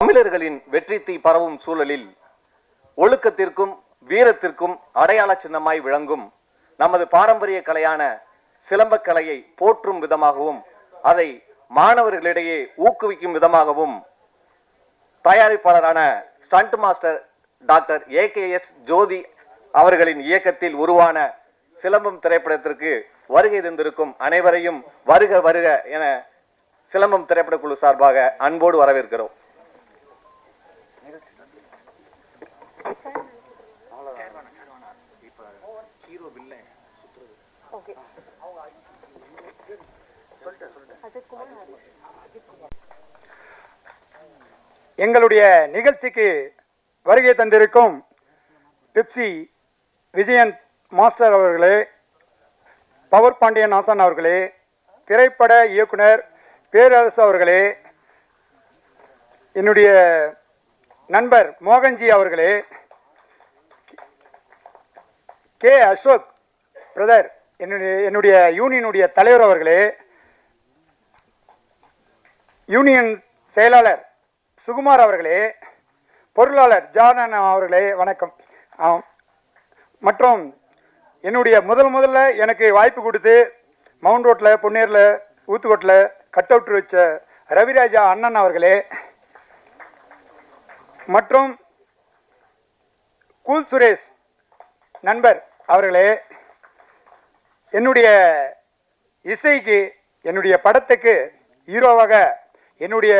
தமிழர்களின் வெற்றி தீ பரவும் சூழலில் ஒழுக்கத்திற்கும் வீரத்திற்கும் அடையாள சின்னமாய் விளங்கும் நமது பாரம்பரிய கலையான சிலம்பக்கலையை போற்றும் விதமாகவும் அதை மாணவர்களிடையே ஊக்குவிக்கும் விதமாகவும் தயாரிப்பாளரான ஸ்டண்ட் மாஸ்டர் டாக்டர் ஏகேஎஸ் ஜோதி அவர்களின் இயக்கத்தில் உருவான சிலம்பம் திரைப்படத்திற்கு வருகை தந்திருக்கும் அனைவரையும் வருக வருக என சிலம்பம் திரைப்பட குழு சார்பாக அன்போடு வரவேற்கிறோம். எங்களுடைய நிகழ்ச்சிக்கு வருகை தந்திருக்கும் பிப்சி விஜயன் மாஸ்டர் அவர்களே, பவர் பாண்டியன் ஆசான் அவர்களே, திரைப்பட இயக்குனர் பேரரசு அவர்களே, என்னுடைய நண்பர் மோகன்ஜி அவர்களே, கே அசோக் பிரதர், என்னுடைய யூனியனுடைய தலைவர் அவர்களே, யூனியன் செயலாளர் சுகுமார் அவர்களே, பொருளாளர் ஜானன் அவர்களே வணக்கம். மற்றும் என்னுடைய முதல்ல எனக்கு வாய்ப்பு கொடுத்து மவுண்ட் ரோட்டில், பொன்னேரில், ஊத்துக்கோட்டில் கட் அவுட் வச்ச ரவிராஜா அண்ணன் அவர்களே, மற்றும் கூல் சுரேஷ் நண்பர் அவர்களே, என்னுடைய இசைக்கு, என்னுடைய படத்துக்கு ஹீரோவாக என்னுடைய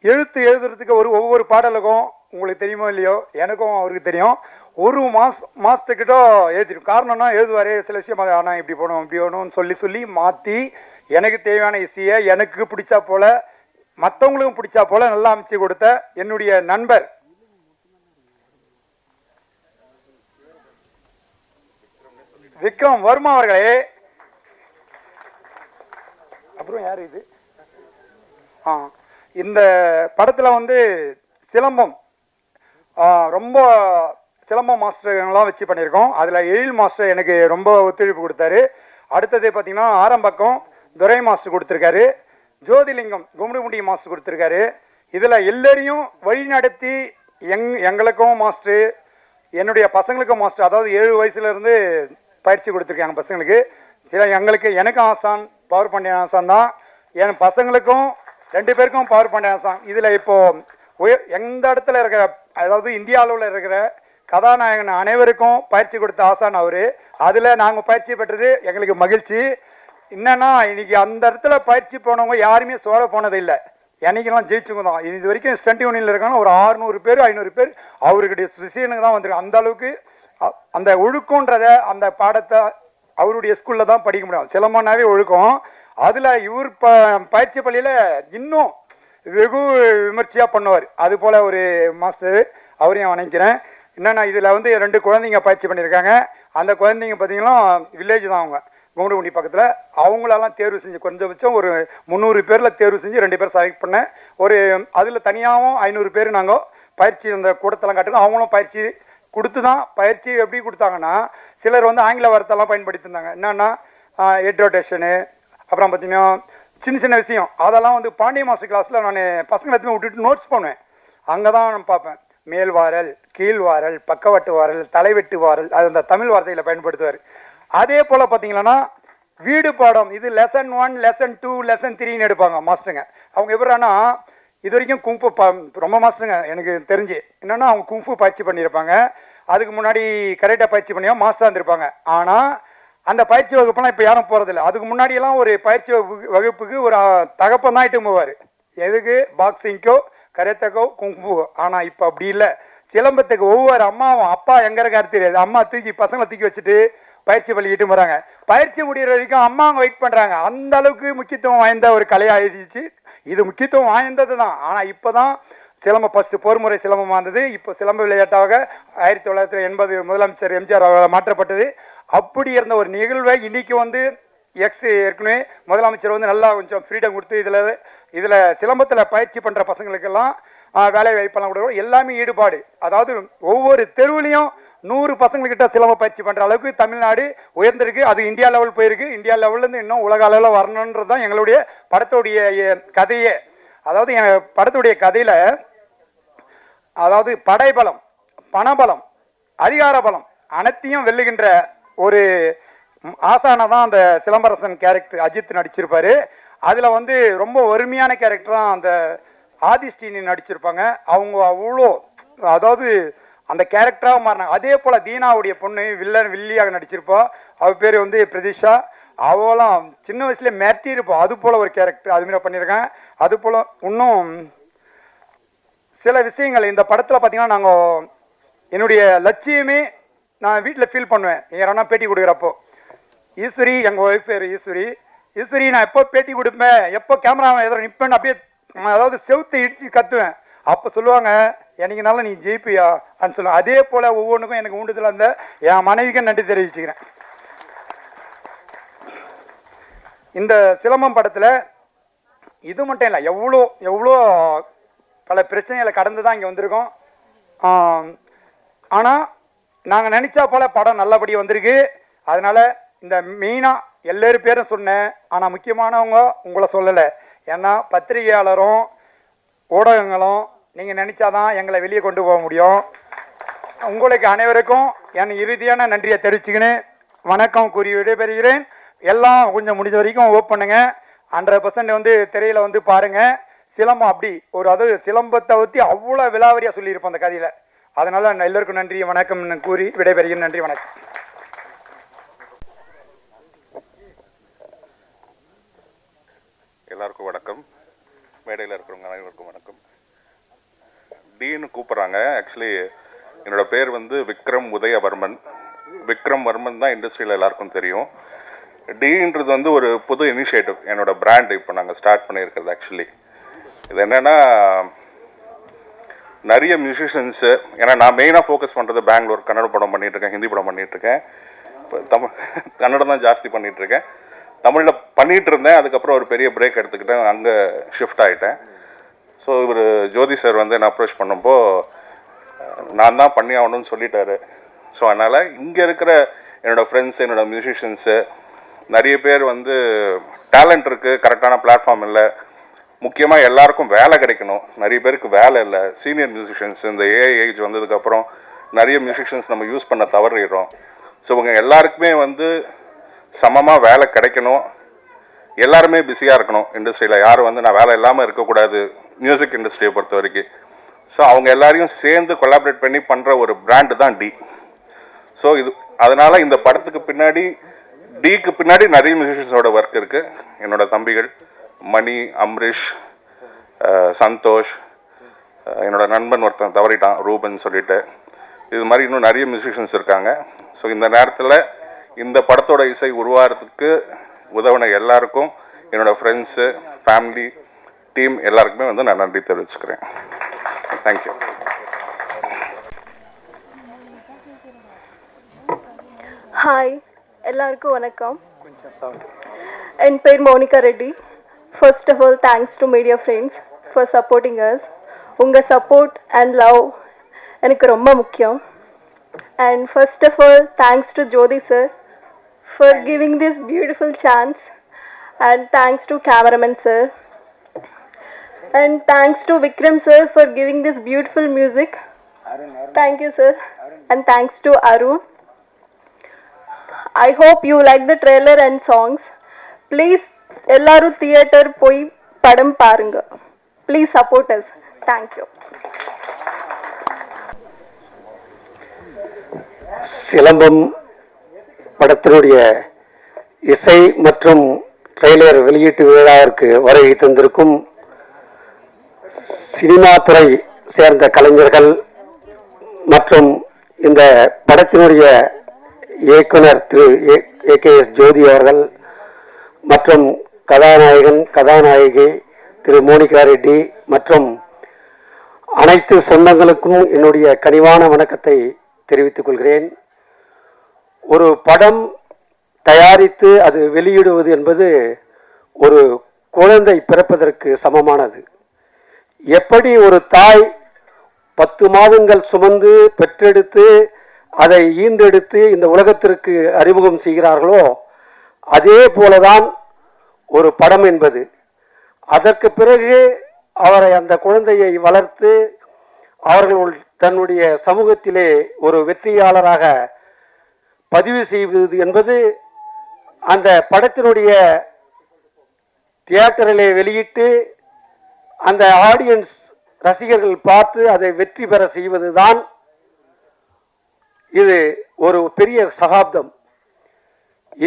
எழுதுறதுக்கு ஒவ்வொரு பாடலுக்கும் உங்களுக்கு தெரியுமோ இல்லையோ, எனக்கும் அவருக்கு தெரியும், ஒரு மாதத்துக்கிட்ட எழுதிடும். காரணம்னா எழுதுவார் சில விஷயம், ஆனால் இப்படி போகணும் இப்படி போகணும்னு சொல்லி மாற்றி எனக்கு தேவையான இசையை எனக்கு பிடிச்சா போல் மற்றவங்களுக்கும் பிடிச்சா போல் நல்லா அமைச்சு கொடுத்த என்னுடைய நண்பர் விக்ரம் வர்மா அவர்களே. அப்புறம் யார் இது? இந்த படத்தில் சிலம்பம் ரொம்ப சிலம்பம் மாஸ்டர்லாம் வச்சு பண்ணியிருக்கோம். அதில் எழில் மாஸ்டர் எனக்கு ரொம்ப ஒத்துழைப்பு கொடுத்தாரு. அடுத்தது பார்த்திங்கன்னா ஆரம்பக்கம் துரை மாஸ்டர் கொடுத்துருக்காரு, ஜோதிலிங்கம் கும்முடி மாஸ்டர் கொடுத்துருக்காரு. இதில் எல்லாரையும் வழி நடத்தி எங்களுக்கும் மாஸ்டர், என்னுடைய பசங்களுக்கும் மாஸ்டர், அதாவது 7 வயசுலேருந்து பயிற்சி கொடுத்துருக்காங்க பசங்களுக்கு. எனக்கும் ஆசான் பவர் பாண்டியன் ஆசான் தான், என் பசங்களுக்கும் 2 பேருக்கும் பவர் பாண்டியன் ஆசான். இதில் இப்போது எந்த இடத்துல இருக்கிற, அதாவது இந்திய அளவில் இருக்கிற கதாநாயகன் அனைவருக்கும் பயிற்சி கொடுத்த ஆசான் அவர். அதில் நாங்கள் பயிற்சி பெற்றது எங்களுக்கு மகிழ்ச்சி. என்னென்னா இன்றைக்கி அந்த இடத்துல பயிற்சி போனவங்க யாருமே சோழ போனதில்லை, என்னைக்கெல்லாம் ஜெயிச்சுங்க தான். இது வரைக்கும் ஸ்டண்ட் யூனியனில் இருக்காங்க ஒரு 600 பேர் 500 பேர் அவருடைய சிஷியனுக்கு தான் வந்திருக்கு. அந்த அளவுக்கு அந்த ஒழுக்கன்றத அந்த பாடத்தை அவருடைய ஸ்கூலில் தான் படிக்க முடியும். சிலம்பனாவே ஒழுக்கம். அதில் இவர் பயிற்சி பள்ளியில் இன்னும் வெகு விமர்சையாக பண்ணுவார். அதுபோல் ஒரு மாஸ்டர், அவரையும் வணங்கிறேன். என்னென்னா இதில் 2 குழந்தைங்க பயிற்சி பண்ணியிருக்காங்க. அந்த குழந்தைங்க பார்த்திங்கன்னா வில்லேஜ் தான், அவங்க கும்முடி பக்கத்தில். அவங்களெல்லாம் தேர்வு செஞ்சு குறைஞ்சபட்சம் ஒரு 300 பேரில் தேர்வு செஞ்சு 2 பேர் செலக்ட் பண்ணேன். அதில் தனியாகவும் 500 பேர் நாங்கள் பயிற்சி அந்த கூடத்தெல்லாம் காட்டுங்க. அவங்களும் பயிற்சி கொடுத்து தான். பயிற்சி எப்படி கொடுத்தாங்கன்னா, சிலர் ஆங்கில வார்த்தைலாம் பயன்படுத்தியிருந்தாங்க. என்னென்னா ஹெட் ரொட்டேஷனு, அப்புறம் பார்த்திங்கன்னா சின்ன விஷயம், அதெல்லாம் பாண்டிய மாஸ்டர் கிளாஸில் நான் பசங்களை எடுத்துமே விட்டுட்டு நோட்ஸ் பண்ணுவேன். அங்கே தான் நான் பார்ப்பேன். மேல் வாரல், கீழ் வாரல், பக்கவாட்டு வாரல், தலைவெட்டு வாரல், அது அந்த தமிழ் வார்த்தையில் பயன்படுத்துவார். அதே போல் பார்த்திங்கன்னா வீடு பாடம், இது லெசன் 1, லெசன் 2, லெசன் 3ன்னு எடுப்பாங்க மாஸ்டருங்க. அவங்க எப்படின்னா இது வரைக்கும் குங்ஃபு ரொம்ப மாஸ்டருங்க எனக்கு தெரிஞ்சு. என்னென்னா அவங்க குங்ஃபு பயிற்சி பண்ணியிருப்பாங்க, அதுக்கு முன்னாடி கரெக்டாக பயிற்சி பண்ணியா மாஸ்டராக இருந்திருப்பாங்க. ஆனால் அந்த பயிற்சி வகுப்புலாம் இப்போ யாரும் போகிறதில்ல. அதுக்கு முன்னாடியெல்லாம் ஒரு பயிற்சி வகுப்புக்கு ஒரு தகப்பன் தான் இட்டு போவார். எதுக்கு? பாக்ஸிங்கோ, கரெத்தக்கோ, குங்ஃபு. ஆனால் இப்போ அப்படி இல்லை. சிலம்பத்துக்கு ஒவ்வொரு அம்மாவும், அப்பா எங்கே இருக்காரு தெரியாது, அம்மா பசங்களை தூக்கி வச்சுட்டு பயிற்சி பள்ளிக்கிட்டு போகிறாங்க. பயிற்சி முடிகிற வரைக்கும் அம்மா அவங்க வெயிட் பண்ணுறாங்க. அந்த அளவுக்கு முக்கியத்துவம் வாய்ந்த ஒரு கலையாகிடுச்சு. இது முக்கியத்துவம் வாய்ந்தது தான். ஆனால் இப்போ தான் சிலம்பம் ஃபஸ்ட்டு போர்முறை சிலம்பம் வந்தது. இப்போ சிலம்ப விளையாட்டாக 1980 முதலமைச்சர் எம்ஜிஆர் அவர்களால் மாற்றப்பட்டது. அப்படி இருந்த ஒரு நிகழ்வை இன்றைக்கி ஏற்கனவே முதலமைச்சர் நல்லா கொஞ்சம் ஃப்ரீடம் கொடுத்து இதில் சிலம்பத்தில் பயிற்சி பண்ணுற பசங்களுக்கெல்லாம் வேலை வாய்ப்பெல்லாம் கொடுக்குறோம். எல்லாமே ஈடுபாடு. அதாவது ஒவ்வொரு தெருவுலையும் 100 பசங்கள்கிட்ட சிலம்ப பயிற்சி பண்ணுற அளவுக்கு தமிழ்நாடு உயர்ந்திருக்கு. அது இந்தியா லெவல் போயிருக்கு. இந்தியா லெவல்லேருந்து இன்னும் உலக அளவில் வரணுன்றது தான் எங்களுடைய படத்தோடைய கதையே. அதாவது என் படத்துடைய கதையில் அதாவது படைபலம், பணபலம், அதிகார பலம் அனைத்தையும் வெல்லுகின்ற ஒரு ஆசானை தான் அந்த சிலம்பரசன் கேரக்டர் அஜித் நடிச்சிருப்பாரு. அதில் வந்து ரொம்ப வறுமையான கேரக்டர் தான் அந்த ஆதிஸ்டீனி நடிச்சிருப்பாங்க. அவங்க அவ்வளோ அதாவது அந்த கேரக்டராக மாறினாங்க. அதே போல் தீனாவுடைய பொண்ணு வில்லியாக நடிச்சிருப்பா. அவள் பேர் வந்து பிரதிஷா. அவளாம் சின்ன வயசுலேயே மிரட்டி இருப்போம். அது போல் ஒரு கேரக்டர் அதுமாரி பண்ணியிருக்கேன். அது போல் இன்னும் சில விஷயங்கள் இந்த படத்தில் பார்த்தீங்கன்னா, நாங்கள் என்னுடைய லட்சியமே நான் வீட்டில் ஃபீல் பண்ணுவேன் யாரா பேட்டி கொடுக்குறப்போ. ஈஸ்வரி, எங்கள் ஒய்ஃப் பேர் ஈஸ்வரி. ஈஸ்வரி, நான் எப்போ பேட்டி கொடுப்பேன், எப்போ கேமரா எதிர நிற்பேன்னு அப்படியே அதாவது செவுத்தை இடித்து கத்துவேன். அப்போ சொல்லுவாங்க, என்னைக்குனால நீ ஜெயிப்பியா அப்படின்னு சொல்லுவாங்க. அதே போல் ஒவ்வொன்றுக்கும் எனக்கு ஊண்டுதலாக இருந்த என் மனைவிக்கும் நன்றி தெரிவிச்சுக்கிறேன். இந்த சிலம்பம் படத்தில் இது மட்டும் இல்லை, எவ்வளோ பல பிரச்சனைகளை கடந்து தான் இங்கே வந்திருக்கோம். ஆனால் நாங்கள் நினச்சா போல் படம் நல்லபடி வந்திருக்கு. அதனால் இந்த மெயினாக எல்லாரும் பேரும் சொன்னேன், ஆனால் முக்கியமானவங்க உங்களை சொல்லலை. ஏன்னா பத்திரிகையாளரும் ஊடகங்களும் நீங்கள் நினச்சாதான் எங்களை வெளியே கொண்டு போக முடியும். உங்களுக்கு அனைவருக்கும் என் இறுதியான நன்றியை தெரிவிச்சுக்கின்னு வணக்கம் கூறி விடைபெறுகிறேன். எல்லாம் கொஞ்சம் முடிஞ்ச வரைக்கும் ஓப் பண்ணுங்க. 100% வந்து திரையில் வந்து பாருங்கள். சிலம்பம் அப்படி ஒரு அது சிலம்பத்தை பற்றி அவ்வளோ விலாவரியாக சொல்லியிருப்போம் அந்த கதையில். அதனால் எல்லோருக்கும் நன்றி வணக்கம் கூறி விடைபெறுகிறேன். நன்றி வணக்கம். எல்லாருக்கும் வணக்கம். மேடையில் இருக்கிறவங்க அனைவருக்கும் வணக்கம். டீன்னு கூப்பிட்றாங்க. ஆக்சுவலி என்னோட பேர் வந்து விக்ரம் உதயவர்மன். விக்ரம் வர்மன் தான் இண்டஸ்ட்ரியில் எல்லாருக்கும் தெரியும். டீன்றது வந்து ஒரு புது இனிஷியேட்டிவ், என்னோட பிராண்ட் இப்போ நாங்கள் ஸ்டார்ட் பண்ணியிருக்கிறது. ஆக்சுவலி இது என்னென்னா, நிறைய மியூசிஷியன்ஸு, ஏன்னா நான் மெயினாக ஃபோக்கஸ் பண்ணுறது பெங்களூர், கன்னட படம் பண்ணிகிட்ருக்கேன், ஹிந்தி படம் பண்ணிகிட்ருக்கேன். இப்போ கன்னடம் தான் ஜாஸ்தி பண்ணிகிட்ருக்கேன். தமிழில் பண்ணிகிட்டு இருந்தேன். அதுக்கப்புறம் ஒரு பெரிய பிரேக் எடுத்துக்கிட்டேன், அங்கே ஷிஃப்ட் ஆகிட்டேன். ஸோ இவர் ஜோதி சார் வந்து என்ன அப்ரோச் பண்ணப்போ நான் தான் பண்ணி ஆகணும்னு சொல்லிட்டாரு. ஸோ அதனால் இங்கே இருக்கிற என்னோடய ஃப்ரெண்ட்ஸு, என்னோடய மியூசிஷியன்ஸு நிறைய பேர் வந்து டேலண்ட் இருக்குது, கரெக்டான பிளாட்ஃபார்ம் இல்லை. முக்கியமாக எல்லாருக்கும் வேலை கிடைக்கணும். நிறைய பேருக்கு வேலை இல்லை. சீனியர் மியூசிஷியன்ஸ் இந்த ஏஐ ஏஜ் வந்ததுக்கப்புறம் நிறைய மியூசிஷியன்ஸ் நம்ம யூஸ் பண்ண தவறிடுறோம். ஸோ இவங்க எல்லாருக்குமே வந்து சமமாக வேலை கிடைக்கணும். எல்லாருமே பிஸியாக இருக்கணும் இண்டஸ்ட்ரியில். யாரும் வந்து நான் வேலை இல்லாமல் இருக்கக்கூடாது மியூசிக் இண்டஸ்ட்ரியை பொறுத்த வரைக்கும். ஸோ அவங்க எல்லாரையும் சேர்ந்து கொலாபரேட் பண்ணி பண்ணுற ஒரு பிராண்டு தான் டி. ஸோ இது அதனால் இந்த படத்துக்கு பின்னாடி, டிக்கு பின்னாடி நிறைய மியூசிஷியன்ஸோட ஒர்க் இருக்குது. என்னோடய தம்பிகள் மணி, அம்ரிஷ், சந்தோஷ், என்னோடய நண்பன் ஒருத்தன் தவறிட்டான் ரூபன் சொல்லிட்டு, இது மாதிரி இன்னும் நிறைய மியூசிஷியன்ஸ் இருக்காங்க. ஸோ இந்த நேரத்தில் இந்த படத்தோட இசை உருவாகிறதுக்கு உதவின எல்லாருக்கும், என்னோடய ஃப்ரெண்ட்ஸு, ஃபேமிலி, டீம் எல்லாருக்குமே வந்து நான் நன்றி தெரிவிச்சுக்கிறேன். தேங்க்யூ. ஹாய், எல்லாருக்கும் வணக்கம். என் பேர் Monika Reddy. First of all thanks to media friends for supporting us. உங்கள் சப்போர்ட் அண்ட் லவ் எனக்கு ரொம்ப முக்கியம். And first of all thanks to Jyothi sir for giving this beautiful chance. And thanks to cameraman sir. And thanks to Vikram sir for giving this beautiful music. Thank you sir. And thanks to Arun. I hope you like the trailer and songs. Please ellaru theater poi padam parunga. Please support us. Thank you. Silambam படத்தினுடைய இசை மற்றும் trailer வெளியீட்டு விழாவிற்கு வருகை தந்திருக்கும் cinema துறை சேர்ந்த கலைஞர்கள் மற்றும் இந்த படத்தினுடைய இயக்குனர் திரு ஏகேஎஸ் ஜோதி அவர்கள் மற்றும் கதாநாயகன் கதாநாயகி திரு மோனிகா ரெட்டி மற்றும் அனைத்து சொந்தங்களுக்கும் என்னுடைய கனிவான வணக்கத்தை தெரிவித்துக் கொள்கிறேன். ஒரு படம் தயாரித்து அது வெளியிடுவது என்பது ஒரு குழந்தை பிறப்பதற்கு சமமானது. எப்படி ஒரு தாய் 10 மாதங்கள் சுமந்து பெற்றெடுத்து அதை ஈன்றெடுத்து இந்த உலகத்திற்கு அறிமுகம் செய்கிறார்களோ அதே போலதான் ஒரு படம் என்பது. அதற்கு பிறகு அவரை அந்த குழந்தையை வளர்த்து அவர்கள் தன்னுடைய சமூகத்திலே ஒரு வெற்றியாளராக பதிவு செய்வது என்பது அந்த படத்தினுடைய தியேட்டரிலே வெளியிட்டு அந்த ஆடியன்ஸ் ரசிகர்கள் பார்த்து அதை வெற்றி பெற செய்வதுதான் இது ஒரு பெரிய சகாப்தம்.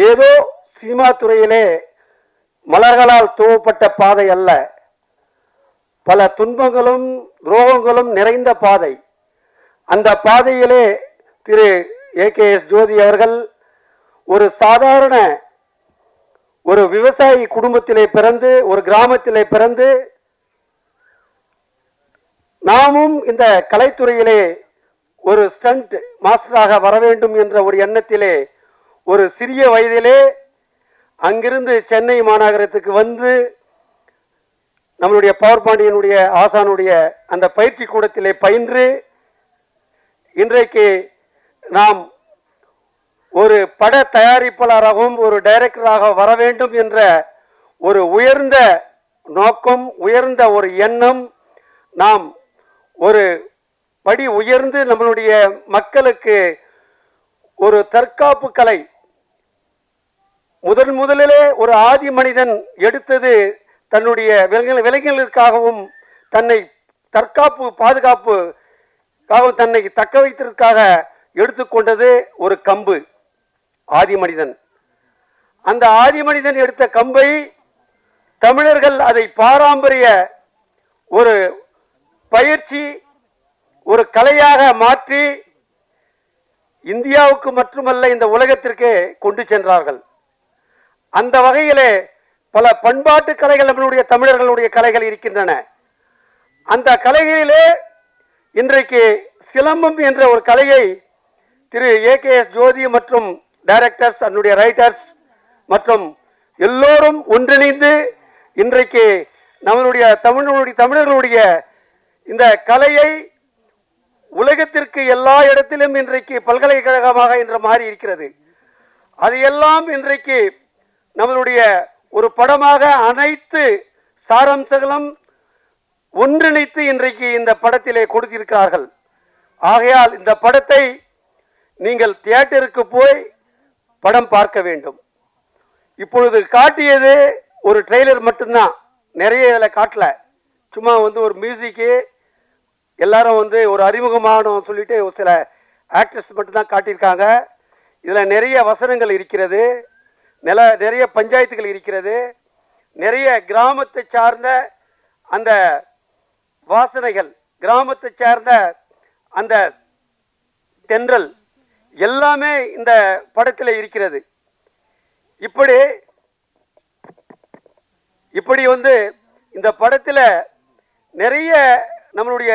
ஏதோ சினிமா துறையிலே மலர்களால் துவப்பட்ட பாதை அல்ல, பல துன்பங்களும் துரோகங்களும் நிறைந்த பாதை. அந்த பாதையிலே திரு ஏகேஎஸ் ஜோதி அவர்கள் ஒரு சாதாரண ஒரு விவசாயி குடும்பத்திலே பிறந்து, ஒரு கிராமத்திலே பிறந்து, நாமும் இந்த கலைத்துறையிலே ஒரு ஸ்டண்ட் மாஸ்டராக வர வேண்டும் என்ற ஒரு எண்ணத்திலே ஒரு சிறிய வயதிலே அங்கிருந்து சென்னை மாநகரத்துக்கு வந்து நம்மளுடைய பவர் பாண்டியனுடைய ஆசானுடைய அந்த பயிற்சி கூடத்திலே பயின்று இன்றைக்கு நாம் ஒரு பட தயாரிப்பாளராகவும் ஒரு டைரக்டராக வர வேண்டும் என்ற ஒரு உயர்ந்த நோக்கம், உயர்ந்த ஒரு எண்ணம், நாம் ஒரு படி உயர்ந்து நம்மளுடைய மக்களுக்கு ஒரு தற்காப்பு கலை முதலிலே ஒரு ஆதி மனிதன் எடுத்தது தன்னுடைய விலங்குகளுக்காகவும் தன்னை தற்காப்பு பாதுகாப்புக்காகவும் தன்னை தக்க வைத்ததற்காக எடுத்துக்கொண்டது ஒரு கம்பு. ஆதி மனிதன் அந்த ஆதி மனிதன் எடுத்த கம்பை தமிழர்கள் அதை பாரம்பரிய ஒரு பயிற்சி ஒரு கலையாக மாற்றி இந்தியாவுக்கு மட்டுமல்ல இந்த உலகத்திற்கே கொண்டு சென்றார்கள். அந்த வகையிலே பல பண்பாட்டு கலைகள் நம்மளுடைய தமிழர்களுடைய கலைகள் இருக்கின்றன. அந்த கலைகளிலே இன்றைக்கு சிலம்பம் என்ற ஒரு கலையை திரு ஏகேஎஸ் ஜோதி மற்றும் டைரக்டர்ஸ், அதனுடைய ரைட்டர்ஸ் மற்றும் எல்லோரும் ஒன்றிணைந்து இன்றைக்கு நம்மளுடைய தமிழர்களுடைய இந்த கலையை உலகத்திற்கு எல்லா இடத்திலும் இன்றைக்கு பல்கலைக்கழகமாக இன்று மாறி இருக்கிறது. அதையெல்லாம் இன்றைக்கு நம்மளுடைய ஒரு படமாக அனைத்து சாரம்சங்களும் ஒன்றிணைத்து இன்றைக்கு இந்த படத்திலே கொடுத்திருக்கிறார்கள். ஆகையால் இந்த படத்தை நீங்கள் தியேட்டருக்கு போய் படம் பார்க்க வேண்டும். இப்பொழுது காட்டியது ஒரு ட்ரெய்லர் மட்டும்தான், நிறைய இதில் காட்டல. சும்மா ஒரு மியூசிக்கு எல்லாரும் ஒரு அறிமுகமான சொல்லிட்டு ஒரு சில ஆக்டர்ஸ் மட்டும்தான் காட்டியிருக்காங்க. இதில் நிறைய வசனங்கள் இருக்கிறது, நிறைய பஞ்சாயத்துகள் இருக்கிறது, நிறைய கிராமத்தை சார்ந்த அந்த வாசனைகள், கிராமத்தை சார்ந்த அந்த தென்றல் எல்லாமே இந்த படத்தில் இருக்கிறது. இப்படி இந்த படத்தில் நிறைய நம்மளுடைய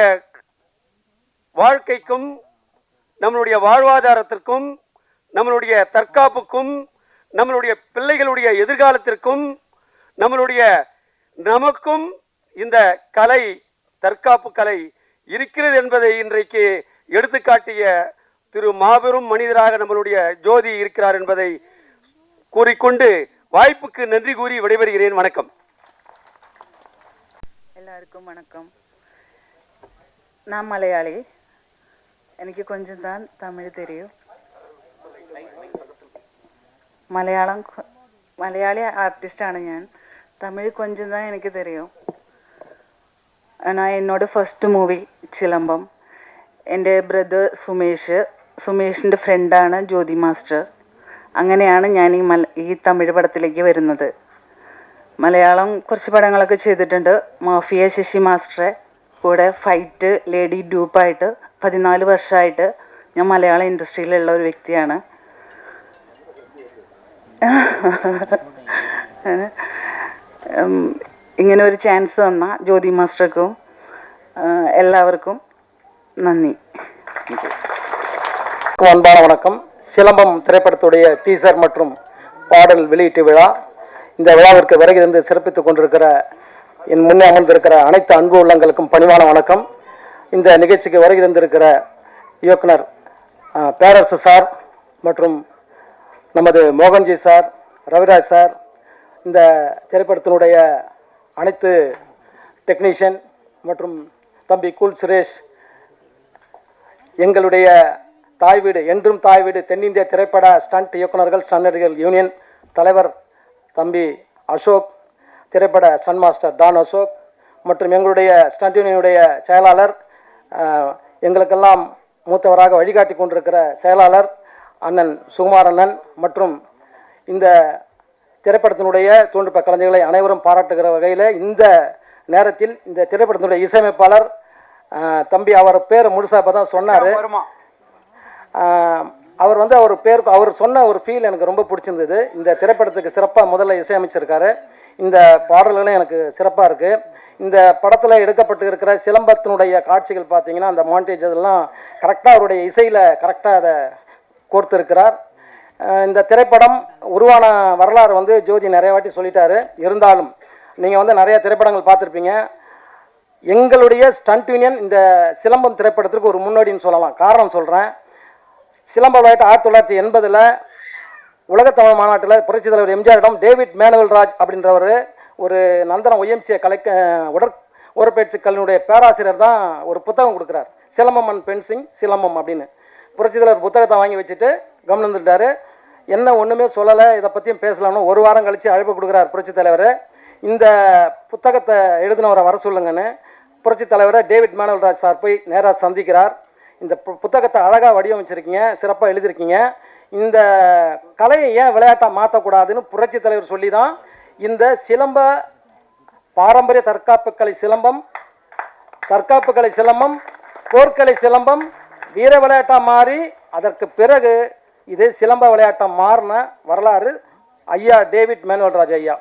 வாழ்க்கைக்கும் நம்மளுடைய வாழ்வாதாரத்திற்கும் நம்மளுடைய தற்காப்புக்கும் நம்மளுடைய பிள்ளைகளுடைய எதிர்காலத்திற்கும் நமக்கும் இந்த கலை, தற்காப்பு கலை இருக்கிறது என்பதை இன்றைக்கு எடுத்துக்காட்டிய திரு மாபெரும் மனிதராக நம்மளுடைய ஜோதி இருக்கிறார் என்பதை கூறிக்கொண்டு வாய்ப்புக்கு நன்றி கூறி விடைபெறுகிறேன். வணக்கம். எல்லாருக்கும் வணக்கம். நான் மலையாளி, எனக்கு கொஞ்சம் தான் தமிழ் தெரியும். മലയാളി ആർട്ടിസ്റ്റാണ് ഞാൻ. തമിഴ് കൊഞ്ചം தான் എനിക്ക് தெரியும். എന്നോട് ഫസ്റ്റ് മൂവി ചിലമ്പം. എൻ്റെ ബ്രദർ സുമേഷിൻ്റെ ഫ്രണ്ടാണ് ജ്യോതി മാസ്റ്റർ. അങ്ങനെയാണ് ഞാൻ ഈ തമിഴ് പടത്തിലേക്ക് വരുന്നത്. മലയാളം കുറച്ച് പടങ്ങളൊക്കെ ചെയ്തിട്ടുണ്ട്. മാഫിയ ശശി മാസ്റ്ററെ കൂടെ ഫൈറ്റ് ലേഡി ഡ്യൂപ്പായിട്ട് 14 വർഷമായിട്ട് ഞാൻ മലയാള ഇൻഡസ്ട്രിയിലുള്ള ഒരു വ്യക്തിയാണ്. ഇങ്ങനെ ഒരു ചാൻസ് തന്ന ജ്യോതി മാസ്റ്റർക്കും எல்லாருக்கும் நன்றி. அன்பான வணக்கம். சிலம்பம் திரைப்படத்துடைய டீசர் மற்றும் பாடல் வெளியீட்டு விழா. இந்த விழாவிற்கு வருகை இருந்து சிறப்பித்துக் கொண்டிருக்கிற என் முன்னே அமர்ந்திருக்கிற அனைத்து அன்பு உள்ளங்களுக்கும் பணிவான வணக்கம். இந்த நிகழ்ச்சிக்கு வருகை தந்திருக்கிற இயக்குனர் பேரரசு சார் மற்றும் நமது மோகன்ஜி சார், ரவிராஜ் சார், இந்த திரைப்படத்தினுடைய அனைத்து டெக்னீஷியன் மற்றும் தம்பி கூல் சுரேஷ், எங்களுடைய தாய் வீடு என்றும் தாய் வீடு தென்னிந்திய திரைப்பட ஸ்டண்ட் இயக்குநர்கள் ஸ்டண்ட் நடிகர்கள் யூனியன் தலைவர் தம்பி அசோக், திரைப்பட ஸ்டண்ட் மாஸ்டர் டான் அசோக் மற்றும் எங்களுடைய ஸ்டண்ட் யூனியனுடைய செயலாளர், எங்களுக்கெல்லாம் மூத்தவராக வழிகாட்டி கொண்டிருக்கிற செயலாளர் அண்ணன் சுகுமார் அண்ணன் மற்றும் இந்த திரைப்படத்தினுடைய தூண்டுப்ப கலைஞர்களை அனைவரும் பாராட்டுகிற வகையில் இந்த நேரத்தில் இந்த திரைப்படத்தினுடைய இசையமைப்பாளர் தம்பி, அவர் பேர் முழுசாக இப்போ தான் சொன்னார். அவர் வந்து அவர் சொன்ன ஒரு ஃபீல் எனக்கு ரொம்ப பிடிச்சிருந்தது. இந்த திரைப்படத்துக்கு சிறப்பாக முதல்ல இசையமைச்சிருக்காரு. இந்த பாடல்களும் எனக்கு சிறப்பாக இருக்குது. இந்த படத்தில் எடுக்கப்பட்டு இருக்கிற சிலம்பத்தினுடைய காட்சிகள் பார்த்தீங்கன்னா அந்த மாண்டேஜ் அதெல்லாம் கரெக்டாக அவருடைய இசையில் கரெக்டாக அதை கோர்த்திருக்கிறார். இந்த திரைப்படம் உருவான வரலாறு வந்து ஜோதி நிறைய வாட்டி சொல்லிட்டாரு. இருந்தாலும் நீங்கள் வந்து நிறைய திரைப்படங்கள் பார்த்துருப்பீங்க. எங்களுடைய ஸ்டண்ட் யூனியன் இந்த சிலம்பம் திரைப்படத்திற்கு ஒரு முன்னோடின்னு சொல்லலாம். காரணம் சொல்கிறேன். சிலம்ப விளையாட்டு 1980 உலகத்தமிழ் மாநாட்டில் புரட்சித் தலைவர் எம்ஜிஆரிடம் டேவிட் மேனுவல் ராஜ் அப்படின்றவர் ஒரு நந்தனம் ஒய்எம்சிஏ உடற்பயிற்சி கல்வியினுடைய பேராசிரியர் தான் ஒரு புத்தகம் கொடுக்குறார், சிலம்பம் அண்ட் பென்சிங் சிலம்பம் அப்படின்னு. புரட்சித் தலைவர் புத்தகத்தை வாங்கி வச்சுட்டு கவனம் வந்துட்டார். என்ன ஒன்றுமே சொல்லலை, இதை பற்றியும் பேசலாம்னு ஒரு வாரம் கழித்து அழைப்பு கொடுக்குறார் புரட்சித் தலைவர். இந்த புத்தகத்தை எழுதினவரை வர சொல்லுங்கன்னு புரட்சித் தலைவரை டேவிட் மேனுவல் ராஜ் சார் போய் நேராக சந்திக்கிறார். இந்த புத்தகத்தை அழகாக வடிவமைச்சிருக்கீங்க, சிறப்பாக எழுதியிருக்கீங்க. இந்த கலையை ஏன் விளையாட்டாக மாற்றக்கூடாதுன்னு புரட்சித் தலைவர் சொல்லி தான் இந்த சிலம்ப பாரம்பரிய தற்காப்பு கலை சிலம்பம், போர்க்கலை சிலம்பம் வீர விளையாட்டாக மாறி அதற்கு பிறகு இது சிலம்ப விளையாட்டாக மாறின வரலாறு ஐயா டேவிட் மேனுவல் ராஜ் ஐயா.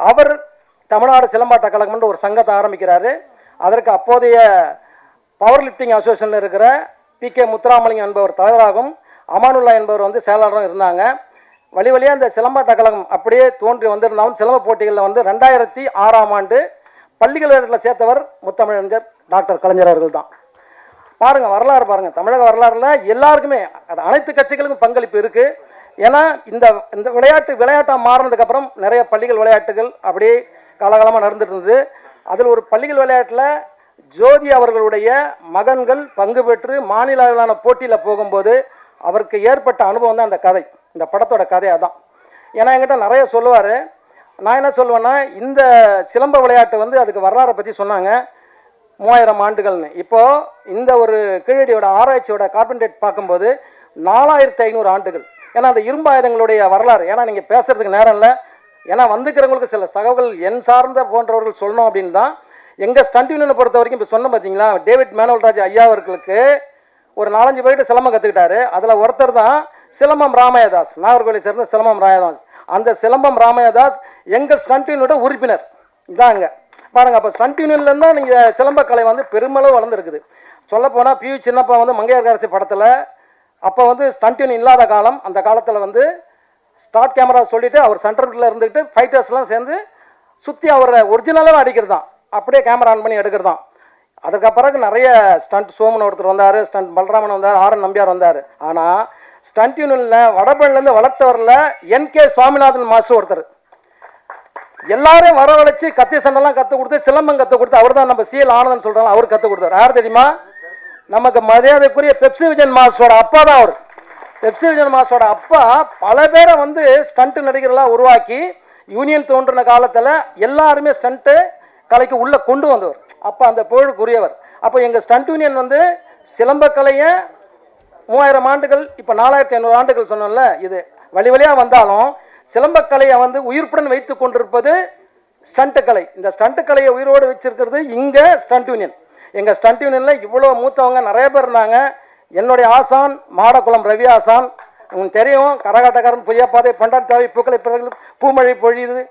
அவர் தமிழ்நாடு சிலம்பாட்ட கழகம்னு ஒரு சங்கத்தை ஆரம்பிக்கிறாரு. அதற்கு அப்போதைய பவர் லிஃப்டிங் அசோசியேஷனில் இருக்கிற PK முத்துராமலிங்கம் என்பவர் தலைவராகவும் அமானுல்லா என்பவர் வந்து செயலாளரும் இருந்தாங்க. வழியாக இந்த சிலம்பாட்ட கழகம் அப்படியே தோன்றி வந்திருந்தாலும் சிலம்ப போட்டிகளில் வந்து 2006ஆம் ஆண்டு பள்ளிகள் விளையாட்டில் சேர்த்தவர் முத்தமிழறிஞர் டாக்டர் கலைஞர் அவர்கள் தான். பாருங்கள், வரலாறு பாருங்கள். தமிழக வரலாறுல எல்லாருக்குமே அது அனைத்து கட்சிகளுக்கும் பங்களிப்பு இருக்குது. ஏன்னா இந்த இந்த விளையாட்டாக மாறினதுக்கப்புறம் நிறைய பள்ளிகள் விளையாட்டுகள் அப்படியே காலகாலமாக நடந்துட்டு இருந்தது. அதில் ஒரு பள்ளிகள் விளையாட்டில் ஜோதி அவர்களுடைய மகன்கள் பங்கு பெற்று மாநில அளவிலான போட்டியில் போகும்போது அவருக்கு ஏற்பட்ட அனுபவம் தான் அந்த கதை, இந்த படத்தோட கதை அதான். ஏன்னா என்கிட்ட நிறைய சொல்லுவார். நான் என்ன சொல்லுவேன்னா, இந்த சிலம்ப விளையாட்டு வந்து அதுக்கு வரலாறை பற்றி சொன்னாங்க 3000 ஆண்டுகள்னு. இப்போது இந்த ஒரு கீழடியோட ஆராய்ச்சியோட கார்பன் பார்க்கும்போது 4500 ஆண்டுகள். ஏன்னா அந்த இரும்பு ஆயுதங்களுடைய வரலாறு, ஏன்னா நீங்கள் பேசுகிறதுக்கு நேரம் இல்லை, ஏன்னா வந்துக்கிறவங்களுக்கு சில தகவல் என் சார்ந்த போன்றவர்கள் சொல்லணும் அப்படின்னு தான். எங்கள் ஸ்டண்ட் யூனியனை பொறுத்த வரைக்கும் இப்போ சொன்ன பார்த்தீங்களா, டேவிட் மேனுவல் ராஜ் ஐயா அவர்களுக்கு ஒரு 4-5 பேர்கிட்ட சிலம்பம் கற்றுக்கிட்டாரு. அதில் ஒருத்தர் தான் சிலம்பம் ராமயதாஸ், நாகர்கோவிலை சேர்ந்த சிலம்பம் ராமயதாஸ். அந்த சிலம்பம் ராமயதாஸ் எங்கள் ஸ்டண்ட் யூனியோட உறுப்பினர் இதாங்க. பாருங்கள், அப்போ ஸ்டண்ட் யூனியன்லேருந்து தான் நீங்கள் சிலம்பக்கலை வந்து பெருமளவு வளர்ந்துருக்குது. சொல்லப்போனால் PU சின்னப்பா வந்து மங்கையர்கரசி படத்தில் அப்போ வந்து ஸ்டண்ட் யூனியன் இல்லாத காலம், அந்த காலத்தில் வந்து ஸ்டார்ட் கேமரா சொல்லிவிட்டு அவர் சென்டரில் இருந்துக்கிட்டு ஃபைட்டர்ஸ்லாம் சேர்ந்து சுற்றி அவரை ஒரிஜினலாக அடிக்கிறது தான், அப்படியே கேமரா ஆன் பண்ணி எடுக்கிறது தான். அதுக்கு பிறகு நிறைய ஸ்டண்ட் சோமன் ஒருத்தர் வந்தார், ஸ்டண்ட் பலராமன் வந்தார், RN நம்பியார் வந்தார். ஆனால் ஸ்டண்ட் யூனியனில் வடபழனிலேருந்து வளர்த்தவரில் NK சுவாமிநாதன் மாஸ்டர் ஒருத்தர் எல்லாரையும் வரவழைச்சி கத்தி சண்டைலாம் கற்றுக் கொடுத்து சிலம்பம் கற்றுக் கொடுத்து அவர் தான் நம்ம CL ஆனந்தன் சொல்கிறாங்க, அவர் கற்றுக் கொடுத்தார். யார் தெரியுமா? நமக்கு மரியாதைக்குரிய பெப்சி விஜயன் மாஸ்டரோட அப்பா தான் அவர். பெப்சி விஜயன் மாஸ்டரோட அப்பா பல பேரை வந்து ஸ்டண்ட் நடிகர்களாக உருவாக்கி யூனியன் தோன்றின காலத்தில் எல்லாருமே ஸ்டண்ட்டு கலைக்கு உள்ளே கொண்டு வந்தவர். அப்போ அந்த புகழுக்குரியவர். அப்போ எங்கள் ஸ்டண்ட் யூனியன் வந்து சிலம்பக்கலையை 3000 ஆண்டுகள், இப்போ 4500 ஆண்டுகள் சொன்னோம்ல, இது வழியாக வந்தாலும் சிலம்பக்கலையை வந்து உயிர்ப்புடன் வைத்து கொண்டிருப்பது ஸ்டண்ட்டு கலை. இந்த ஸ்டண்ட்டு கலையை உயிரோடு வச்சிருக்கிறது இங்கே ஸ்டண்ட் யூனியன். எங்கள் ஸ்டண்ட் யூனியனில் இவ்வளோ மூத்தவங்க நிறைய பேர் இருந்தாங்க. என்னுடைய ஆசான் மாடக்குளம் ரவி ஆசான், உங்களுக்கு தெரியும், கரகாட்டக்காரன், புய்யப்பாதை, பண்டாரி தாவி, பூக்களை பிறகு, பூமழை பொழியுது,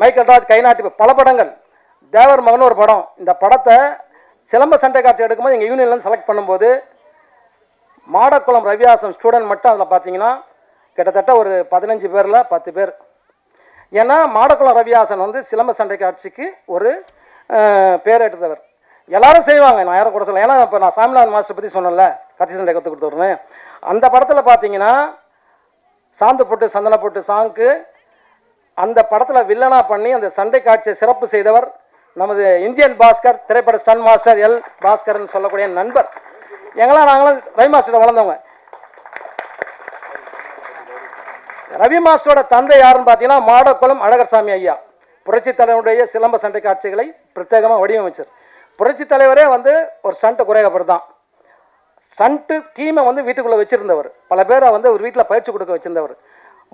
மைக்கேல் ராஜ், கைநாட்டி, பல படங்கள், தேவர் மகன் ஒரு படம். இந்த படத்தை சிலம்ப சண்டை காட்சி எடுக்கும்போது எங்கள் யூனியன்லேருந்து செலக்ட் பண்ணும்போது மாடக்குளம் ரவியாசன் ஸ்டூடெண்ட் மட்டும் அதில் பார்த்தீங்கன்னா கிட்டத்தட்ட ஒரு 15 பேரில் 10 பேர். ஏன்னா மாடக்குளம் ரவியாசன் வந்து சிலம்ப சண்டை காட்சிக்கு ஒரு பேர் எடுத்தவர். எல்லாரும் செய்வாங்க, நான் யாரும் கூட சொல்ல. ஏன்னா இப்போ நான் சாமிநாதன் மாஸ்டர் பற்றி சொன்னேன்ல, கத்தி சண்டை கற்றுக் கொடுத்துருன்னு, அந்த படத்தில் பார்த்தீங்கன்னா சாந்து போட்டு சந்தன போட்டு சாங்க்கு அந்த படத்தில் வில்லனாக பண்ணி அந்த சண்டை காட்சியை சிறப்பு செய்தவர் நமது இந்தியன் பாஸ்கர் திரைப்பட ஸ்டன் மாஸ்டர் எல் பாஸ்கர்னு சொல்லக்கூடிய நண்பர். நாங்களும் ரவி மாஸ்டரோட வளர்ந்தவங்க. ரவி மாஸ்டரோட தந்தை யாருன்னு பார்த்தீங்கன்னா மாடக்குளம் அழகர்சாமி ஐயா, புரட்சி தலைவருடைய சிலம்ப சண்டை காட்சிகளை பிரத்யேகமாக வடிவமைச்சார். புரட்சி தலைவரே வந்து ஒரு ஸ்டண்ட் குறையப்பர் தான். ஸ்டண்ட்டு டீமை வந்து வீட்டுக்குள்ளே வச்சுருந்தவர், பல பேரை வந்து ஒரு வீட்டில் பயிற்சி கொடுக்க வச்சுருந்தவர்.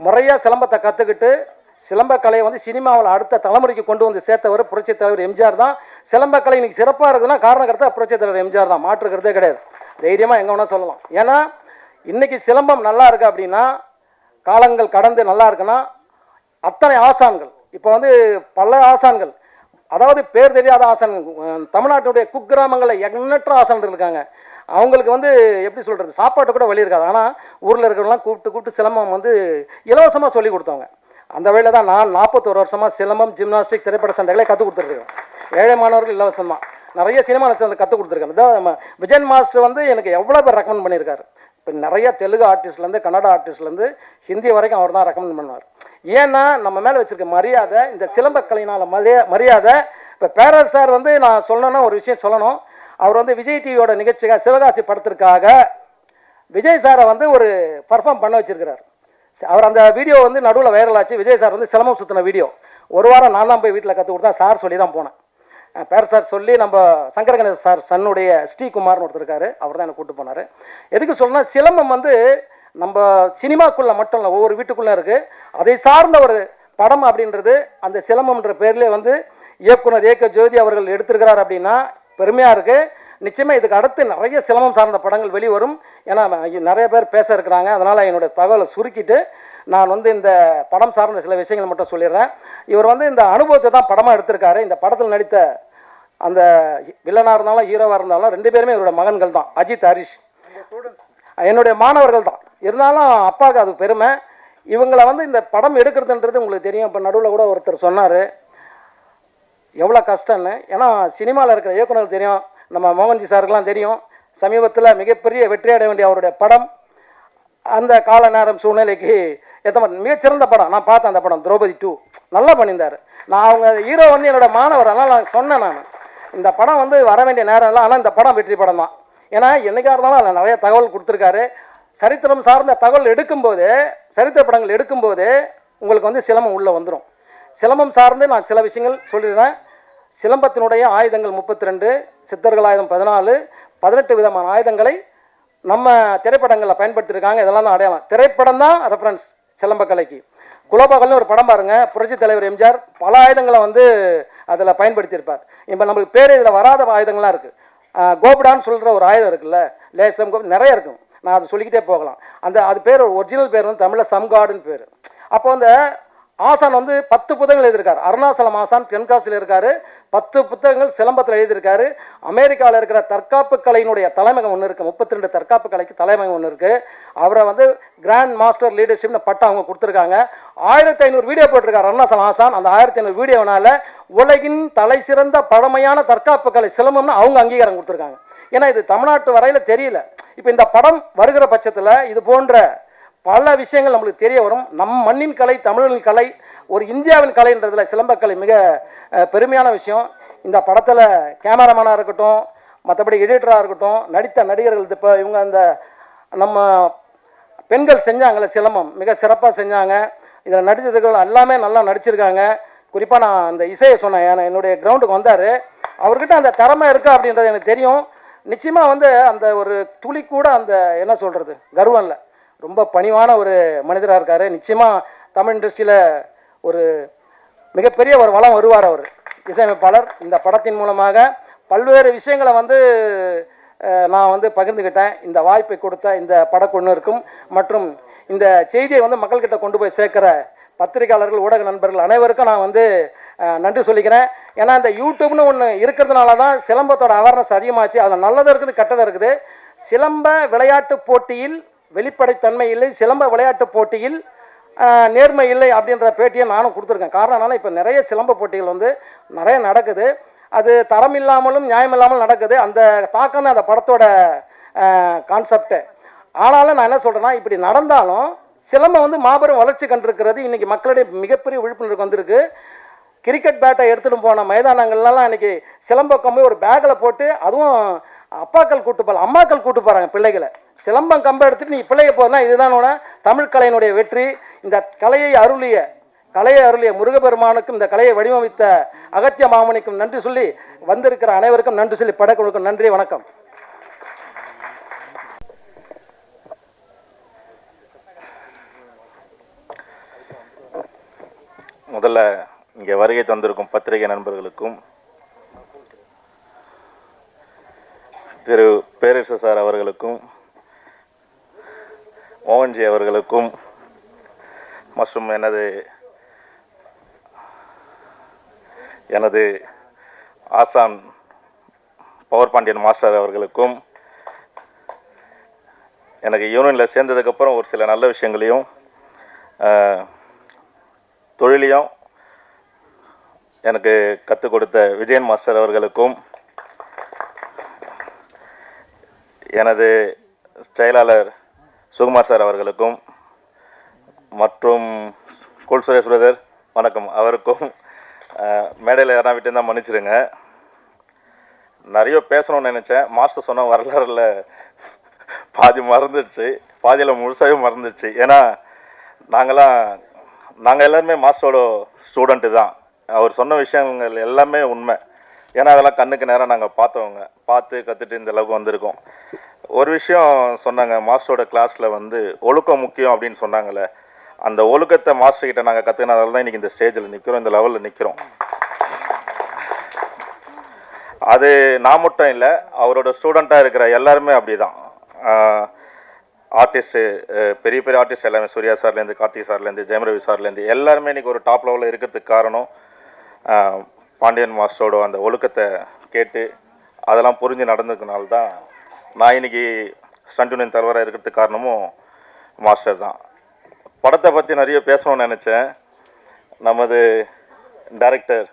முறையாக சிலம்பத்தை கற்றுக்கிட்டு சிலம்பக்கலையை வந்து சினிமாவில் அடுத்த தலைமுறைக்கு கொண்டு வந்து சேர்த்தவர் புரட்சி தலைவர் எம்ஜிஆர் தான். சிலம்பக்கலை இன்னைக்கு சிறப்பாக இருக்குதுன்னா காரணக்கர்த்தா புரட்சி தலைவர் எம்ஜிஆர் தான், மாற்றுக்கிறதே கிடையாது. தைரியமாக எங்கே வேணால் சொல்லலாம். ஏன்னா இன்னைக்கு சிலம்பம் நல்லா இருக்கு அப்படின்னா, காலங்கள் கடந்து நல்லா இருக்குன்னா அத்தனை ஆசான்கள், இப்போ வந்து பல ஆசான்கள், அதாவது பேர் தெரியாத ஆசான்கள் தமிழ்நாட்டினுடைய குக்கிராமங்களில் எண்ணற்ற ஆசான்கள் இருக்காங்க. அவங்களுக்கு வந்து எப்படி சொல்கிறது, சாப்பாட்டு கூட வழி இருக்காது. ஆனால் ஊரில் இருக்கிறவங்களாம் கூப்பிட்டு சிலம்பம் வந்து இலவசமாக சொல்லி கொடுத்தவங்க. அந்த வழியில் தான் நான் 41 வருஷமாக சிலம்பம், ஜிம்னாஸ்டிக், திரைப்பட சண்டைகளை கற்றுக் கொடுத்துருக்கேன். ஏழை மாணவர்கள் இலவசமாக நிறைய சினிமா நடிச்சு கற்றுக் கொடுத்துருக்கேன். இதான் விஜயன் மாஸ்டர் வந்து எனக்கு எவ்வளோ பேர் ரெக்கமெண்ட் பண்ணியிருக்காரு. இப்போ நிறைய தெலுங்கு ஆர்டிஸ்ட்லேருந்து கன்னடா ஆர்டிஸ்ட்லேருந்து ஹிந்தி வரைக்கும் அவர் தான் ரெக்கமெண்ட் பண்ணுவார். ஏன்னா நம்ம மேலே வச்சுருக்க மரியாதை, இந்த சிலம்பக்கலையினால் மரியாதை. இப்போ பேரர் சார் வந்து நான் சொல்லணும்னா ஒரு விஷயம் சொல்லணும். அவர் வந்து விஜய் டிவியோட நிகழ்ச்சிக்காக சிவகாசி படத்திற்காக விஜய் சாரை வந்து ஒரு பர்ஃபார்ம் பண்ண வச்சிருக்கிறார். அவர் அந்த வீடியோ வந்து நடுவில் வைரல் ஆச்சு. விஜய் சார் வந்து சிலம்பம் சுற்றின வீடியோ ஒரு வாரம் நான் தான் போய் வீட்டில் கற்றுக் கொடுத்தா. சார் சொல்லி தான் போனேன். பேர் சார் சொல்லி நம்ம சங்கர கணேச சார் சன்னுடைய ஸ்ரீகுமார்னு ஒருத்தர் இருக்காரு, அவர் தான் என்னை கூப்பிட்டு போனார். எதுக்கு சொல்லணும்னா, சிலம்பம் வந்து நம்ம சினிமாக்குள்ளே மட்டும் இல்லை, ஒவ்வொரு வீட்டுக்குள்ளே இருக்குது. அதை சார்ந்த ஒரு படம் அப்படின்றது அந்த சிலம்பம்ன்ற பேர்லேயே வந்து இயக்குனர் ஏக ஜோதி அவர்கள் எடுத்திருக்கிறார் அப்படின்னா பெருமையாக இருக்குது. நிச்சயமாக இதுக்கு அடுத்து நிறைய சிலம்பம் சார்ந்த படங்கள் வெளிவரும். ஏன்னா நிறைய பேர் பேச இருக்கிறாங்க. அதனால் என்னுடைய தகவலை சுருக்கிட்டு நான் வந்து இந்த படம் சார்ந்த சில விஷயங்கள் மட்டும் சொல்லிடுறேன். இவர் வந்து இந்த அனுபவத்தை தான் படமாக எடுத்திருக்காரு. இந்த படத்தில் நடித்த அந்த வில்லனாக இருந்தாலும் ஹீரோவாக இருந்தாலும் 2 பேருமே இவரோட மகன்கள் தான். அஜித், ஹரிஷ் என்னுடைய மாணவர்கள் தான். இருந்தாலும் அப்பாவுக்கு அது பெருமை. இவங்களை வந்து இந்த படம் எடுக்கிறதுன்றது உங்களுக்கு தெரியும். இப்போ நடுவில் கூட ஒருத்தர் சொன்னார் எவ்வளோ கஷ்டம்னு. ஏன்னா சினிமாவில் இருக்கிற இயக்குநர்கள் தெரியும், நம்ம மோகன்ஜி சாருக்கெல்லாம் தெரியும். சமீபத்தில் மிகப்பெரிய வெற்றியடைய வேண்டிய அவருடைய படம் அந்த கால நேரம் சூழ்நிலைக்கு ஏற்ற மாதிரி மிகச்சிறந்த படம். நான் பார்த்தேன் அந்த படம், திரௌபதி 2 நல்லா பண்ணியிருந்தார். நான் அவங்க ஹீரோ வந்து என்னோட மாணவர், அதனால் நான் சொன்னேன், நான் இந்த படம் வந்து வர வேண்டிய நேரம் இல்லை, ஆனால் இந்த படம் வெற்றி படம் தான். ஏன்னா என்னைக்காக இருந்தாலும் அதில் நிறைய தகவல் கொடுத்துருக்காரு. சரித்திரம் சார்ந்த தகவல் எடுக்கும்போது, சரித்திர படங்கள் எடுக்கும்போது உங்களுக்கு வந்து சிலம்பம் உள்ளே வந்துடும். சிலம்பம் சார்ந்து நான் சில விஷயங்கள் சொல்லிடுறேன். சிலம்பத்தினுடைய ஆயுதங்கள் 32, சித்தர்கள் ஆயுதம் 14, 18 விதமான ஆயுதங்களை நம்ம திரைப்படங்களில் பயன்படுத்தியிருக்காங்க. இதெல்லாம் தான் அடையாளம். திரைப்படம் தான் ரெஃபரன்ஸ் சிலம்பக்கலைக்கு. குலோபகல்னு ஒரு படம் பாருங்கள், புரட்சி தலைவர் எம்ஜிஆர் பல ஆயுதங்களை வந்து அதில் பயன்படுத்தியிருப்பார். இப்போ நம்மளுக்கு பேர் இதில் வராத ஆயுதங்கள்லாம் இருக்குது. கோபுடான்னு சொல்கிற ஒரு ஆயுதம் இருக்குல்ல, லேசம், நிறைய இருக்கும். நான் அதை சொல்லிக்கிட்டே போகலாம். அது பேர் ஒரிஜினல் பேர் வந்து தமிழில் சம்காடுன்னு பேர். அப்போ அந்த ஆசான் வந்து 10 புத்தகங்கள் எழுதியிருக்காரு. அருணாசலம் ஆசான் தென்காசியில் இருக்கார். 10 புத்தகங்கள் சிலம்பத்தில் எழுதியிருக்காரு. அமெரிக்காவில் இருக்கிற தற்காப்பு கலையினுடைய தலைமையம் ஒன்று இருக்குது, 32 தற்காப்பு கலைக்கு தலைமையம் ஒன்று இருக்குது. அவரை வந்து கிராண்ட் மாஸ்டர் லீடர்ஷிப்னு பட்டம் அவங்க கொடுத்துருக்காங்க. 1500 வீடியோ போட்டிருக்காரு அருணாசலம் ஆசான். அந்த 1500 வீடியோனால உலகின் தலை சிறந்த பழமையான தற்காப்பு கலை சிலம்பம்னு அவங்க அங்கீகாரம் கொடுத்துருக்காங்க. ஏன்னா இது தமிழ்நாட்டு வரையில் தெரியல. இப்போ இந்த படம் வருகிற பட்சத்தில் இது போன்ற பல விஷயங்கள் நம்மளுக்கு தெரிய வரும். நம் மண்ணின் கலை, தமிழின் கலை, ஒரு இந்தியாவின் கலைன்றதுல சிலம்பக்கலை மிக பெருமையான விஷயம். இந்த படத்தில் கேமராமேனாக இருக்கட்டும், மற்றபடி எடிட்டராக இருக்கட்டும், நடித்த நடிகர்கள், இப்போ இவங்க அந்த நம்ம பெண்கள் செஞ்சாங்கள்ல சிலம்பம் மிக சிறப்பாக செஞ்சாங்க. இதில் நடித்ததுகள் எல்லாமே நல்லா நடிச்சிருக்காங்க. குறிப்பாக நான் அந்த இசையை சொன்னேன், என்னுடைய கிரவுண்டுக்கு வந்தார். அவர்கிட்ட அந்த திறமை இருக்கா அப்படின்றது எனக்கு தெரியும். நிச்சயமாக வந்து அந்த ஒரு துளி கூட அந்த என்ன சொல்கிறது கர்வம் இல்லை, ரொம்ப பணிவான ஒரு மனிதராக இருக்கார். நிச்சயமாக தமிழ் இண்டஸ்ட்ரியில் ஒரு மிகப்பெரிய ஒரு வளம் வருவார் அவர் இசையமைப்பாளர். இந்த படத்தின் மூலமாக பல்வேறு விஷயங்களை வந்து நான் வந்து பகிர்ந்துக்கிட்டேன். இந்த வாய்ப்பை கொடுத்த இந்த படக்குழுவினருக்கும் மற்றும் இந்த செய்தியை வந்து மக்கள்கிட்ட கொண்டு போய் சேர்க்குற பத்திரிகையாளர்கள், ஊடக நண்பர்கள் அனைவருக்கும் நான் வந்து நன்றி சொல்லிக்கிறேன். ஏன்னா இந்த யூடியூப்னு ஒன்று இருக்கிறதுனால தான் சிலம்பத்தோட அவேர்னஸ் அதிகமாச்சு. அதில் நல்லதும் இருக்குது, கெட்டதும் இருக்குது. சிலம்ப விளையாட்டு போட்டியில் வெளிப்படைத்தன்மை இல்லை, சிலம்ப விளையாட்டு போட்டியில் நேர்மை இல்லை அப்படின்ற பேட்டியை நானும் கொடுத்துருக்கேன். காரணம் என்னன்னா, இப்போ நிறைய சிலம்ப போட்டிகள் வந்து நிறைய நடக்குது. அது தரம் இல்லாமலும் நியாயம் இல்லாமலும் நடக்குது. அந்த தாக்கம் தான் அந்த படத்தோட கான்செப்டு. ஆனாலும் நான் என்ன சொல்கிறேன்னா, இப்படி நடந்தாலும் சிலம்பம் வந்து மாபெரும் வளர்ச்சி கண்டிருக்கிறது. இன்றைக்கி மக்களுடைய மிகப்பெரிய விழிப்புணர்வு வந்திருக்கு. கிரிக்கெட் பேட்டை எடுத்துகிட்டு போன மைதானங்கள்லாம் இன்னைக்கு சிலம்ப கம்பை ஒரு பேக்கில் போட்டு, அதுவும் அப்பாக்கள் கூட்டு போகல, அம்மாக்கள் கூட்டு போகிறாங்க பிள்ளைகளை. சிலம்பம் கம்பை எடுத்துகிட்டு நீ பிள்ளைய போதுனா இதுதான் தமிழ் கலையினுடைய வெற்றி. இந்த கலையை அருளிய முருகப்பெருமானுக்கும் இந்த கலையை வடிவமைத்த அகத்திய மாமணிக்கும் நன்றி சொல்லி, வந்திருக்கிற அனைவருக்கும் நன்றி சொல்லி, படைக்கும் நன்றி, வணக்கம். முதல்ல இங்கே வருகை தந்திருக்கும் பத்திரிகை நண்பர்களுக்கும், திரு பேரரசு சார் அவர்களுக்கும், மோகன்ஜி அவர்களுக்கும், மற்றும் எனது ஆசான் பவர் பாண்டியன் மாஸ்டர் அவர்களுக்கும், எனக்கு யூனியனில் சேர்ந்ததுக்கப்புறம் ஒரு சில நல்ல விஷயங்களையும் தொழிலையும் எனக்கு கற்றுக் கொடுத்த விஜயன் மாஸ்டர் அவர்களுக்கும், எனது செயலாளர் சுகுமார் சார் அவர்களுக்கும், மற்றும் ஸ்கூல் சுரேஷ் பிரதர் வணக்கம் அவருக்கும், மேடையில் யாரா விட்டு இருந்தால் மன்னிச்சிருங்க. நிறைய பேசணும்னு நினச்சேன். மாஸ்டர் சொன்ன வரலாறுல பாதி மறந்துடுச்சு, பாதியில் முழுசாகவே மறந்துடுச்சு. ஏன்னா நாங்கள் எல்லாருமே மாஸ்டரோட ஸ்டூடெண்ட்டு தான். அவர் சொன்ன விஷயங்கள் எல்லாமே உண்மை. ஏன்னா அதெல்லாம் கண்ணுக்கு நேரம் நாங்கள் பார்த்து கற்றுட்டு இந்த அளவுக்கு வந்திருக்கோம். ஒரு விஷயம் சொன்னாங்க, மாஸ்டரோட கிளாஸில் ஒழுக்கம் முக்கியம் அப்படின்னு சொன்னாங்கல்ல, அந்த ஒழுக்கத்தை மாஸ்டர்கிட்ட நாங்கள் கற்றுக்கினதால தான் இன்றைக்கி இந்த ஸ்டேஜில் நிற்கிறோம், இந்த லெவலில் நிற்கிறோம். அது நான் மட்டும் இல்லை, அவரோட ஸ்டூடெண்ட்டாக இருக்கிற எல்லாருமே அப்படி தான். ஆர்டிஸ்ட்டு, பெரிய பெரிய ஆர்டிஸ்ட் எல்லாமே, சூர்யா சார்லேருந்து, கார்த்திக் சார்லேருந்து, ஜெயம் ரவி சார்லேருந்து எல்லாருமே இன்றைக்கி ஒரு டாப் லெவலில் இருக்கிறதுக்கு காரணம் பாண்டியன் மாஸ்டரோட அந்த ஒழுக்கத்தை கேட்டு அதெல்லாம் புரிஞ்சு நடந்ததுனால தான் நான் இன்றைக்கி ஸ்டண்ட் யூனியன் தலைவராக இருக்கிறதுக்கு காரணமும் மாஸ்டர் தான். படத்தை பற்றி நிறைய பேசணும்னு நினச்சேன். நமது டைரக்டர்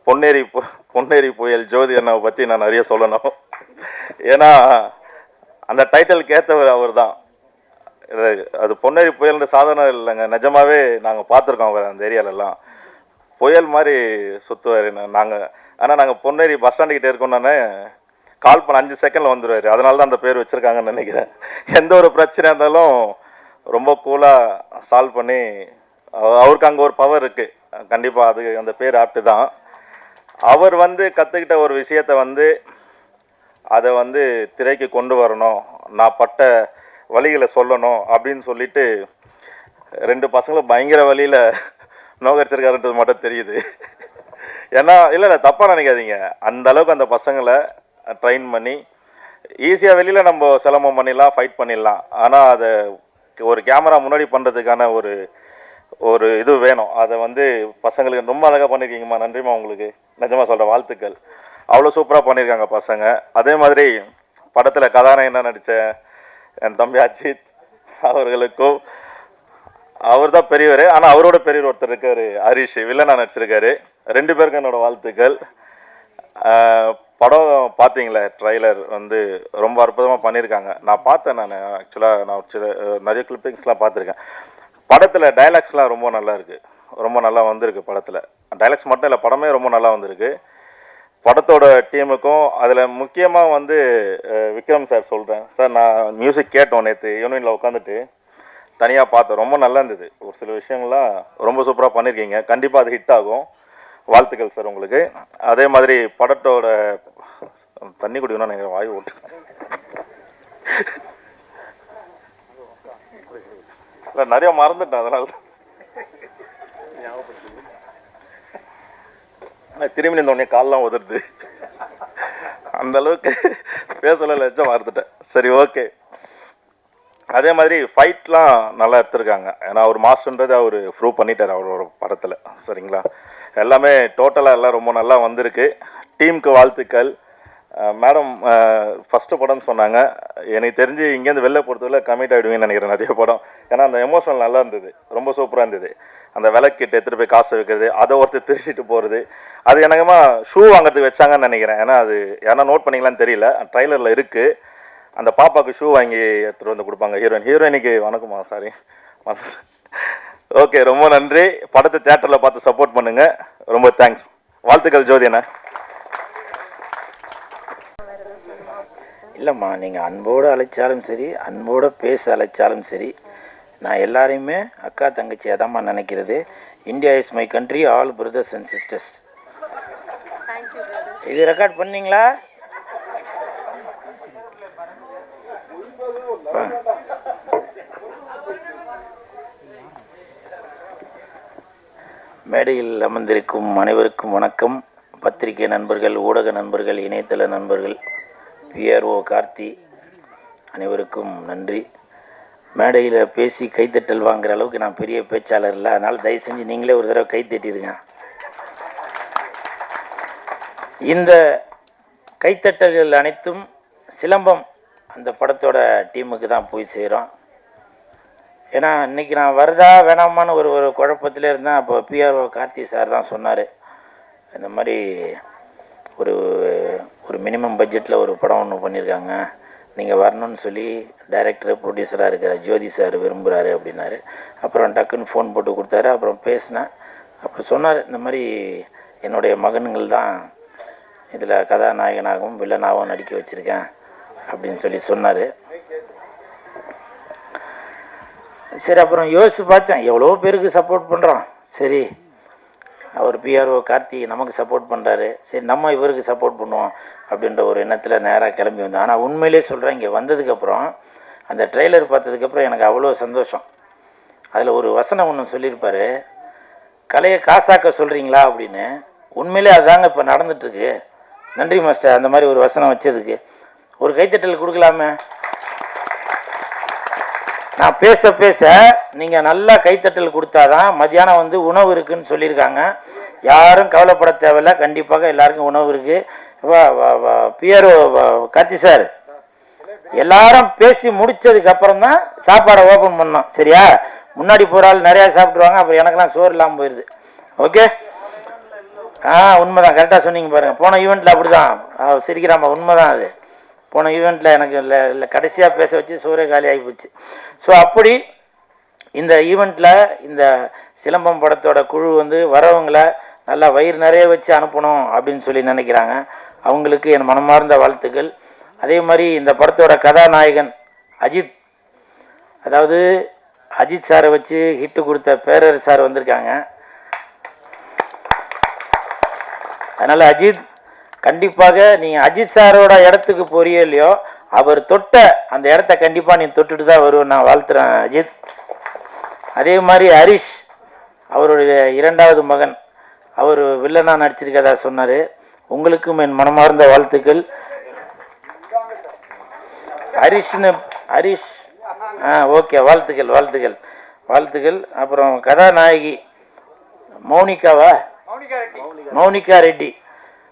பொன்னேரி புயல் ஜோதி அண்ணாவை பற்றி நான் நிறைய சொல்லணும். ஏன்னா அந்த டைட்டிலுக்கு ஏற்றவர் அவர் தான். அது பொன்னேரி புயல்ன்ற சாதனை இல்லைங்க, நிஜமாகவே நாங்கள் பார்த்துருக்கோம் அவர் அந்த ஏரியாலெல்லாம். புயல் மாதிரி சுற்றுவார். நாங்கள் பொன்னேரி பஸ் ஸ்டாண்டுக்கிட்டே இருக்கோம்னானே கால் பண்ண 5 செகண்டில் வந்துடுவார். அதனால தான் அந்த பேர் வச்சுருக்காங்கன்னு நினைக்கிறேன். எந்த ஒரு பிரச்சனையாக இருந்தாலும் ரொம்ப கூலாக சால்வ் பண்ணி, அவருக்கு அங்கே ஒரு பவர் இருக்குது கண்டிப்பாக. அது அந்த பேர் ஆப்ட்டு தான். அவர் கற்றுக்கிட்ட ஒரு விஷயத்தை அதை திரைக்கு கொண்டு வரணும், நான் பட்ட வழிகளை சொல்லணும் அப்படின்னு சொல்லிட்டு 2 பசங்களும் பயங்கர வழியில் நோகடிச்சிருக்காருன்றது மட்டும் தெரியுது. ஏன்னா இல்லை தப்பாக நினைக்காதீங்க, அந்த அளவுக்கு அந்த பசங்களை ட்ரெயின் பண்ணி ஈஸியாக வெளியில் நம்ம சிலம்பம் பண்ணிடலாம், ஃபைட் பண்ணிடலாம். ஆனால் அதை ஒரு கேமரா முன்னாடி பண்ணுறதுக்கான ஒரு இது வேணும். அதை பசங்களுக்கு ரொம்ப அழகாக பண்ணியிருக்கீங்கம்மா, நன்றிம்மா உங்களுக்கு, நிஜமாக சொல்கிற வாழ்த்துக்கள். அவ்வளோ சூப்பராக பண்ணியிருக்காங்க பசங்க. அதே மாதிரி படத்தில் கதாநாயகனாக நடித்த என் தம்பி அஜித் அவர்களுக்கும், அவர் தான் பெரியவர், ஆனால் அவரோட பெரியவர் ஒருத்தர் இருக்கார், ஹரிஷ், வில்லனாக நடிச்சிருக்காரு. 2 பேருக்கும் என்னோட வாழ்த்துக்கள். படம் பார்த்தீங்களே, ட்ரைலர் ரொம்ப அற்புதமாக பண்ணியிருக்காங்க. நான் பார்த்தேன். ஆக்சுவலாக நான் நிறைய கிளிப்பிங்ஸ்லாம் பார்த்துருக்கேன். படத்தில் டைலாக்ஸ்லாம் ரொம்ப நல்லா இருக்குது, ரொம்ப நல்லா வந்திருக்கு. படத்தில் டைலாக்ஸ் மட்டும் இல்லை, படமே ரொம்ப நல்லா வந்திருக்கு. படத்தோட டீமுக்கும் அதில் முக்கியமாக விக்ரம் சார் சொல்கிறேன் சார். நான் மியூசிக் கேட்டோம் நேற்று யூனியனில் உட்காந்துட்டு, தனியாக பார்த்தேன், ரொம்ப நல்லா இருந்தது. ஒரு சில விஷயங்கள்லாம் ரொம்ப சூப்பராக பண்ணியிருக்கீங்க. கண்டிப்பாக அது ஹிட் ஆகும். வாழ்த்துக்கள் சார் உங்களுக்கு. அதே மாதிரி படத்தோட தண்ணி குடிக்கணும், நீங்கள் வாய் ஓட்டு இல்லை, நிறைய மறந்துட்டேன், அதனால திரும்பி நின்றோடனே கால்லாம் உதருது. அந்த அளவுக்கு பேசல, லட்சம் மறந்துட்டேன். சரி, ஓகே. அதே மாதிரி ஃபைட்லாம் நல்லா எடுத்திருக்காங்க. ஏன்னா அவர் மாஸ்டர்ன்றது அவர் ப்ரூவ் பண்ணிட்டார் அவரோட படத்தில். சரிங்களா, எல்லாமே டோட்டலாக எல்லாம் ரொம்ப நல்லா வந்திருக்கு. டீமுக்கு வாழ்த்துக்கள். மேடம் ஃபஸ்ட்டு படம்னு சொன்னாங்க. எனக்கு தெரிஞ்சு இங்கேருந்து வெளில பொறுத்தவரை கமிட் ஆகிடுவீங்கன்னு நினைக்கிறேன் நிறைய படம். ஏன்னா அந்த எமோஷனல் நல்லா இருந்தது, ரொம்ப சூப்பராக இருந்தது. அந்த விளக்கிட்ட எடுத்துகிட்டு போய் காசை வைக்கிறது, அதை ஒருத்தர் திருச்சிட்டு போகிறது, அது எனக்குமா ஷூ வாங்கிறதுக்கு வச்சாங்கன்னு நினைக்கிறேன். ஏன்னா அது ஏன்னா நோட் பண்ணிங்களான்னு தெரியல, ட்ரைலரில் இருக்குது. அந்த பாப்பாவுக்கு ஷூ வாங்கி எடுத்துகிட்டு கொடுப்பாங்க ஹீரோயினுக்கு. வணக்கம்மா, சாரி ஓகே, ரொம்ப நன்றி. படத்தை தியேட்டரில் பார்த்து சப்போர்ட் பண்ணுங்க. ரொம்ப தேங்க்ஸ். வாழ்த்துக்கள் ஜோதி அண்ணா. இல்லைம்மா, நீங்கள் அன்போடு அழைச்சாலும் சரி, அன்போடு பேச அழைச்சாலும் சரி, நான் எல்லாரையுமே அக்கா தங்கச்சியாக தான்மா நினைக்கிறது. India is my country, all brothers and sisters. இது ரெக்கார்ட் பண்ணீங்களா? மேடையில் அமர்ந்திருக்கும் அனைவருக்கும் வணக்கம். பத்திரிகை நண்பர்கள், ஊடக நண்பர்கள், இணையதள நண்பர்கள், பிஆர்ஓ கார்த்தி அனைவருக்கும் நன்றி. மேடையில் பேசி கைத்தட்டல் வாங்குற அளவுக்கு நான் பெரிய பேச்சாளர் இல்லை, அதனால் தயவு செஞ்சு நீங்களே ஒரு தடவை கைத்தட்டிடுங்க. இந்த கைத்தட்டல்கள் அனைத்தும் சிலம்பம் அந்த படத்தோட டீமுக்கு தான் போய் சேரும். ஏன்னா இன்றைக்கி நான் வருதா வேணாமான்னு ஒரு குழப்பத்தில் இருந்தேன். அப்போ பிஆர்ஓ கார்த்தி சார் தான் சொன்னார், இந்த மாதிரி ஒரு மினிமம் பட்ஜெட்டில் ஒரு படம் ஒன்று பண்ணியிருக்காங்க, நீங்கள் வரணும்னு சொல்லி டைரக்டர் ப்ரொடியூசராக இருக்கிற ஜோதி சார் விரும்புகிறாரு அப்படின்னாரு. அப்புறம் டக்குன்னு ஃபோன் போட்டு கொடுத்தாரு. அப்புறம் பேசினேன். அப்போ சொன்னார், இந்த மாதிரி என்னுடைய மகன்கள் தான் இதில் கதாநாயகனாகவும் வில்லனாகவும் நடிக்க வச்சுருக்கேன் அப்படின்னு சொல்லி சொன்னார். சரி, அப்புறம் யோசித்து பார்த்தேன், எவ்வளோ பேருக்கு சப்போர்ட் பண்ணுறோம். சரி, அவர் பிஆர்ஓ கார்த்தி நமக்கு சப்போர்ட் பண்ணுறாரு, சரி நம்ம இவருக்கு சப்போர்ட் பண்ணுவோம் அப்படின்ற ஒரு எண்ணத்தில் நேராக கிளம்பி வந்தேன். ஆனால் உண்மையிலே சொல்கிறேன், இங்கே வந்ததுக்கப்புறம் அந்த ட்ரெய்லர் பார்த்ததுக்கப்புறம் எனக்கு அவ்வளோ சந்தோஷம். அதில் ஒரு வசனம் ஒன்று சொல்லியிருப்பார், கலையை காசாக்க சொல்கிறீங்களா அப்படின்னு. உண்மையிலே அதுதாங்க இப்போ நடந்துட்டுருக்கு. நன்றி மாஸ்டர், அந்த மாதிரி ஒரு வசனம் வச்சதுக்கு. ஒரு கைத்தட்டல் கொடுக்கலாமே. நான் பேச பேச நீங்கள் நல்லா கைத்தட்டல் கொடுத்தாதான் மத்தியானம் வந்து உணவு இருக்குதுன்னு சொல்லியிருக்காங்க. யாரும் கவலைப்பட தேவையில்லை, கண்டிப்பாக எல்லாருக்கும் உணவு இருக்குது. பிஆர்ஓ கார்த்தி சார், எல்லாரும் பேசி முடித்ததுக்கு அப்புறம் தான் சாப்பாடை ஓப்பன் பண்ணோம், சரியா? முன்னாடி போகிற ஆள் நிறையா சாப்பிட்ருவாங்க, அப்புறம் எனக்கெல்லாம் சோறு இல்லாமல் போயிடுது. ஓகே? உண்மைதான், கரெக்டாக சொன்னீங்க பாருங்கள். போன ஈவெண்ட்டில் அப்படி தான் சிரிக்கிறாமா, உண்மைதான் அது. போன ஈவெண்ட்டில் எனக்கு இல்லை கடைசியாக பேச வச்சு சோறே காலி ஆகி போச்சு. ஸோ அப்படி இந்த ஈவெண்ட்டில் இந்த சிலம்பம் படத்தோட குழு வந்து வரவங்களை நல்லா வயிறு நிறைய வச்சு அனுப்பணும் அப்படின்னு சொல்லி நினைக்கிறாங்க. அவங்களுக்கு என் மனமார்ந்த வாழ்த்துக்கள். அதே மாதிரி இந்த படத்தோட கதாநாயகன் அஜித், அதாவது அஜித் சாரை வச்சு ஹிட்டு கொடுத்த பேரர் சார் வந்திருக்காங்க. அதனால் அஜித், கண்டிப்பாக நீங்கள் அஜித் சாரோட இடத்துக்கு போறியோ இல்லையோ, அவர் தொட்ட அந்த இடத்த கண்டிப்பாக நீ தொட்டுட்டு தான் வருவேன், நான் வாழ்த்துறேன் அஜித். அதே மாதிரி ஹரிஷ், அவருடைய இரண்டாவது மகன், அவர் வில்லனாக நடிச்சிருக்கதா சொன்னார். உங்களுக்கும் என் மனமார்ந்த வாழ்த்துக்கள். ஹரிஷ் ஓகே, வாழ்த்துக்கள் வாழ்த்துக்கள் வாழ்த்துக்கள். அப்புறம் கதாநாயகி மௌனிகா ரெட்டி,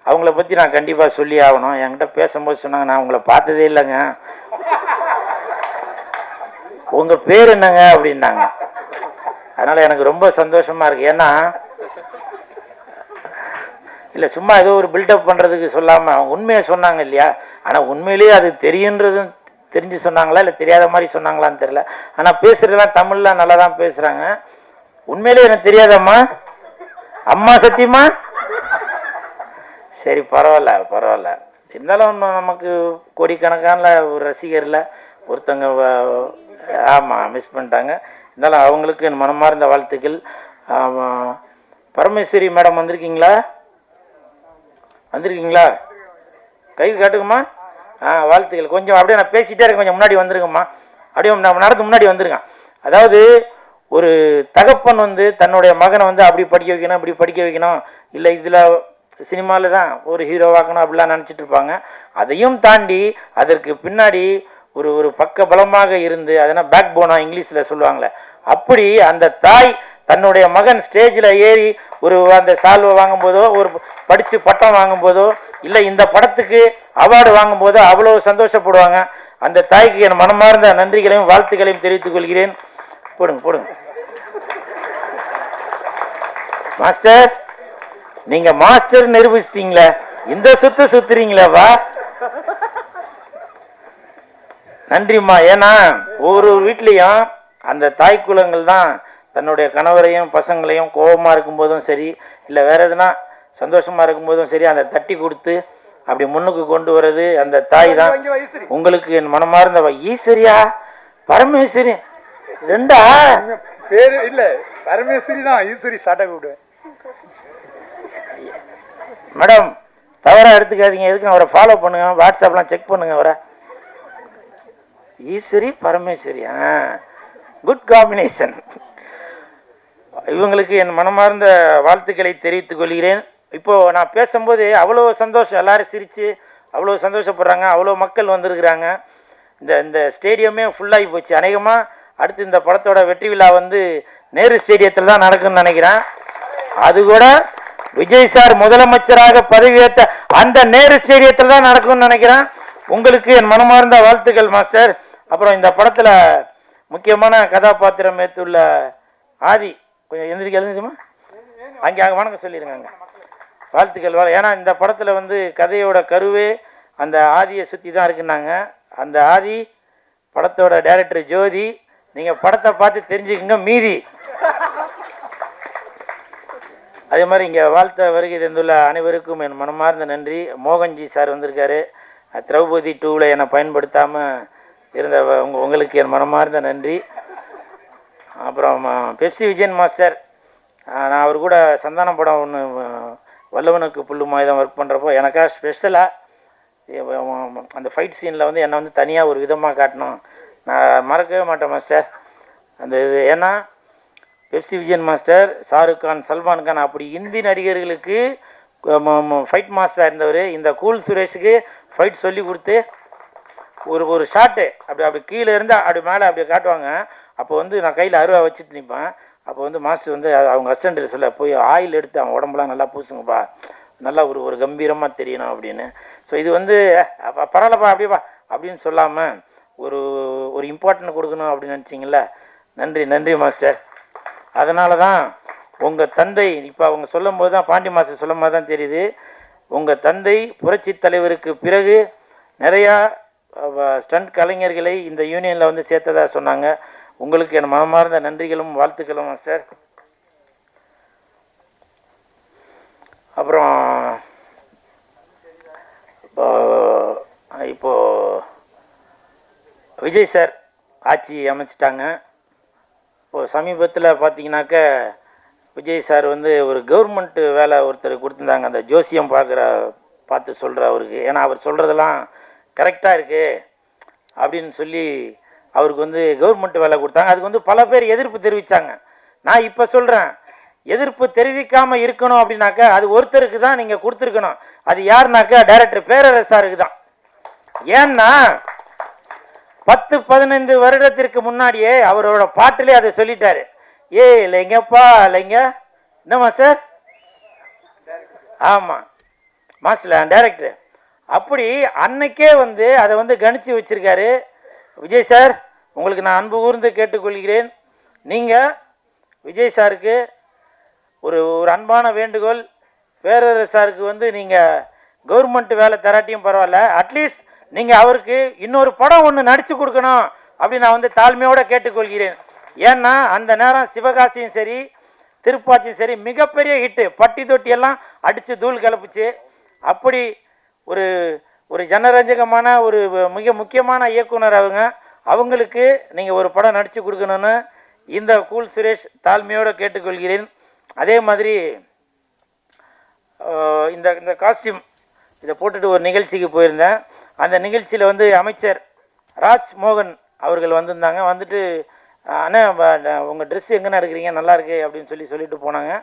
அவங்கள பற்றி நான் கண்டிப்பாக சொல்லி ஆகணும். என்கிட்ட பேசும்போது சொன்னாங்க, நான் உங்களை பார்த்ததே இல்லைங்க, உங்கள் பேர் என்னங்க அப்படின்னாங்க. அதனால் எனக்கு ரொம்ப சந்தோஷமாக இருக்குது. ஏன்னா இல்லை, சும்மா ஏதோ ஒரு பில்டப் பண்ணுறதுக்கு சொல்லாமல் அவங்க உண்மையை சொன்னாங்க இல்லையா? ஆனால் உண்மையிலேயே அது தெரியுன்றதும் தெரிஞ்சு சொன்னாங்களா இல்லை தெரியாத மாதிரி சொன்னாங்களான்னு தெரியல. ஆனால் பேசுகிறதுலாம் தமிழில் நல்லா தான் பேசுகிறாங்க. உண்மையிலேயே எனக்கு தெரியாதம்மா, அம்மா சத்தியமா. சரி, பரவாயில்ல. இருந்தாலும் நமக்கு கோடிக்கணக்கான ஒரு ரசிகரில் ஒருத்தங்க ஆமாம் மிஸ் பண்ணிட்டாங்க. இருந்தாலும் அவங்களுக்கு என் மனமார்ந்த வாழ்த்துக்கள். பரமேஸ்வரி மேடம் வந்திருக்கீங்களா? கை காட்டுங்கம்மா. வாழ்த்துக்கள். கொஞ்சம் அப்படியே நான் பேசிகிட்டே இருக்கேன், கொஞ்சம் முன்னாடி வந்துருங்கம்மா. அப்படியே நான் நடந்து முன்னாடி வந்துருக்கேன். அதாவது ஒரு தகப்பன் வந்து தன்னுடைய மகனை வந்து அப்படி படிக்க வைக்கணும், இப்படி படிக்க வைக்கணும், இல்லை இதில் சினிமாவில் தான் ஒரு ஹீரோவாக்கணும் அப்படிலாம் நினச்சிட்டு இருப்பாங்க. அதையும் தாண்டி அதற்கு பின்னாடி ஒரு பக்க பலமாக இருந்து, அதனால் பேக் போனா இங்கிலீஷில் சொல்லுவாங்களே, அப்படி அந்த தாய் தன்னுடைய மகன் ஸ்டேஜில் ஏறி அந்த சால்வை வாங்கும்போதோ, ஒரு படித்து பட்டம் வாங்கும்போதோ, இல்லை இந்த படத்துக்கு அவார்டு வாங்கும்போதோ அவ்வளோ சந்தோஷப்படுவாங்க. அந்த தாய்க்கு என் மனமார்ந்த நன்றிகளையும் வாழ்த்துக்களையும் தெரிவித்துக் கொள்கிறேன். போடுங்க. மாஸ்டர், நீங்க மாஸ்டர் நிரூபிச்சிட்டீங்களே, இந்த சுத்துறீங்களேவா? நன்றிம்மா. ஏன்னா ஒவ்வொரு வீட்லேயும் அந்த தாய் குலங்கள் தான் தன்னுடைய கணவரையும் பசங்களையும் கோபமாக இருக்கும்போதும் சரி, இல்லை வேறு எதுனா சந்தோஷமாக இருக்கும்போதும் சரி, அந்த தட்டி கொடுத்து அப்படி முன்னுக்கு கொண்டு வர்றது அந்த தாய் தான். உங்களுக்கு என் மனமார்ந்த ஈஸ்வரியா பரமேஸ்வரி ரெண்டா பேரு இல்ல, பரமேஸ்வரி தான், ஈஸ்வரி சாட்டை கூப்பிடுவேன். மேடம் தவறாக எடுத்துக்காதீங்க, எதுக்கு அவரை ஃபாலோ பண்ணுங்க, வாட்ஸ்அப்லாம் செக் பண்ணுங்க அவரை. Eswari Parameswari, good combination. இவங்களுக்கு என் மனமார்ந்த வாழ்த்துக்களை தெரிவித்துக் கொள்கிறேன். இப்போது நான் பேசும்போது அவ்வளோ சந்தோஷம், எல்லோரும் சிரித்து அவ்வளோ சந்தோஷப்படுறாங்க, அவ்வளோ மக்கள் வந்திருக்கிறாங்க. இந்த ஸ்டேடியமே ஃபுல்லாகி போச்சு. அநேகமாக அடுத்து இந்த படத்தோட வெற்றி விழா வந்து நேரு ஸ்டேடியத்தில் தான் நடக்குன்னு நினைக்கிறேன். அது கூட விஜய் சார் முதலமைச்சராக பதவியேற்ற அந்த நேரு ஸ்டேடியத்தில் தான் நடக்கும்னு நினைக்கிறேன். உங்களுக்கு என் மனமார்ந்த வாழ்த்துக்கள் மாஸ்டர். அப்புறம் இந்த படத்தில் முக்கியமான கதாபாத்திரம் ஏற்றுள்ள ஆதி, கொஞ்சம் எழுந்திரிக்குமா, அங்கே வணக்கம் சொல்லிடுங்க, வாழ்த்துக்கள். ஏன்னா இந்த படத்தில் வந்து கதையோட கருவே அந்த ஆதியை சுற்றி தான் இருக்குன்னாங்க. அந்த ஆதி படத்தோட டைரக்டர் ஜோதி, நீங்கள் படத்தை பார்த்து தெரிஞ்சுக்கங்க மீதி. அதே மாதிரி இங்கே வாழ்த்த வருகை தந்துள்ள அனைவருக்கும் என் மனமார்ந்த நன்றி. மோகன்ஜி சார் வந்திருக்காரு. திரௌபதி 2வில் என்னை பயன்படுத்தாமல் இருந்த உங்களுக்கு என் மனமார்ந்த நன்றி. அப்புறம் பெப்சி விஜயன் மாஸ்டர், நான் அவர் கூட சந்தானம் படம் ஒன்று வல்லவனுக்கு புல்லுமாய் தான் ஒர்க் பண்ணுறப்போ எனக்காக ஸ்பெஷலாக அந்த ஃபைட் சீனில் வந்து என்னை வந்து தனியாக ஒரு விதமாக காட்டணும், நான் மறக்கவே மாட்டேன் மாஸ்டர் அந்த இது. ஏன்னா பெப்சி விஜயன் மாஸ்டர், ஷாருக் கான், சல்மான் கான் அப்படி இந்தி நடிகர்களுக்கு ஃபைட் மாஸ்டராக இருந்தவர். இந்த கூல் சுரேஷுக்கு ஃபைட் சொல்லி கொடுத்து ஒரு ஷாட்டு அப்படி கீழே இருந்து அப்படி மேலே அப்படி காட்டுவாங்க. அப்போ வந்து நான் கையில் அருவா வச்சுட்டு நிற்பேன். அப்போ வந்து மாஸ்டர் வந்து அவங்க அசிஸ்டண்ட்டில் சொல்ல, போய் ஆயில் எடுத்து அவன் உடம்புலாம் நல்லா பூசுங்கப்பா, நல்லா ஒரு கம்பீரமாக தெரியணும் அப்படின்னு. ஸோ இது வந்து பரவாயில்லப்பா அப்படியேப்பா அப்படின்னு சொல்லாமல் ஒரு இம்பார்ட்டன்ட் கொடுக்கணும் அப்படின்னு நினச்சிங்கள. நன்றி மாஸ்டர். அதனால தான் உங்கள் தந்தை, இப்போ அவங்க சொல்லும் போது தான், பாண்டி மாஸ்டர் சொல்லும் போது தான் தெரியுது, உங்கள் தந்தை புரட்சி தலைவருக்கு பிறகு நிறையா ஸ்டண்ட் கலைஞர்களை இந்த யூனியனில் வந்து சேர்த்ததாக சொன்னாங்க. உங்களுக்கு என் மனமார்ந்த நன்றிகளும் வாழ்த்துக்களும் மாஸ்டர். அப்புறம் இப்போ விஜய் சார் ஆட்சி அமைச்சிட்டாங்க. இப்போது சமீபத்தில் பார்த்தீங்கன்னாக்க விஜய் சார் வந்து ஒரு கவர்மெண்ட்டு வேலை ஒருத்தர் கொடுத்துருந்தாங்க, அந்த ஜோசியம் பார்த்து சொல்கிற அவருக்கு. ஏன்னா அவர் சொல்கிறதெல்லாம் கரெக்டாக இருக்குது அப்படின்னு சொல்லி அவருக்கு வந்து கவர்மெண்ட் வேலை கொடுத்தாங்க. அதுக்கு வந்து பல பேர் எதிர்ப்பு தெரிவித்தாங்க. நான் இப்போ சொல்கிறேன், எதிர்ப்பு தெரிவிக்காமல் இருக்கணும் அப்படின்னாக்கா அது ஒருத்தருக்கு தான் நீங்கள் கொடுத்துருக்கணும். அது யாருனாக்கா டைரக்டர் பேரரசாருக்கு தான். ஏன்னா 10-15 வருடத்திற்கு முன்னாடியே அவரோட பாட்டிலே அதை சொல்லிட்டாரு. இல்லைங்கப்பா இல்லைங்க, என்னம்மா சார்? ஆமாம் மாஸ்டர் டைரக்டர். அப்படி அன்னைக்கே வந்து அதை வந்து கணிச்சு வச்சிருக்காரு. விஜய் சார், உங்களுக்கு நான் அன்பு கூர்ந்து கேட்டுக்கொள்கிறேன், நீங்கள் விஜய் சாருக்கு ஒரு அன்பான வேண்டுகோள், பேரரசாருக்கு வந்து நீங்கள் கவர்மெண்ட் வேலை தராட்டியும் பரவாயில்ல, அட்லீஸ்ட் நீங்கள் அவருக்கு இன்னொரு படம் ஒன்று நடித்து கொடுக்கணும் அப்படின்னு நான் வந்து தாழ்மையோடு கேட்டுக்கொள்கிறேன். ஏன்னா அந்த நேரம் சிவகாசியும் சரி திருப்பாச்சியும் சரி மிகப்பெரிய ஹிட்டு, பட்டி தொட்டியெல்லாம் அடித்து தூள் கிளப்புச்சு. அப்படி ஒரு ஜனரஞ்சகமான ஒரு மிக முக்கியமான இயக்குனர் அவங்களுக்கு நீங்கள் ஒரு படம் நடித்து கொடுக்கணுன்னு இந்த கூல் சுரேஷ் தாழ்மையோடு கேட்டுக்கொள்கிறேன். அதே மாதிரி இந்த காஸ்டியூம் இதை போட்டுட்டு ஒரு நிகழ்ச்சிக்கு போயிருந்தேன். அந்த நிகழ்ச்சியில் வந்து அமைச்சர் ராஜ்மோகன் அவர்கள் வந்திருந்தாங்க. வந்துட்டு அண்ணா உங்கள் ட்ரெஸ் எங்கே எடுக்கிறீங்க, நல்லா இருக்கு அப்படின்னு சொல்லிட்டு போனாங்க.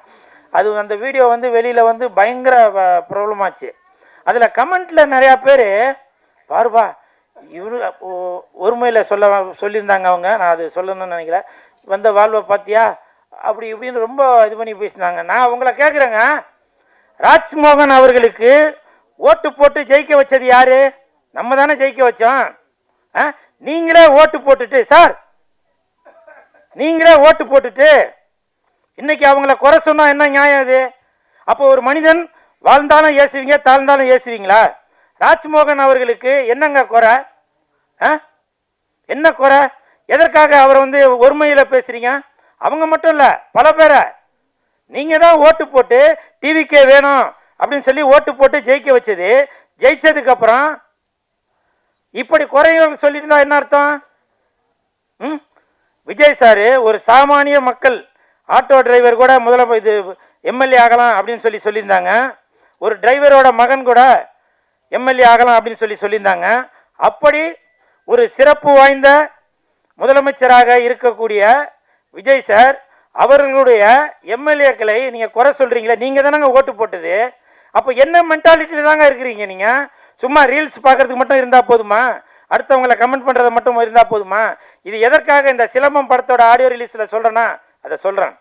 அது அந்த வீடியோ வந்து வெளியில் வந்து பயங்கர ப்ராப்ளம் ஆச்சு. அதில் கமெண்ட்டில் நிறையா பேர் பாருப்பா இவரு ஒருமையில் சொல்லியிருந்தாங்க அவங்க, நான் அது சொல்லணும்னு நினைக்கிறேன், வந்த வாழ்வை பார்த்தியா அப்படி இப்படின்னு ரொம்ப இது பண்ணி பேசினாங்க. நான் உங்களை கேட்குறேங்க, ராஜ்மோகன் அவர்களுக்கு ஓட்டு போட்டு ஜெயிக்க வச்சது யாரு? நம்ம தானே ஜெயிக்க வச்சோம். நீங்களே ஓட்டு போட்டுட்டு சார், நீங்களே ஓட்டு போட்டுட்டு இன்னைக்கு அவங்கள குறை சொன்னா என்ன நியாயம் அது? அப்போ ஒரு மனிதன் வாழ்ந்தாலும் ஏசுவீங்க, தாழ்ந்தாலும் ஏசுவீங்களா? ராஜ்மோகன் அவர்களுக்கு என்னங்க குறை? என்ன குறை? எதற்காக அவரை வந்து ஒருமையில் பேசுறீங்க? அவங்க மட்டும் இல்லை, பல பேரை நீங்கள் தான் ஓட்டு போட்டு டிவிக்கே வேணும் அப்படின்னு சொல்லி ஓட்டு போட்டு ஜெயிக்க வச்சது. ஜெயிச்சதுக்கப்புறம் இப்படி குறைகள் சொல்லிட்டு இருந்தா என்ன அர்த்தம்? விஜய் சார் ஒரு சாமானிய மக்கள் ஆட்டோ டிரைவர் கூட முதல்ல இது எம்எல்ஏ ஆகலாம் அப்படின்னு சொல்லியிருந்தாங்க. ஒரு டிரைவரோட மகன் கூட எம்எல்ஏ ஆகலாம் அப்படின்னு சொல்லியிருந்தாங்க. அப்படி ஒரு சிறப்பு வாய்ந்த முதலமைச்சராக இருக்கக்கூடிய விஜய் சார் அவர்களுடைய எம்எல்ஏக்களை நீங்கள் குறை சொல்கிறீங்களே, நீங்கள் தானங்க ஓட்டு போட்டது. அப்போ என்ன மென்டாலிட்டியில் தாங்க இருக்கிறீங்க நீங்கள்? சும்மா ரீல்ஸ் பார்க்கறதுக்கு மட்டும் இருந்தால் போதுமா? அடுத்தவங்களை கமெண்ட் பண்ணுறது மட்டும் இருந்தால் போதுமா? இது எதற்காக இந்த சிலம்பம் படத்தோட ஆடியோ ரிலீஸில் சொல்கிறேன்னா அதை சொல்கிறேன்.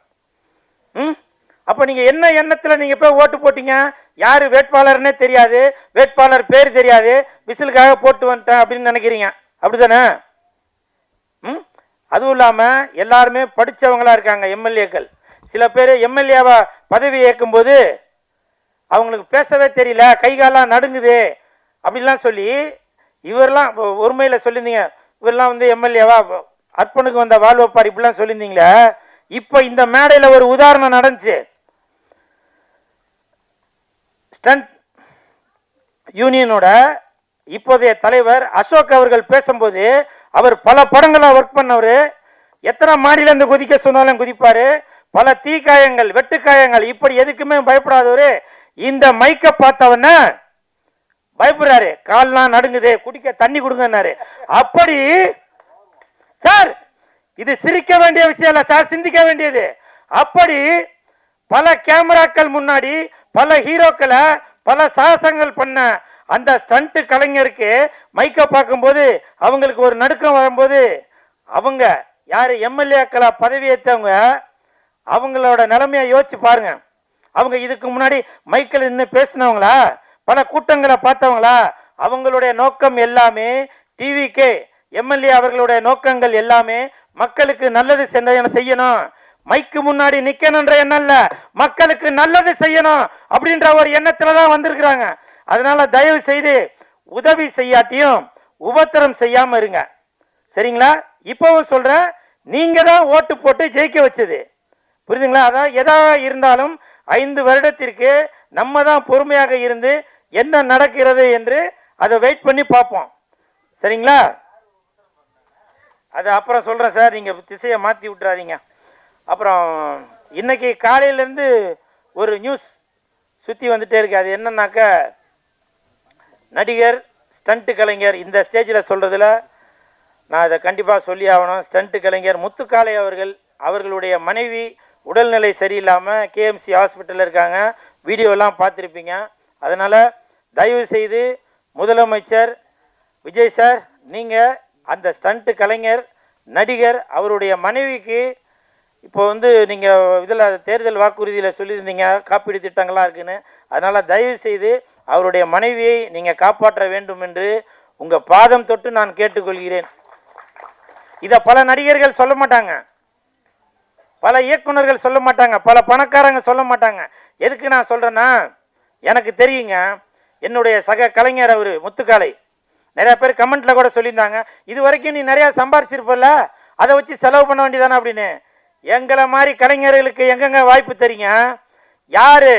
அப்போ நீங்கள் என்ன எண்ணத்தில் நீங்கள் போய் ஓட்டு போட்டீங்க? யார் வேட்பாளர்னே தெரியாது, வேட்பாளர் பேர் தெரியாது, விசிலுக்காக போட்டு வந்துட்டேன் அப்படின்னு நினைக்கிறீங்க, அப்படிதானே? அதுவும் இல்லாமல் எல்லாருமே படித்தவங்களா இருக்காங்க எம்எல்ஏக்கள். சில பேர் எம்எல்ஏவா பதவி ஏற்கும்போது அவங்களுக்கு பேசவே தெரியல, கைகாலாம் நடுங்குது அப்படிலாம் சொல்லி இவரெல்லாம் ஒருமையில் சொல்லியிருந்தீங்க. இவரெல்லாம் வந்து எம்எல்ஏவா அர்ப்பனுக்கு வந்த வாழ்வப்பார் இப்படிலாம் சொல்லியிருந்தீங்களே. இப்போ இந்த மேடையில் ஒரு உதாரணம் நடந்துச்சு. ஸ்டண்ட் யூனியனோட இப்போதைய தலைவர் அசோக் அவர்கள் பேசும்போது, அவர் பல படங்களை ஒர்க் பண்ணவர், எத்தனை மாடியிலேருந்து குதிக்க சொன்னாலும் குதிப்பாரு, பல தீக்காயங்கள் வெட்டுக்காயங்கள் இப்படி எதுக்குமே பயப்படாதவர் இந்த மைக்கை பார்த்தவன பயப்படுறாரு, கால்லாம் நடுங்குது, குடிக்க தண்ணி கொடுங்கன்னாரு. அப்படி சார் இது சிரிக்க வேண்டிய விஷயம் இல்ல சார், சிந்திக்க வேண்டியது. அப்படி பல கேமராக்கள் முன்னாடி பல ஹீரோக்களை பல சாகசங்கள் பண்ண அந்த ஸ்டண்ட் கலைஞருக்கு மைக்க பார்க்கும்போது அவங்களுக்கு ஒரு நடுக்கம் வரும்போது, அவங்க யாரு எம்எல்ஏக்களா பதவி ஏற்றவங்க, அவங்களோட நிலைமையை யோசிச்சு பாருங்க. அவங்க இதுக்கு முன்னாடி மைக்கில் நின்று பேசினவங்களா, பல கூட்டங்களை பார்த்தவங்களா? அவங்களுடைய நோக்கம் எல்லாமே டிவிக்கே எம்எல்ஏ அவர்களுடைய நோக்கங்கள் எல்லாமே மக்களுக்கு நல்லது செய்யணும், மைக்கு முன்னாடி நிக்கணும்ன்ற எண்ணம் இல்ல, மக்களுக்கு நல்லது செய்யணும் அப்படின்ற ஒரு எண்ணத்துல தான் வந்திருக்கிறாங்க. அதனால தயவு செய்து உதவி செய்யாட்டியும் உபத்திரம் செய்யாம இருங்க, சரிங்களா? இப்பவும் சொல்றேன், நீங்க தான் ஓட்டு போட்டு ஜெயிக்க வச்சது, புரியுதுங்களா? அதான் எதா இருந்தாலும் 5 வருடத்திற்கு நம்ம தான் பொறுமையாக இருந்து என்ன நடக்கிறது என்று அதை வெயிட் பண்ணி பார்ப்போம், சரிங்களா? அது அப்புறம் சொல்றேன் சார், நீங்க திசையை மாற்றி விட்டுறாதீங்க. அப்புறம் இன்னைக்கு காலையிலேருந்து ஒரு நியூஸ் சுற்றி வந்துட்டே இருக்கு. அது என்னன்னாக்க, நடிகர் ஸ்டண்ட் கலைஞர் இந்த ஸ்டேஜில் சொல்கிறதுல நான் அதை கண்டிப்பாக சொல்லி ஆகணும். ஸ்டண்ட் கலைஞர் முத்துக்காளை அவர்களுடைய மனைவி உடல்நிலை சரியில்லாமல் கேஎம்சி ஹாஸ்பிட்டலில் இருக்காங்க, வீடியோலாம் பார்த்துருப்பீங்க. அதனால் தயவு செய்து முதலமைச்சர் விஜய் சார், நீங்கள் அந்த ஸ்டண்ட் கலைஞர் நடிகர் அவருடைய மனைவிக்கு இப்போ வந்து நீங்கள் இதில் தேர்தல் வாக்குறுதியில் சொல்லியிருந்தீங்க காப்பீடு திட்டங்கள்லாம் இருக்குன்னு, அதனால் தயவு செய்து அவருடைய மனைவியை நீங்கள் காப்பாற்ற வேண்டும் என்று உங்கள் பாதம் தொட்டு நான் கேட்டுக்கொள்கிறேன். இதை பல நடிகர்கள் சொல்ல மாட்டாங்க, பல இயக்குநர்கள் சொல்ல மாட்டாங்க, பல பணக்காரங்க சொல்ல மாட்டாங்க. எதுக்கு நான் சொல்கிறேன்னா, எனக்கு தெரியுங்க, என்னுடைய சக கலைஞர் அவர் முத்துக்காளை நிறைய பேர் கமெண்ட்ல கூட சொல்லியிருந்தாங்க, இது வரைக்கும் நீ நிறையா சம்பாரிச்சிருப்பல, அதை வச்சு செலவு பண்ண வேண்டியதானே அப்படின்னு. எங்களை மாதிரி கலைஞர்களுக்கு எங்கெங்க வாய்ப்பு தெரியுங்க? யாரு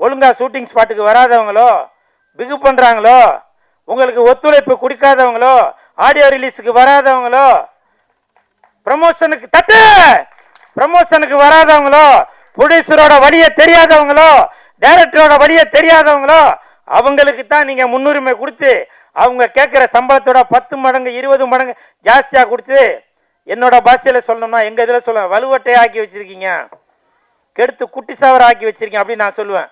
ஒழுங்கா ஷூட்டிங் ஸ்பாட்டுக்கு வராதவங்களோ, பிகு பண்றாங்களோ, உங்களுக்கு ஒத்துழைப்பு கொடுக்காதவங்களோ, ஆடியோ ரிலீஸுக்கு வராதவங்களோ, ப்ரமோஷனுக்கு வராதவங்களோ, ப்ரொடியூசரோட வழியை தெரியாதவங்களோ, டைரக்டரோட வழியை தெரியாதவங்களோ, அவங்களுக்கு தான் நீங்க முன்னுரிமை கொடுத்து அவங்க கேட்குற சம்பளத்தோட 10 மடங்கு 20 மடங்கு ஜாஸ்தியாக கொடுத்து, என்னோட பாஷையில் சொல்லணும்னா எங்கள் இதில் சொல்ல வலுவட்டையை ஆக்கி வச்சிருக்கீங்க, கெடுத்து குட்டி சாவர ஆக்கி வச்சிருக்கீங்க அப்படின்னு நான் சொல்லுவேன்,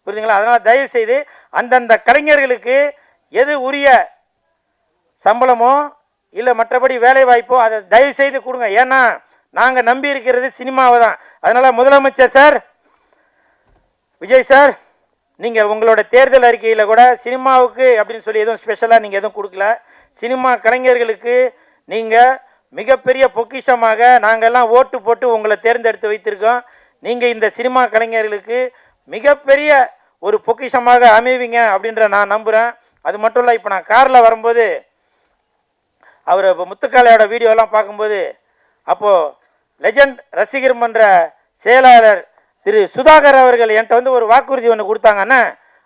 புரியுதுங்களா? அதனால் தயவு செய்து அந்தந்த கலைஞர்களுக்கு எது உரிய சம்பளமோ இல்லை மற்றபடி வேலை வாய்ப்போ அதை தயவு செய்து கொடுங்க. ஏன்னா நாங்கள் நம்பி இருக்கிறது சினிமாவை தான். அதனால் முதலமைச்சர் சார், விஜய் சார், நீங்கள் உங்களோட தேர்தல் அறிக்கையில் கூட சினிமாவுக்கு அப்படின்னு சொல்லி எதுவும் ஸ்பெஷலாக நீங்கள் எதுவும் கொடுக்கல. சினிமா கலைஞர்களுக்கு நீங்கள் மிகப்பெரிய பொக்கிஷமாக நாங்கள்லாம் ஓட்டு போட்டு உங்களை தேர்ந்தெடுத்து வைத்திருக்கோம். நீங்கள் இந்த சினிமா கலைஞர்களுக்கு மிகப்பெரிய ஒரு பொக்கிஷமாக அமைவீங்க அப்படின்ற நான் நம்புகிறேன். அது மட்டும் இல்லை, இப்போ நான் காரில் வரும்போது அவர் முத்துக்காளையோட வீடியோலாம் பார்க்கும்போது, அப்போது லெஜண்ட் ரசிகர் மன்ற செயலாளர் திரு சுதாகர் அவர்கள் என்கிட்ட வந்து ஒரு வாக்குறுதி ஒன்று கொடுத்தாங்கன்னா,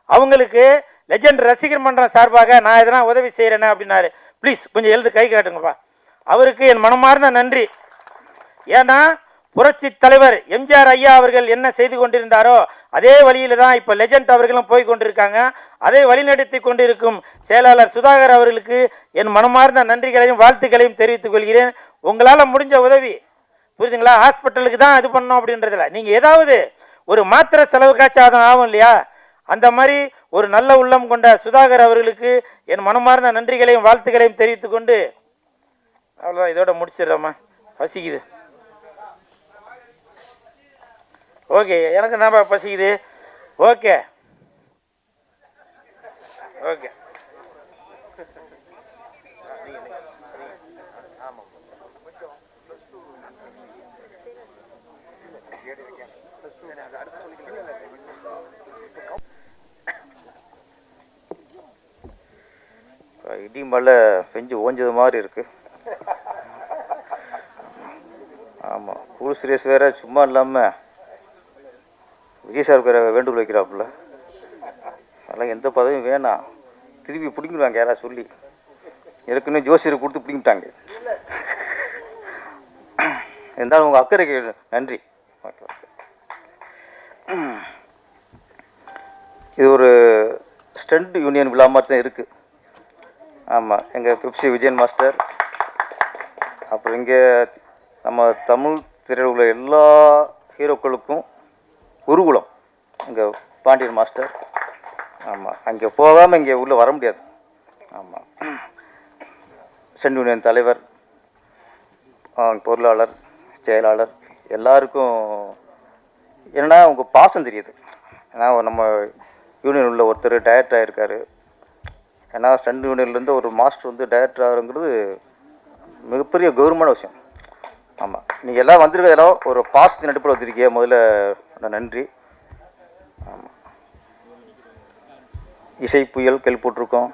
அவங்களுக்கு லெஜண்ட் ரசிகர் மன்றம் சார்பாக நான் எதனா உதவி செய்கிறேன்னு அப்படின்னாரு. ப்ளீஸ் கொஞ்சம் எழுது கை காட்டுங்கப்பா. அவருக்கு என் மனமார்ந்த நன்றி. ஏன்னா புரட்சி தலைவர் எம்ஜிஆர் ஐயா அவர்கள் என்ன செய்து கொண்டிருந்தாரோ அதே வழியில தான் இப்போ லெஜண்ட் அவர்களும் போய் கொண்டிருக்காங்க. அதை வழிநடத்தி கொண்டிருக்கும் செயலாளர் சுதாகர் அவர்களுக்கு என் மனமார்ந்த நன்றிகளையும் வாழ்த்துக்களையும் தெரிவித்துக் கொள்கிறேன். உங்களால் முடிஞ்ச உதவி, புரியுதுங்களா, ஹாஸ்பிட்டலுக்கு தான் இது பண்ணோம் அப்படின்றதில்ல, நீங்கள் ஏதாவது ஒரு மாத்திரை செலவுக்காச்சும் ஆகும் இல்லையா, அந்த மாதிரி ஒரு நல்ல உள்ளம் கொண்ட சுதாகர் அவர்களுக்கு என் மனமார்ந்த நன்றிகளையும் வாழ்த்துக்களையும் தெரிவித்துக் கொண்டு அவ்வளோதான், இதோட முடிச்சிடுறோம்மா, பசிக்குது. ஓகே, எனக்கு தான் பசிக்குது. ஓகே ஓகே இடி மழை பெஞ்சு ஓஞ்சது மாதிரி இருக்கு. ஆமாம், ஃபுல் சீரியஸ் வேற, சும்மா இல்லாமல் விஜய் சார் வேற வேண்டுகோள் வைக்கிறாப்புல. அதெல்லாம் எந்த பதவியும் வேணாம், திருப்பி பிடிங்கிடுவாங்க யாராவது சொல்லி. ஏற்கனவே ஜோசியரை கொடுத்து பிடிங்கிட்டாங்க. இருந்தாலும் உங்கள் அக்கறைக்கு நன்றி. இது ஒரு ஸ்டண்ட் யூனியன் விழா மாதிரி தான் இருக்குது. ஆமாம், எங்கள் பெப்சி விஜயன் மாஸ்டர், அப்புறம் இங்கே நம்ம தமிழ் திரையில் உள்ள எல்லா ஹீரோக்களுக்கும் குருகுலம் இங்கே பாண்டியன் மாஸ்டர். ஆமாம், அங்கே போகாமல் இங்கே உள்ளே வர முடியாது. ஆமாம், ஸ்டண்ட் யூனியன் தலைவர், பொருளாளர், செயலாளர் எல்லாருக்கும் என்னென்னா உங்கள் பாசம் தெரியுது. ஏன்னா நம்ம யூனியன் உள்ள ஒருத்தர் டைரக்டர் ஆகிருக்காரு. ஏன்னா ஸ்டண்ட் யூனியன்லேருந்து ஒரு மாஸ்டர் வந்து டைரக்டர் ஆகுங்கிறது மிகப்பெரிய கௌரவமான விஷயம். ஆமாம், நீங்கள் எல்லாம் வந்திருக்கிறதெல்லாம் ஒரு பாசத்தின் அடிப்படை வந்திருக்கீங்க, முதல்ல நன்றி. ஆமாம், இசை புயல் கேள்விப்பட்டிருக்கோம்,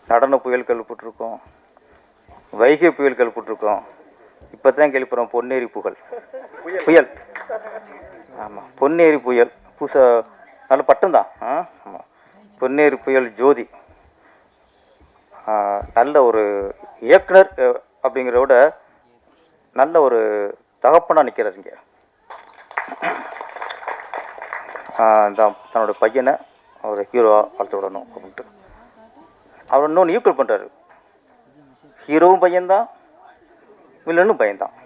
நடன புயல் கேள்விப்பட்டிருக்கோம், வைகை புயல் கேள்விப்பட்டிருக்கோம், இப்போ தான் கேள்விப்படுறோம் பொன்னேரி புயல். ஆமாம், பொன்னேரி புயல் புதுசாக நல்ல பட்டம் தான். ஆமாம், பொன்னேரி புயல் ஜோதி நல்ல ஒரு இயக்குனர் அப்படிங்கிறத விட நல்ல ஒரு தகப்பனாக நிற்கிறார் இங்கே. தன்னோட பையனை அவர் ஹீரோவாக வளர்த்து விடணும் அப்படின்ட்டு அவர் இன்னொன்று ஈக்குவல் பண்ணுறாரு. ஹீரோவும் பையன்தான், வில்லனும் பையன்தான்.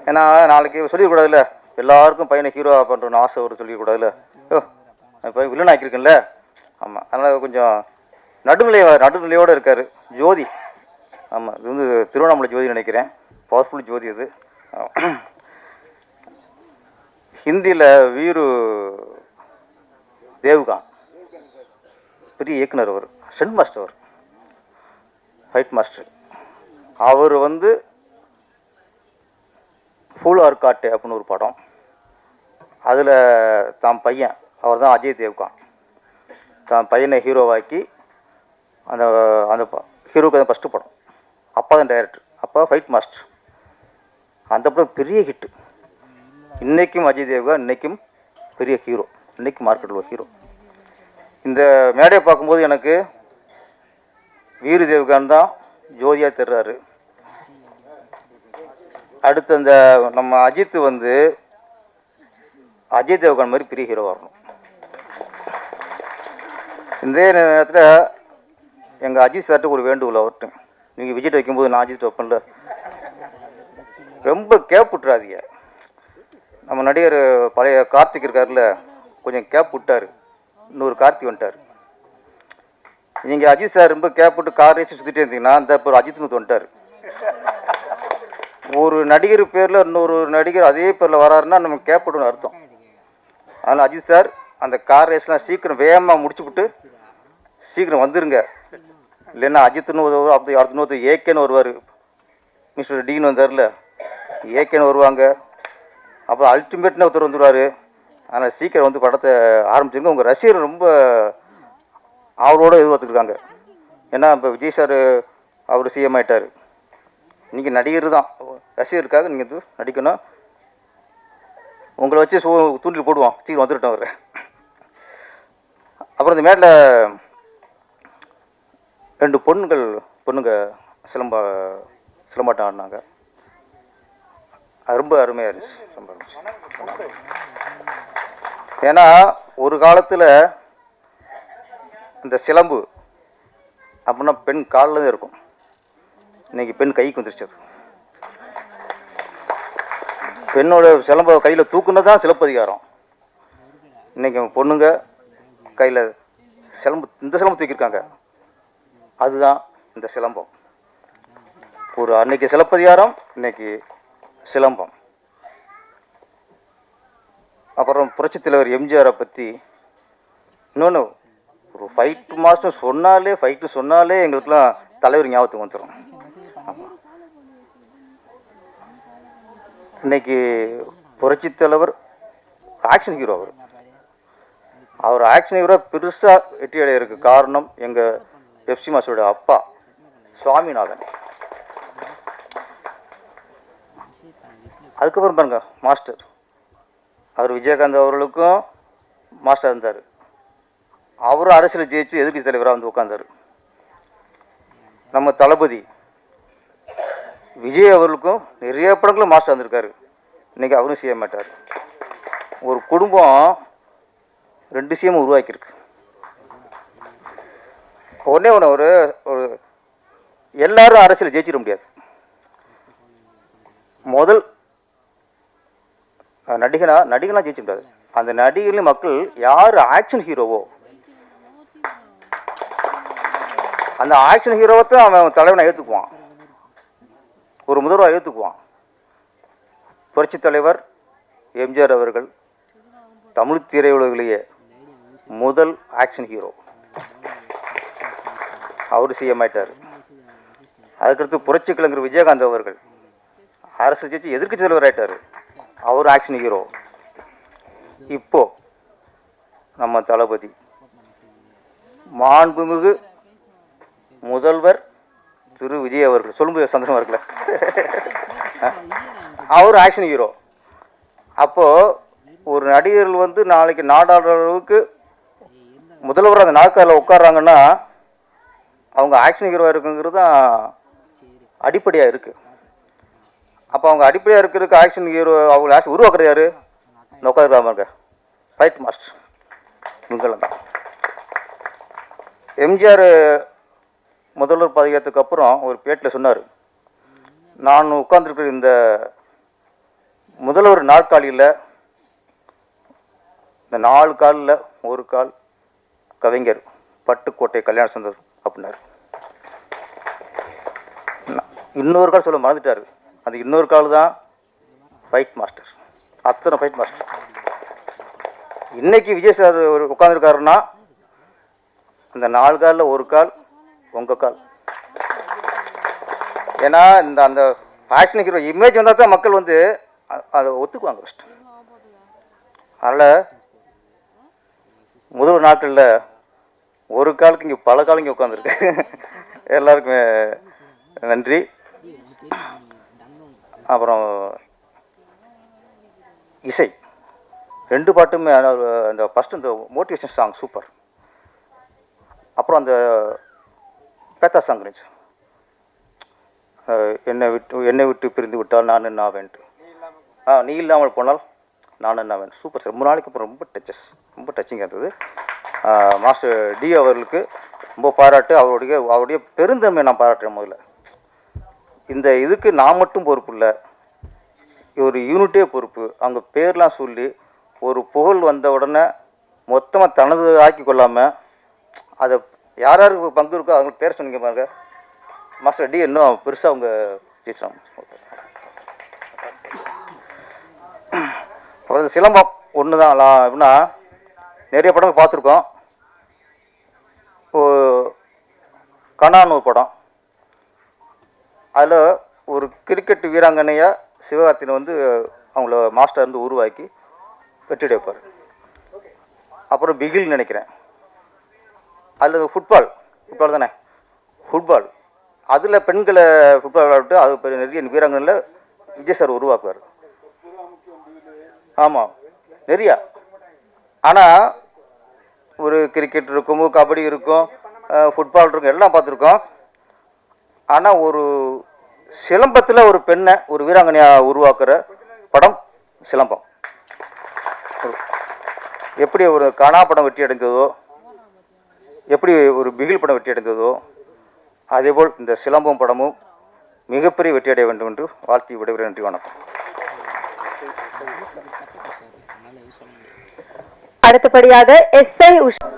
ஏன்னா நாளைக்கு சொல்லிடக்கூடாதுல்ல, எல்லாருக்கும் பையனை ஹீரோவாக பண்ணுறோன்னு ஆசை ஒரு சொல்லிடக்கூடாதுல்ல, பையன் வில்லன் ஆக்கியிருக்குல்ல. ஆமாம், அதனால் கொஞ்சம் நடுநிலையோடு இருக்கார் ஜோதி. ஆமாம், இது வந்து திருவண்ணாமலை ஜோதி நினைக்கிறேன், பவர்ஃபுல் ஜோதி அது. ஹிந்தியில் வீரு தேவ்கான் பெரிய இயக்குனர், அவர் ஸ்டண்ட் மாஸ்டர், அவர் ஃபைட் மாஸ்டர். அவர் வந்து ஃபுல் ஆர்காட்டு அப்படின்னு ஒரு படம், அதில் தான் பையன், அவர் தான் அஜய் தேவ்கான், தான் பையனை ஹீரோவாக்கி அந்த அந்த ஹீரோவுக்கு தான் ஃபஸ்ட்டு படம். அப்பா தான் டைரக்டர், அப்பா ஃபைட் மாஸ்டர். அந்த படம் பெரிய ஹிட்டு. இன்றைக்கும் அஜய் தேவ்கான் இன்றைக்கும் பெரிய ஹீரோ, இன்றைக்கும் மார்க்கெட்டில் ஒரு ஹீரோ. இந்த மேடையை பார்க்கும்போது எனக்கு வீரு தேவ்கான் தான் ஜோதியாக தெரிறாரு. அடுத்து அந்த நம்ம அஜித் வந்து அஜய் தேவ்கான் மாதிரி பெரிய ஹீரோவாக இருக்கணும். இந்த நேரத்தில் எங்கள் அஜித் சார்ட்டு ஒரு வேண்டுகோள் அவர்கிட்ட, நீங்கள் விஜிட் வைக்கும்போது நான் அஜித் வைப்பேன்ல, ரொம்ப கேப் விட்டுறாதீங்க. நம்ம நடிகர் பழைய கார்த்திக் இருக்கார்ல, கொஞ்சம் கேப் விட்டார், இன்னொரு கார்த்திக் வந்துட்டார். நீங்கள் அஜித் சார் ரொம்ப கேப் விட்டு கார் ரேச்சு சுற்றிட்டே இருந்தீங்கன்னா அந்த இப்போ அஜித்னு வந்துட்டார். ஒரு நடிகர் பேரில் இன்னொரு நடிகர் அதே பேரில் வராருன்னா நம்ம கேப் விட்டுன்னு அர்த்தம். அதனால் அஜித் சார் அந்த கார் ரேஸ்லாம் சீக்கிரம் வேகமாக முடிச்சுவிட்டு சீக்கிரம் வந்துருங்க. இல்லைன்னா அஜித்னு அப்படி அடுத்த இன்னொருத்தர் ஏகேன்னு வருவார், மிஸ்டர் டீன் வந்தார்ல, ஏகேன்னு வருவாங்க, அப்புறம் அல்டிமேட்னு ஒருத்தர் வந்துடுவார். அதனால் சீக்கிரம் வந்து படத்தை ஆரம்பிச்சுங்க. உங்கள் ரசிகர் ரொம்ப அவரோட எதிர்பார்த்துருக்காங்க. ஏன்னா இப்போ விஜய் சார் அவர் சிஎம் ஆகிட்டார், நீங்கள் நடிகர் தான், ரசிகருக்காக நீங்கள் இது நடிக்கணும். உங்களை வச்சு தூண்டில் போடுவோம், சீக்கிரம் வந்துவிட்டோம் அவர். அப்புறம் இந்த மேட்டில் 2 பொண்ணுங்க சிலம்பாட்டம் ஆடினாங்க. அது ரொம்ப அருமையாக இருந்துச்சு, ரொம்ப இருந்துச்சு. ஏன்னா ஒரு காலத்தில் இந்த சிலம்பு அப்படின்னா பெண் காலில் தான் இருக்கும், இன்னைக்கு பெண் கைக்கு வந்துருச்சு. அது பெண்ணோட சிலம்பை கையில் தூக்குனது தான் சிலப்பதிகாரம். இன்னைக்கு பொண்ணுங்க கையில் இந்த சிலம்பு தூக்கியிருக்காங்க, அதுதான் இந்த சிலம்பம். ஒரு அன்னைக்கு சிலப்பதிகாரம், இன்னைக்கு சிலம்பம். அப்புறம் புரட்சித் தலைவர் எம்ஜிஆரை பற்றி இன்னொன்று, ஒரு ஃபைட்டு சொன்னாலே எங்களுக்கெல்லாம் தலைவர் ஞாபகத்துக்கு வந்துடும். ஆமாம், இன்னைக்கு புரட்சித் தலைவர் ஆக்ஷன் ஹீரோ. அவர் ஆக்ஷன் ஹீரோ பெருசாக வெற்றி அடையிறதுக்கு காரணம் எங்கள் பெப்சி மாஸ்டரோட அப்பா சுவாமிநாதன். அதுக்கப்புறம் பாருங்க மாஸ்டர், அவர் விஜயகாந்த் அவர்களுக்கும் மாஸ்டர் இருந்தார். அவரும் அரசியல் ஜெயிச்சு எதிர்க்கட்சி தலைவராக வந்து உட்கார்ந்தார். நம்ம தளபதி விஜய் அவர்களுக்கும் நிறைய படங்களும் மாஸ்டர் வந்திருக்காரு, இன்றைக்கி அவரும் செய்ய மாட்டார். ஒரு குடும்பம் 2 சிஎம் உருவாக்கியிருக்கு. ஒன்று ஒரு எல்லாரும் அரசியல் ஜெயிச்சிட முடியாது. முதல் நடிகனா ஜெயிச்சிட முடியாது. அந்த நடிகர்களின் மக்கள் யார் ஆக்ஷன் ஹீரோவோ, அந்த ஆக்ஷன் ஹீரோவை தான் அவன் தலைவனை ஏற்றுக்குவான், ஒரு முதல்வரை ஏற்றுக்குவான். புரட்சி தலைவர் எம்ஜிஆர் அவர்கள் தமிழ் திரையுலகிலேயே முதல் ஆக்ஷன் ஹீரோ, அவர் செய்ய மாட்டார். அதுக்கடுத்து புரட்சி கலைஞர் விஜயகாந்த் அவர்கள் அரசியல் ஜெயிச்சு எதிர்க்கட்சி தலைவர் ஆயிட்டார், அவர் ஆக்ஷன் ஹீரோ. இப்போ நம்ம தளபதி மாண்புமிகு முதல்வர் திரு விஜய் அவர்கள், சொல்லும்போது சந்தோஷமா இருக்குல்ல, அவர் ஆக்ஷன் ஹீரோ. அப்போது ஒரு நடிகர்கள் வந்து நாளைக்கு நாடாளுற அளவுக்கு முதல்வர் அந்த நாற்காலில் உட்கார்றாங்கன்னா அவங்க ஆக்ஷன் ஹீரோவாக இருக்குங்கிறது தான் அடிப்படையாக இருக்குது. அப்போ அவங்க அடிப்படையாக இருக்கிறதுக்கு ஆக்ஷன் ஹீரோ அவங்க ஆக்ஷன் உருவாக்குறது யார்? இந்த உட்காந்துருக்காங்க ஃபைட் மாஸ்டர், இவங்கெல்லாம் தான். எம்ஜிஆர் முதல்வர் பதவியேற்றதுக்கு அப்புறம் ஒரு பேட்டில் சொன்னார், நான் உட்கார்ந்துருக்கிற இந்த முதல்வர் நாற்காலியில் இந்த 4 காலில் ஒரு கால் கவிஞர் பட்டுக்கோட்டை கல்யாண சுந்தர் அப்படின்னாரு. இன்னொரு கால் சொல்ல மறந்துட்டார், அந்த இன்னொரு கால் தான் ஃபைட் மாஸ்டர். அத்தனை ஃபைட் மாஸ்டர். இன்னைக்கு விஜய் சார் உட்காந்துருக்காருன்னா அந்த 4 காலில் ஒரு கால் உங்கள் கால். ஏன்னா இந்த அந்த ஆக்ஷன் ஹீரோ இமேஜ் வந்தால் தான் மக்கள் வந்து அதை ஒத்துக்குவாங்க ஃபஸ்ட்டு. அதனால் முதல் நாட்களில் ஒரு காலுக்கு இங்கே பல காலம் இங்கே உட்காந்துருக்கு. எல்லாருக்குமே நன்றி. அப்புறம் இசை 2 பாட்டுமே அந்த ஃபஸ்ட்டு இந்த மோட்டிவேஷன் சாங் சூப்பர். அப்புறம் அந்த பேத்தா சாங் இருந்துச்சு, என்னை விட்டு பிரிந்து விட்டால் நான் என்ன ஆவேன்ட்டு, நீ இல்லாமல் போனால் நான் என்ன ஆவேன். Super sir. 3 நாளைக்கு அப்புறம் ரொம்ப டச்சிங்காக இருந்தது. மாஸ்டர் டி அவர்களுக்கு ரொம்ப பாராட்டு. அவருடைய பெருந்தன்மை நான் பாராட்டுறேன். முதல்ல இந்த இதுக்கு நான் மட்டும் பொறுப்பு இல்லை, ஒரு யூனிட்டே பொறுப்பு. அவங்க பேர்லாம் சொல்லி ஒரு புகழ் வந்த உடனே மொத்தமாக தனது ஆக்கி கொள்ளாமல் அதை யார் யாருக்கு பங்கு இருக்கோ அவங்க பேர் சொன்னீங்க பாருங்க. மாஸ்டர் டி இன்னும் பெருசாக அவங்க ஜெயிச்சாங்க. அப்புறம் சிலம்பம் ஒன்று தான். எப்படின்னா நிறைய படங்கள் பார்த்துருக்கோம். கண்ணான்னு ஒரு படம், அதில் ஒரு கிரிக்கெட் வீராங்கனையாக சிவகார்த்தினை வந்து அவங்கள மாஸ்டர் இருந்து உருவாக்கி வெற்றி வைப்பார். அப்புறம் பிகில் நினைக்கிறேன், அதில் ஃபுட்பால் தானே, ஃபுட்பால் அதில் பெண்களை ஃபுட்பால் விளையாட்டு அது பெரிய நிறைய வீராங்கனையில் விஜய் சார் உருவாக்குவார். ஆமாம், நிறையா. ஆனால் ஒரு கிரிக்கெட் இருக்கும், கபடி இருக்கும், ஃபுட்பால் இருக்கும், எல்லாம் பார்த்துருக்கோம். ஆனால் ஒரு சிலம்பத்தில் ஒரு பெண்ணை ஒரு வீராங்கனையாக உருவாக்குற படம் சிலம்பம். எப்படி ஒரு கனா படம் வெற்றி அடைந்ததோ, எப்படி ஒரு பிகில் படம் வெற்றி அடைந்ததோ, அதேபோல் இந்த சிலம்பம் படமும் மிகப்பெரிய வெற்றி அடைய வேண்டும் என்று வாழ்த்தி விடைபெறுகிறேன். நன்றி, வணக்கம். அடுத்தபடியாக எஸ்ஐ உஷா.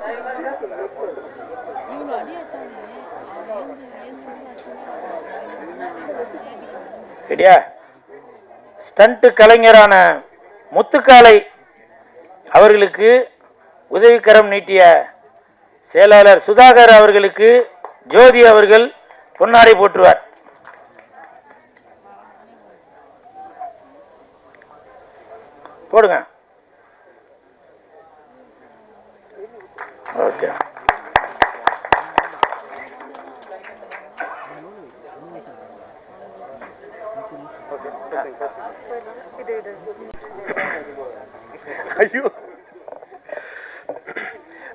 ரெடியா? ஸ்டண்ட் கலைஞரான முத்துக்காலை அவர்களுக்கு உதவிக்கரம் நீட்டிய செயலாளர் சுதாகர் அவர்களுக்கு ஜோதி அவர்கள் பொன்னாடை போற்றுவார். போடுங்க. ஓகே. ஐயோ,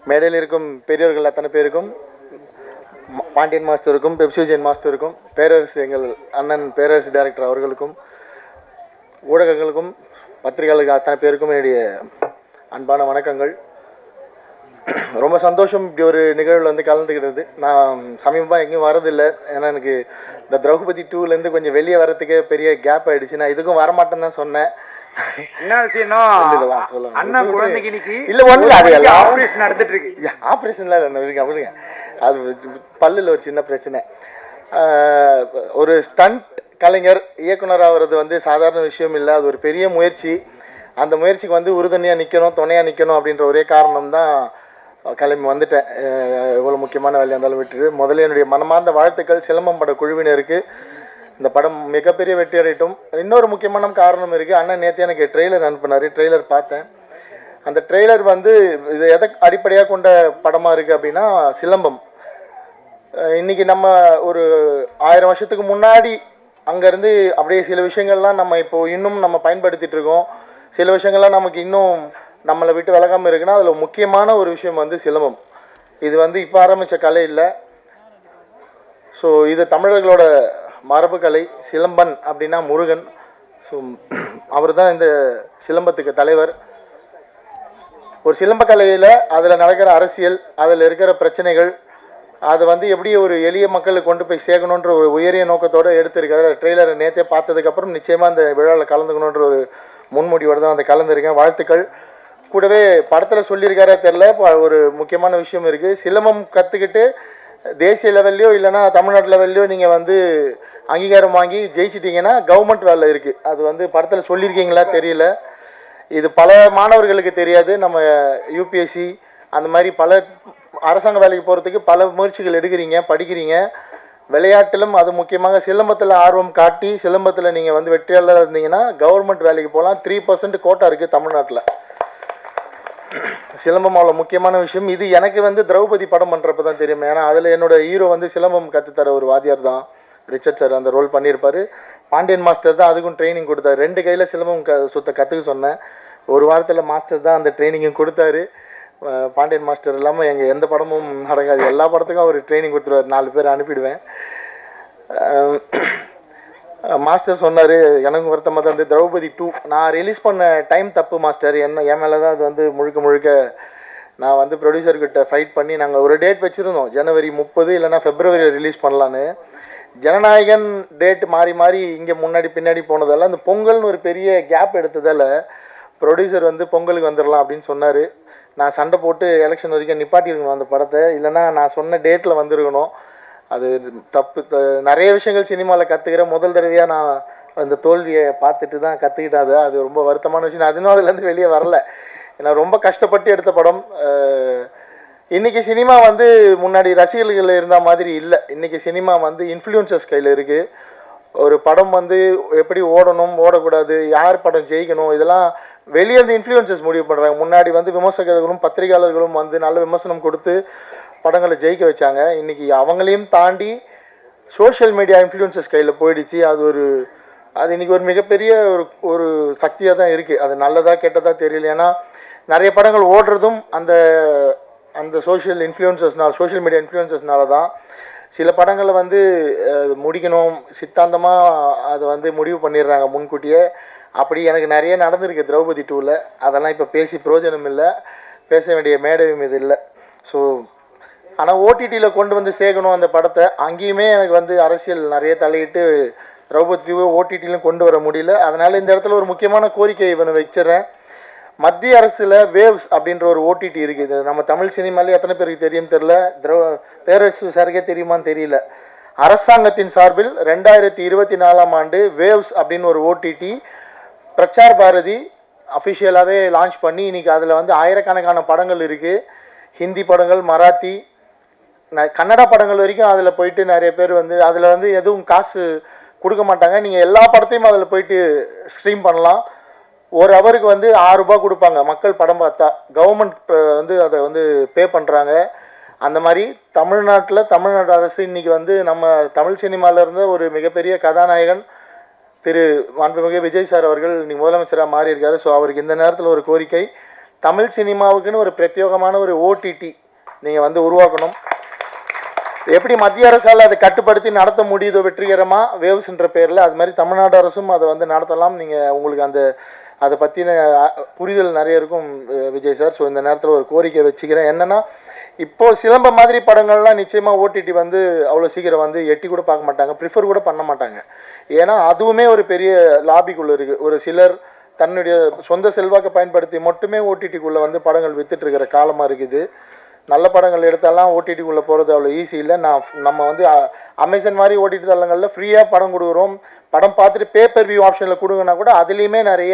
மேடையில் இருக்கும் பெரியவர்கள் அத்தனை பேருக்கும், பாண்டியன் மாஸ்டருக்கும், பெப்சிஜன் மாஸ்டருக்கும், பேரரசு எங்கள் அண்ணன் பேரரசு டைரக்டர் அவர்களுக்கும், ஊடகங்களுக்கும், பத்திரிகையாளர்கள் அத்தனை பேருக்கும் என்னுடைய அன்பான வணக்கங்கள். ரொம்ப சந்தோஷம் இப்படி ஒரு நிகழ்வில் வந்து கலந்துக்கிட்டது. நான் சமீபமாக எங்கேயும் வரதில்லை. ஏன்னா எனக்கு இந்த திரௌபதி 2லேருந்து கொஞ்சம் வெளியே வரத்துக்கே பெரிய கேப் ஆகிடுச்சு. நான் இதுக்கும் வரமாட்டேன்னு தான் சொன்னேன். என்ன விஷயம்னா, அண்ணன் குழந்தைக்கு இன்னைக்கு இல்லை ஒன்றும் அது ஆப்ரேஷன் நடந்துட்டு இருக்கு. ஆப்ரேஷன்லாம் இல்லை, அப்படிங்க. அது பல்லில் ஒரு சின்ன பிரச்சனை. ஒரு ஸ்டண்ட் கலைஞர் இயக்குனர் ஆகிறது வந்து சாதாரண விஷயம் இல்லை. அது ஒரு பெரிய முயற்சி. அந்த முயற்சிக்கு வந்து உறுதுணையாக நிற்கணும், துணையாக நிற்கணும் அப்படின்ற ஒரே காரணம் தான் கிளம்பி வந்துட்டேன். எவ்வளோ முக்கியமான வேலையாக இருந்தாலும் விட்டுட்டு முதல்ல என்னுடைய மனமார்ந்த வாழ்த்துக்கள் சிலம்பம் பட குழுவினருக்கு. இந்த படம் மிகப்பெரிய வெற்றி அடையட்டும். இன்னொரு முக்கியமான காரணம் இருக்குது. அண்ணன் நேற்று எனக்கு ட்ரெய்லர் அனுப்பினார். ட்ரெய்லர் பார்த்தேன். அந்த ட்ரெய்லர் வந்து இது எதை அடிப்படையாக கொண்ட படமாக இருக்குது அப்படின்னா சிலம்பம். இன்றைக்கி நம்ம ஒரு 1000 வருஷத்துக்கு முன்னாடி அங்கேருந்து அப்படியே சில விஷயங்கள்லாம் நம்ம இப்போது இன்னும் நம்ம பயன்படுத்திகிட்டு இருக்கோம். சில விஷயங்கள்லாம் நமக்கு இன்னும் நம்மளை விட்டு விலகாமல் இருக்குன்னா அதில் முக்கியமான ஒரு விஷயம் வந்து சிலம்பம். இது வந்து இப்போ ஆரம்பித்த கலை இல்லை. ஸோ இது தமிழர்களோட மரபு கலை. சிலம்பன் அப்படின்னா முருகன். ஸோ அவர் தான் இந்த சிலம்பத்துக்கு தலைவர். ஒரு சிலம்ப கலையில் அதில் நடக்கிற அரசியல், அதில் இருக்கிற பிரச்சனைகள், அதை வந்து எப்படி ஒரு எளிய மக்களுக்கு கொண்டு போய் சேர்க்கணுன்ற ஒரு உயரிய நோக்கத்தோடு எடுத்திருக்காரு. ட்ரெய்லரை நேற்றே பார்த்ததுக்கப்புறம் நிச்சயமாக அந்த விழாவில் கலந்துக்கணுன்ற ஒரு முன்முடிவோடு தான் அந்த கலந்துருக்கேன். வாழ்த்துக்கள். கூடவே படத்தில் சொல்லியிருக்காரே தெரில, ஒரு முக்கியமான விஷயம் இருக்குது. சிலம்பம் கற்றுக்கிட்டு தேசிய லெவல்லையோ இல்லைனா தமிழ்நாட்டு லெவல்லையோ நீங்கள் வந்து அங்கீகாரம் வாங்கி ஜெயிச்சிட்டிங்கன்னா கவர்மெண்ட் வேலை இருக்குது. அது வந்து படத்தில் சொல்லியிருக்கீங்களா தெரியல. இது பல மாணவர்களுக்கு தெரியாது. நம்ம யூபிஎஸ்சி அந்த மாதிரி பல அரசாங்க வேலைக்கு போகிறதுக்கு பல முயற்சிகள் எடுக்கிறீங்க, படிக்கிறீங்க. விளையாட்டிலும் அது முக்கியமாக சிலம்பத்தில் ஆர்வம் காட்டி சிலம்பத்தில் நீங்கள் வந்து வெற்றியாளராக இருந்தீங்கன்னா கவர்மெண்ட் வேலைக்கு போகலாம். 3% கோட்டா இருக்குது தமிழ்நாட்டில். சிலம்பம் அவ்வளோ முக்கியமான விஷயம். இது எனக்கு வந்து திரௌபதி படம் பண்ணுறப்ப தான் தெரியும். ஏன்னா அதில் என்னோட ஹீரோ வந்து சிலம்பம் கற்றுத்தர ஒரு வாத்தியார் தான், ரிச்சர்ட் சார் அந்த ரோல் பண்ணியிருப்பார். பாண்டியன் மாஸ்டர் தான் அதுக்கும் ட்ரைனிங் கொடுத்தாரு. 2 கையில் சிலம்பம் கற்றுக்க சொன்னேன். ஒரு வாரத்தில் மாஸ்டர் தான் அந்த ட்ரைனிங்கும் கொடுத்தாரு. பாண்டியன் மாஸ்டர் இல்லாமல் எங்கள் எந்த படமும் நடக்காது. எல்லா படத்துக்கும் அவர் ட்ரைனிங் கொடுத்துருவார். 4 பேர் அனுப்பிடுவேன். மாஸ்டர் சொன்னார், எனக்கு வருத்தமாக தான் வந்து திரௌபதி 2 நான் ரிலீஸ் பண்ண டைம் தப்பு மாஸ்டர். என் மேலே தான் அது வந்து முழுக்க நான் வந்து ப்ரொடியூசர்கிட்ட ஃபைட் பண்ணி நாங்கள் ஒரு டேட் வச்சுருந்தோம். ஜனவரி 30 இல்லைனா ஃபெப்ரவரி ரிலீஸ் பண்ணலான்னு. ஜனநாயகன் டேட் மாறி இங்கே முன்னாடி பின்னாடி போனதால் அந்த பொங்கல்னு ஒரு பெரிய கேப் எடுத்ததால் ப்ரொடியூசர் வந்து பொங்கலுக்கு வந்துடலாம் அப்படின்னு சொன்னார். நான் சண்டை போட்டு எலெக்ஷன் வரைக்கும் நிப்பாட்டியிருக்கணும் அந்த படத்தை. இல்லைனா நான் சொன்ன டேட்டில் வந்துருக்கணும். அது தப்பு. நிறைய விஷயங்கள் சினிமாவில் கற்றுக்கிறேன். முதல் தடவையாக நான் அந்த தோல்வியை பார்த்துட்டு தான் கற்றுக்கிட்டேன். அது ரொம்ப வருத்தமான விஷயம். நான் இன்னும் அதுலேருந்து வெளியே வரல. ஏன்னா ரொம்ப கஷ்டப்பட்டு எடுத்த படம். இன்றைக்கி சினிமா வந்து முன்னாடி ரசிகர்கள் இருந்த மாதிரி இல்லை. இன்றைக்கி சினிமா வந்து இன்ஃப்ளூயன்சர்ஸ் கையில் இருக்குது. ஒரு படம் வந்து எப்படி ஓடணும், ஓடக்கூடாது, யார் படம் ஜெயிக்கணும், இதெல்லாம் வெளியே இருந்து இன்ஃப்ளூயன்சர்ஸ் முடிவு பண்ணுறாங்க. முன்னாடி வந்து விமர்சகர்களும் பத்திரிகையாளர்களும் வந்து நல்ல விமர்சனம் கொடுத்து படங்களை ஜெயிக்க வச்சாங்க. இன்றைக்கி அவங்களையும் தாண்டி சோஷியல் மீடியா இன்ஃப்ளூயன்சஸ் கையில் போயிடுச்சு. அது இன்றைக்கி ஒரு மிகப்பெரிய ஒரு சக்தியாக தான் இருக்குது. அது நல்லதா கெட்டதா தெரியல. ஏன்னா நிறைய படங்கள் ஓடுறதும் அந்த சோஷியல் மீடியா இன்ஃப்ளூயன்சஸ்னால தான். சில படங்களை வந்து முடிக்கணும் சித்தாந்தமாக அதை வந்து முடிவு பண்ணிடுறாங்க முன்கூட்டியே. அப்படி எனக்கு நிறைய நடந்திருக்கு திரௌபதி 2ல். அதெல்லாம் இப்போ பேசி பிரயோஜனம் இல்லை, பேச வேண்டிய மேடையும் இது இல்லை. ஸோ ஆனால் ஓடிடியில் கொண்டு வந்து சேர்க்கணும் அந்த படத்தை. அங்கேயுமே எனக்கு வந்து அரசியல் நிறைய தலையிட்டு திரௌபதி 2 ஓடிடியிலும் கொண்டு வர முடியல. அதனால் இந்த இடத்துல ஒரு முக்கியமான கோரிக்கை இவனை வச்சிடறேன். மத்திய அரசில் வேவ்ஸ் அப்படின்ற ஒரு ஓடிடி இருக்குது. நம்ம தமிழ் சினிமாலே எத்தனை பேருக்கு தெரியும் தெரில, பேரரசு சாருக்கே தெரியுமான்னு தெரியல. அரசாங்கத்தின் சார்பில் 2024ஆம் ஆண்டு வேவ்ஸ் அப்படின்னு ஒரு ஓடிடி பிரச்சார் பாரதி அஃபிஷியலாகவே லான்ச் பண்ணி இன்றைக்கி அதில் வந்து ஆயிரக்கணக்கான படங்கள் இருக்குது. ஹிந்தி படங்கள், மராத்தி, கன்னடா படங்கள் வரைக்கும் அதில் போயிட்டு நிறைய பேர் வந்து அதில் வந்து எதுவும் காசு கொடுக்க மாட்டாங்க. நீங்கள் எல்லா படத்தையும் அதில் போயிட்டு ஸ்ட்ரீம் பண்ணலாம். ஒரு ஹவருக்கு வந்து 6 ரூபாய் கொடுப்பாங்க மக்கள் படம் பார்த்தா. கவர்மெண்ட் வந்து அதை வந்து பே பண்ணுறாங்க. அந்த மாதிரி தமிழ்நாடு அரசு இன்றைக்கி வந்து நம்ம தமிழ் சினிமாவில் இருந்த ஒரு மிகப்பெரிய கதாநாயகன் திரு மாண்புமிகு விஜய் சார் அவர்கள் இன்றைக்கி முதலமைச்சராக மாறியிருக்காரு. ஸோ அவருக்கு இந்த நேரத்தில் ஒரு கோரிக்கை, தமிழ் சினிமாவுக்குன்னு ஒரு பிரத்யேகமான ஒரு ஓடிடி நீங்கள் வந்து உருவாக்கணும். எப்படி மத்திய அரசால் அதை கட்டுப்படுத்தி நடத்த முடியுதோ வெற்றிகரமாக வேவ்ஸ்ன்ற பேரில், அது மாதிரி தமிழ்நாடு அரசும் அதை வந்து நடத்தலாம். நீங்கள் உங்களுக்கு அதை பற்றின புரிதல் நிறைய இருக்கும் விஜய் சார். ஸோ இந்த நேரத்தில் ஒரு கோரிக்கை வச்சுக்கிறேன். என்னென்னா, இப்போது சிலம்பம் மாதிரி படங்கள்லாம் நிச்சயமாக ஓடிடி வந்து அவ்வளோ சீக்கிரம் வந்து எட்டி கூட பார்க்க மாட்டாங்க, ப்ரிஃபர் கூட பண்ண மாட்டாங்க. ஏன்னா அதுவுமே ஒரு பெரிய லாபிக்குள்ளே இருக்குது. ஒரு சிலர் தன்னுடைய சொந்த செல்வாக்கை பயன்படுத்தி மட்டுமே ஓடிடிக்குள்ளே வந்து படங்கள் விற்றுட்ருக்கிற காலமாக இருக்குது. நல்ல படங்கள் எடுத்தாலாம் ஓடிடிக்குள்ளே போகிறது அவ்வளோ ஈஸி இல்லை. நம்ம வந்து அமேசான் மாதிரி ஓடிடி தளங்களில் ஃப்ரீயாக படம் கொடுக்குறோம். படம் பார்த்துட்டு பேப்பர் வியூ ஆப்ஷனில் கொடுங்கன்னா கூட அதுலேயுமே நிறைய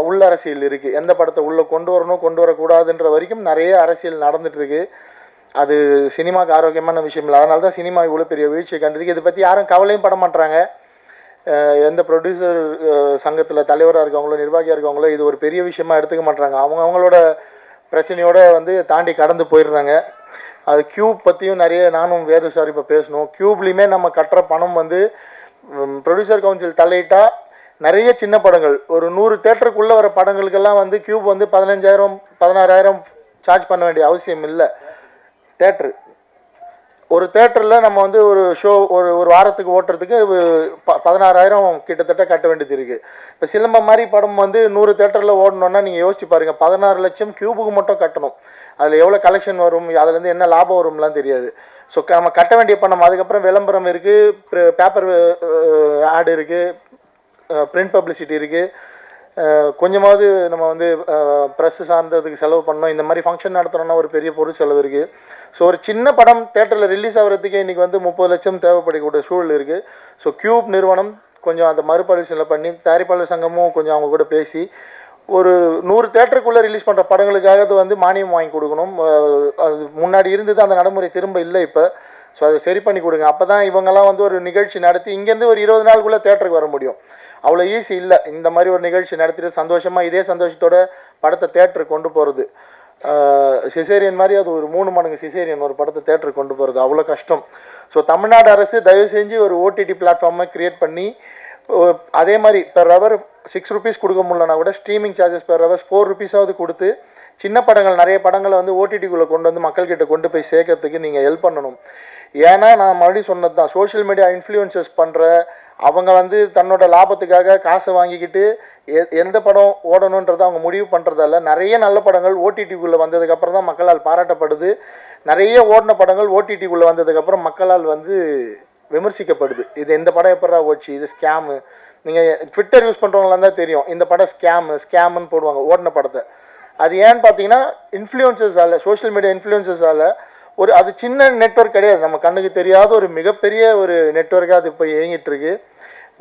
உள்ள அரசியல் இருக்குது. எந்த படத்தை உள்ளே கொண்டு வரணும் கொண்டு வரக்கூடாதுன்ற வரைக்கும் நிறைய அரசியல் நடந்துகிட்ருக்கு. அது சினிமாவுக்கு ஆரோக்கியமான விஷயம் இல்லை. அதனால தான் சினிமா இவ்வளோ பெரிய வீழ்ச்சியை கண்டிருக்கு. இதை பற்றி யாரும் கவலையும் பட மாட்டாங்க. எந்த ப்ரொடியூசர் சங்கத்தில் தலைவராக இருக்கவங்களோ நிர்வாகியாக இருக்கவங்களோ இது ஒரு பெரிய விஷயமா எடுத்துக்க மாட்டாங்க. அவங்களோட பிரச்சனையோடு வந்து தாண்டி கடந்து போயிடுறாங்க. அது கியூப் பற்றியும் நிறைய நானும் வேறு சார் இப்போ பேசணும். கியூப்லேயுமே நம்ம கட்டுற பணம் வந்து ப்ரொடியூசர் கவுன்சில் தலையிட்டால் நிறைய சின்ன படங்கள் ஒரு 100 தேட்டருக்குள்ளே வர படங்களுக்கெல்லாம் வந்து கியூப் வந்து 15,000 16,000 சார்ஜ் பண்ண வேண்டிய அவசியம் இல்லை. ஒரு தேட்டரில் நம்ம வந்து ஒரு ஷோ ஒரு வாரத்துக்கு ஓட்டுறதுக்கு 16,000 கிட்டத்தட்ட கட்ட வேண்டியது இருக்குது. இப்போ சிலம்பம் மாதிரி படம் வந்து 100 தேட்டரில் ஓடணுன்னா நீங்கள் யோசிச்சு பாருங்கள், 16 லட்சம் கியூபுக்கு மட்டும் கட்டணும். அதில் எவ்வளோ கலெக்ஷன் வரும், அதுலேருந்து என்ன லாபம் வரும்லாம் தெரியாது. ஸோ நம்ம கட்ட வேண்டிய பணம், அதுக்கப்புறம் விளம்பரம் இருக்குது, பேப்பர் ஆடு இருக்குது, பிரிண்ட் பப்ளிசிட்டி இருக்குது, கொஞ்சமாவது நம்ம வந்து ப்ரெஸ்ஸு சார்ந்ததுக்கு செலவு பண்ணோம். இந்த மாதிரி ஃபங்க்ஷன் நடத்துகிறோன்னா ஒரு பெரிய பொருள் செலவு இருக்குது. ஸோ ஒரு சின்ன படம் தேட்டரில் ரிலீஸ் ஆகிறதுக்கே இன்றைக்கி வந்து 30 லட்சம் தேவைப்படக்கூடிய சூழல் இருக்குது. ஸோ கியூப் நிறுவனம் கொஞ்சம் அந்த மறுபரிசீலனை பண்ணி, தயாரிப்பாளர் சங்கமும் கொஞ்சம் அவங்க கூட பேசி ஒரு 100 தேட்டருக்குள்ளே ரிலீஸ் பண்ணுற படங்களுக்காக அது வந்து மானியம் வாங்கி கொடுக்கணும். அது முன்னாடி இருந்தது, அந்த நடைமுறை திரும்ப இல்லை இப்போ. ஸோ அதை சரி பண்ணி கொடுங்க. அப்போ தான் இவங்கெல்லாம் வந்து ஒரு நிகழ்ச்சி நடத்தி இங்கேருந்து ஒரு 20 நாளுக்குள்ளே தேட்டருக்கு வர முடியும். அவ்வளோ ஈஸி இல்லை. இந்த மாதிரி ஒரு நிகழ்ச்சி நடத்திட்டு சந்தோஷமாக இதே சந்தோஷத்தோட படத்தை தேட்டருக்கு கொண்டு போகிறது. சிசேரியன் மாதிரி அது ஒரு 3 மடங்கு சிசேரியன் ஒரு படத்தை தேட்டருக்கு கொண்டு போகிறது அவ்வளோ கஷ்டம். ஸோ தமிழ்நாடு அரசு தயவு செஞ்சு ஒரு ஓடிடி பிளாட்ஃபார்மை க்ரியேட் பண்ணி, அதே மாதிரி பெர் ஹவர் 6 rupees கொடுக்க முடியலனா கூட streaming charges per hours 4 rupees கொடுத்து சின்ன படங்கள் நிறைய படங்களை வந்து ஓடிடிக்குள்ளே கொண்டு வந்து மக்கள்கிட்ட கொண்டு போய் சேர்க்கறதுக்கு நீங்கள் ஹெல்ப் பண்ணணும். ஏன்னா நான் மறுபடியும் சொன்னது தான், சோஷியல் மீடியா இன்ஃப்ளூயன்சஸ் பண்ணுற அவங்க வந்து தன்னோட லாபத்துக்காக காசை வாங்கிக்கிட்டு எந்த படம் ஓடணுன்றதை அவங்க முடிவு பண்ணுறதால நிறைய நல்ல படங்கள் ஓடிடிக்குள்ளே வந்ததுக்கப்புறம் தான் மக்களால் பாராட்டப்படுது. நிறைய ஓடின படங்கள் ஓடிடிக்குள்ளே வந்ததுக்கப்புறம் மக்களால் வந்து விமர்சிக்கப்படுது. இது இந்த படம் எப்படா ஓடிச்சு, இது ஸ்கேமு. நீங்கள் ட்விட்டர் யூஸ் பண்ணுறவங்களாம் தான் தெரியும், இந்த படம் ஸ்கேமுன்னு போடுவாங்க ஓடின படத்தை. அது ஏன்னு பார்த்தீங்கன்னா இன்ஃப்ளூயன்சஸால், சோஷியல் மீடியா இன்ஃப்ளூயன்சஸால் அது சின்ன நெட்வொர்க் கிடையாது, நம்ம கண்ணுக்கு தெரியாத ஒரு மிகப்பெரிய ஒரு நெட்வொர்க்காக அது இப்போ இயங்கிட்டுருக்கு.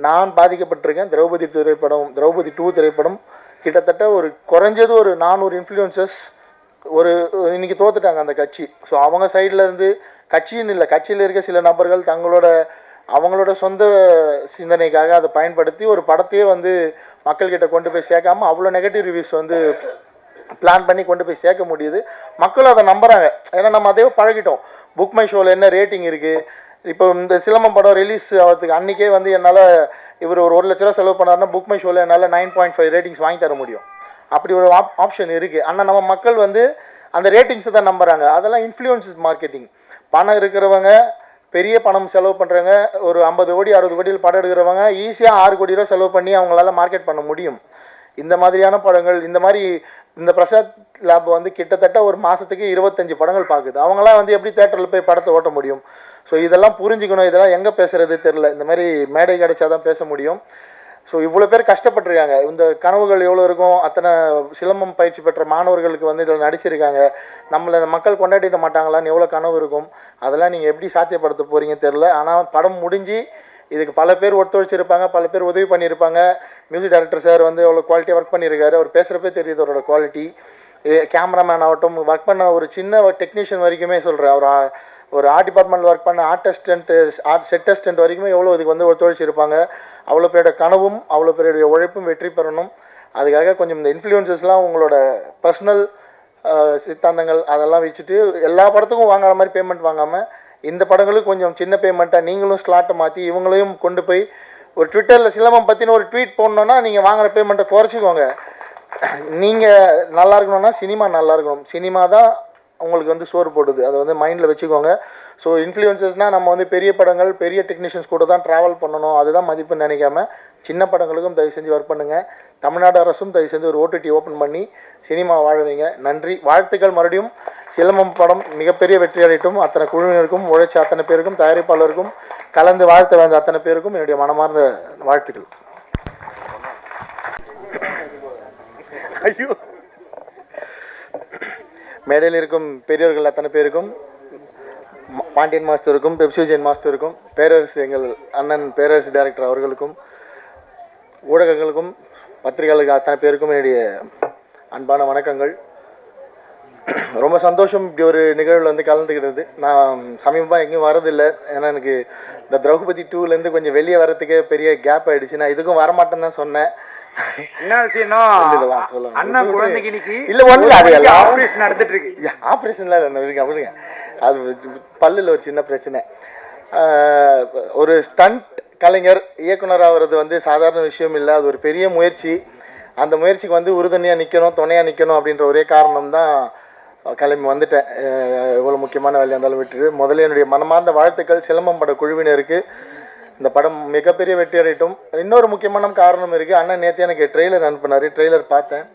நான் பாதிக்கப்பட்டிருக்கேன். திரௌபதி 2 திரைப்படம் கிட்டத்தட்ட ஒரு குறைஞ்சது ஒரு 400 இன்ஃப்ளூயன்சஸ் இன்றைக்கி தோத்துட்டாங்க அந்த கட்சி. ஸோ அவங்க சைடில் இருந்து கட்சின்னு இல்லை, கட்சியில் இருக்க சில நபர்கள் அவங்களோட சொந்த சிந்தனைக்காக அதை பயன்படுத்தி ஒரு படத்தையே வந்து மக்கள்கிட்ட கொண்டு போய் சேர்க்காமல் அவ்வளோ நெகட்டிவ் ரிவ்யூஸ் வந்து பிளான் பண்ணி கொண்டு போய் சேர்க்க முடியுது. மக்களும் அதை நம்புகிறாங்க. ஏன்னா நம்ம அதே பழகிட்டோம். புக் மை ஷோவில் என்ன ரேட்டிங் இருக்குது, இப்போ இந்த சிலம்பம் படம் ரிலீஸ் ஆகிறதுக்கு அன்றைக்கே வந்து என்னால் இவர் ஒரு 1 லட்ச ரூபா செலவு பண்ணாருன்னா புக் மை ஷோவில் என்னால் 9.5 ரேட்டிங்ஸ் வாங்கி தர முடியும். அப்படி ஒரு ஆப்ஷன் இருக்குது. ஆனால் நம்ம மக்கள் வந்து அந்த ரேட்டிங்ஸை தான் நம்புகிறாங்க. அதெல்லாம் இன்ஃப்ளூயன்சஸ் மார்க்கெட்டிங். பணம் இருக்கிறவங்க, பெரிய பணம் செலவு பண்ணுறவங்க, ஒரு 50 கோடி 60 கோடியில் படம் எடுக்கிறவங்க ஈஸியாக 6 கோடி ரூபா செலவு பண்ணி அவங்களால மார்க்கெட் பண்ண முடியும். இந்த மாதிரியான படங்கள், இந்த மாதிரி இந்த பிரசாத் லேப் வந்து கிட்டத்தட்ட ஒரு மாதத்துக்கு 25 படங்கள் பார்க்குது. அவங்களாம் வந்து எப்படி தேட்டரில் போய் படத்தை ஓட்ட முடியும்? ஸோ இதெல்லாம் புரிஞ்சுக்கணும். இதெல்லாம் எங்கே பேசுகிறது தெரில. இந்த மாதிரி மேடை கிடைச்சா தான் பேச முடியும். ஸோ இவ்வளோ பேர் கஷ்டப்பட்டுருக்காங்க. இந்த கனவுகள் எவ்வளோ இருக்கும். அத்தனை சிலம்பம் பயிற்சி பெற்ற மாணவர்களுக்கு வந்து இதில் நடிச்சிருக்காங்க. நம்மளை இந்த மக்கள் கொண்டாடிட மாட்டாங்களான்னு எவ்வளோ கனவு இருக்கும். அதெல்லாம் நீங்கள் எப்படி சாத்தியப்படுத்த போகிறீங்க தெரில. ஆனால் படம் முடிஞ்சு இதுக்கு பல பேர் ஒத்துழைச்சிருப்பாங்க, பல பேர் உதவி பண்ணியிருப்பாங்க. மியூசிக் டைரக்டர் சார் வந்து எவ்வளோ குவாலிட்டியாக ஒர்க் பண்ணியிருக்காரு. அவர் பேசுகிறப்பே தெரியுது அவரோட குவாலிட்டி. கேமராமேன் ஆகட்டும், ஒர்க் பண்ண ஒரு சின்ன டெக்னீஷியன் வரைக்குமே சொல்கிறேன். அவர் ஒரு ஆர்ட் டிபார்ட்மெண்ட்டில் ஒர்க் பண்ண ஆர்ட் செட் அசிஸ்டன்ட் வரைக்குமே எவ்வளோ இதுக்கு வந்து ஒத்துழைச்சிருப்பாங்க. அவ்வளோ பேரோட கனவும் அவ்வளோ பேருடைய உழைப்பும் வெற்றி பெறணும். அதுக்காக கொஞ்சம் இந்த இன்ஃப்ளூயன்சஸ்லாம் உங்களோட பர்சனல் சித்தாந்தங்கள் அதெல்லாம் வச்சுட்டு எல்லா படத்துக்கும் வாங்குற மாதிரி பேமெண்ட் வாங்காமல் இந்த படங்களுக்கு கொஞ்சம் சின்ன பேமெண்ட்டாக நீங்களும் ஸ்லாட்டை மாற்றி இவங்களையும் கொண்டு போய் ஒரு ட்விட்டரில் சிலம்பம் பற்றின ஒரு ட்வீட் போடணுன்னா நீங்கள் வாங்குகிற பேமெண்ட்டை குறைச்சிக்கோங்க. நீங்கள் நல்லா இருக்கணும்னா சினிமா நல்லா இருக்கணும். சினிமா தான் உங்களுக்கு வந்து சோறு போடுது. அதை வந்து மைண்டில் வச்சுக்கோங்க. ஸோ இன்ஃப்ளூயன்சஸ்னால் நம்ம வந்து பெரிய படங்கள் பெரிய டெக்னீஷியன்ஸ் கூட தான் ட்ராவல் பண்ணணும், அதுதான் மதிப்புன்னு நினைக்காம சின்ன படங்களுக்கும் தயவு செஞ்சு ஒர்க் பண்ணுங்கள். தமிழ்நாடு அரசும் தயவு செஞ்சு ஒரு ஓடிடி ஓப்பன் பண்ணி சினிமா வாழுவீங்க. நன்றி, வாழ்த்துக்கள். மறுபடியும் சிலம்பம் படம் மிகப்பெரிய வெற்றி அடையட்டும். அத்தனை குழுவினருக்கும், உழைச்ச அத்தனை பேருக்கும், தயாரிப்பாளருக்கும், கலந்து வாழ்த்த வந்த அத்தனை பேருக்கும் என்னுடைய மனமார்ந்த வாழ்த்துக்கள். ஐயோ, மேடையில் இருக்கும் பெரியவர்கள் அத்தனை பேருக்கும், பாண்டியன் மாஸ்டருக்கும், பெப்சிஜன் மாஸ்டருக்கும், பேரரசு எங்கள் அண்ணன் பேரரசு டைரக்டர் அவர்களுக்கும், ஊடகங்களுக்கும், பத்திரிகையாளர்கள் அத்தனை பேருக்கும் என்னுடைய அன்பான வணக்கங்கள். ரொம்ப சந்தோஷம் இப்படி ஒரு நிகழ்வில் வந்து கலந்துக்கிட்டது. நான் சமீபமாக எங்கேயும் வரதில்லை. ஏன்னா எனக்கு இந்த திரௌபதி 2லேருந்து கொஞ்சம் வெளியே வரத்துக்கே பெரிய கேப் ஆகிடுச்சு. நான் இதுக்கும் வரமாட்டேன்னு தான் சொன்னேன். என்ன விஷயம்னா அண்ணன் குழந்தைக்கு இன்னைக்கு இல்லை ஒன்றும் அது ஆப்ரேஷன் நடந்துட்டு இருக்கு. ஆப்ரேஷன்லாம் இல்லை அப்படிங்க. அது பல்லில் ஒரு சின்ன பிரச்சனை. ஒரு ஸ்டண்ட் கலைஞர் இயக்குனர் ஆகிறது வந்து சாதாரண விஷயம் இல்லை. அது ஒரு பெரிய முயற்சி. அந்த முயற்சிக்கு வந்து உறுதுணையாக நிற்கணும், துணையாக நிற்கணும் அப்படின்ற ஒரே காரணம் தான் கிளம்பி வந்துட்டேன். எவ்வளோ முக்கியமான வேலையாக இருந்தாலும் விட்டுட்டு முதல்ல என்னுடைய மனமார்ந்த வாழ்த்துக்கள் சிலம்பம் பட குழுவினருக்கு. இந்த படம் மிகப்பெரிய வெற்றி அடையட்டும். இன்னொரு முக்கியமான காரணம் இருக்குது. அண்ணன் நேற்று எனக்கு ட்ரெய்லர் அனுப்பினார். ட்ரெய்லர் பார்த்தேன்.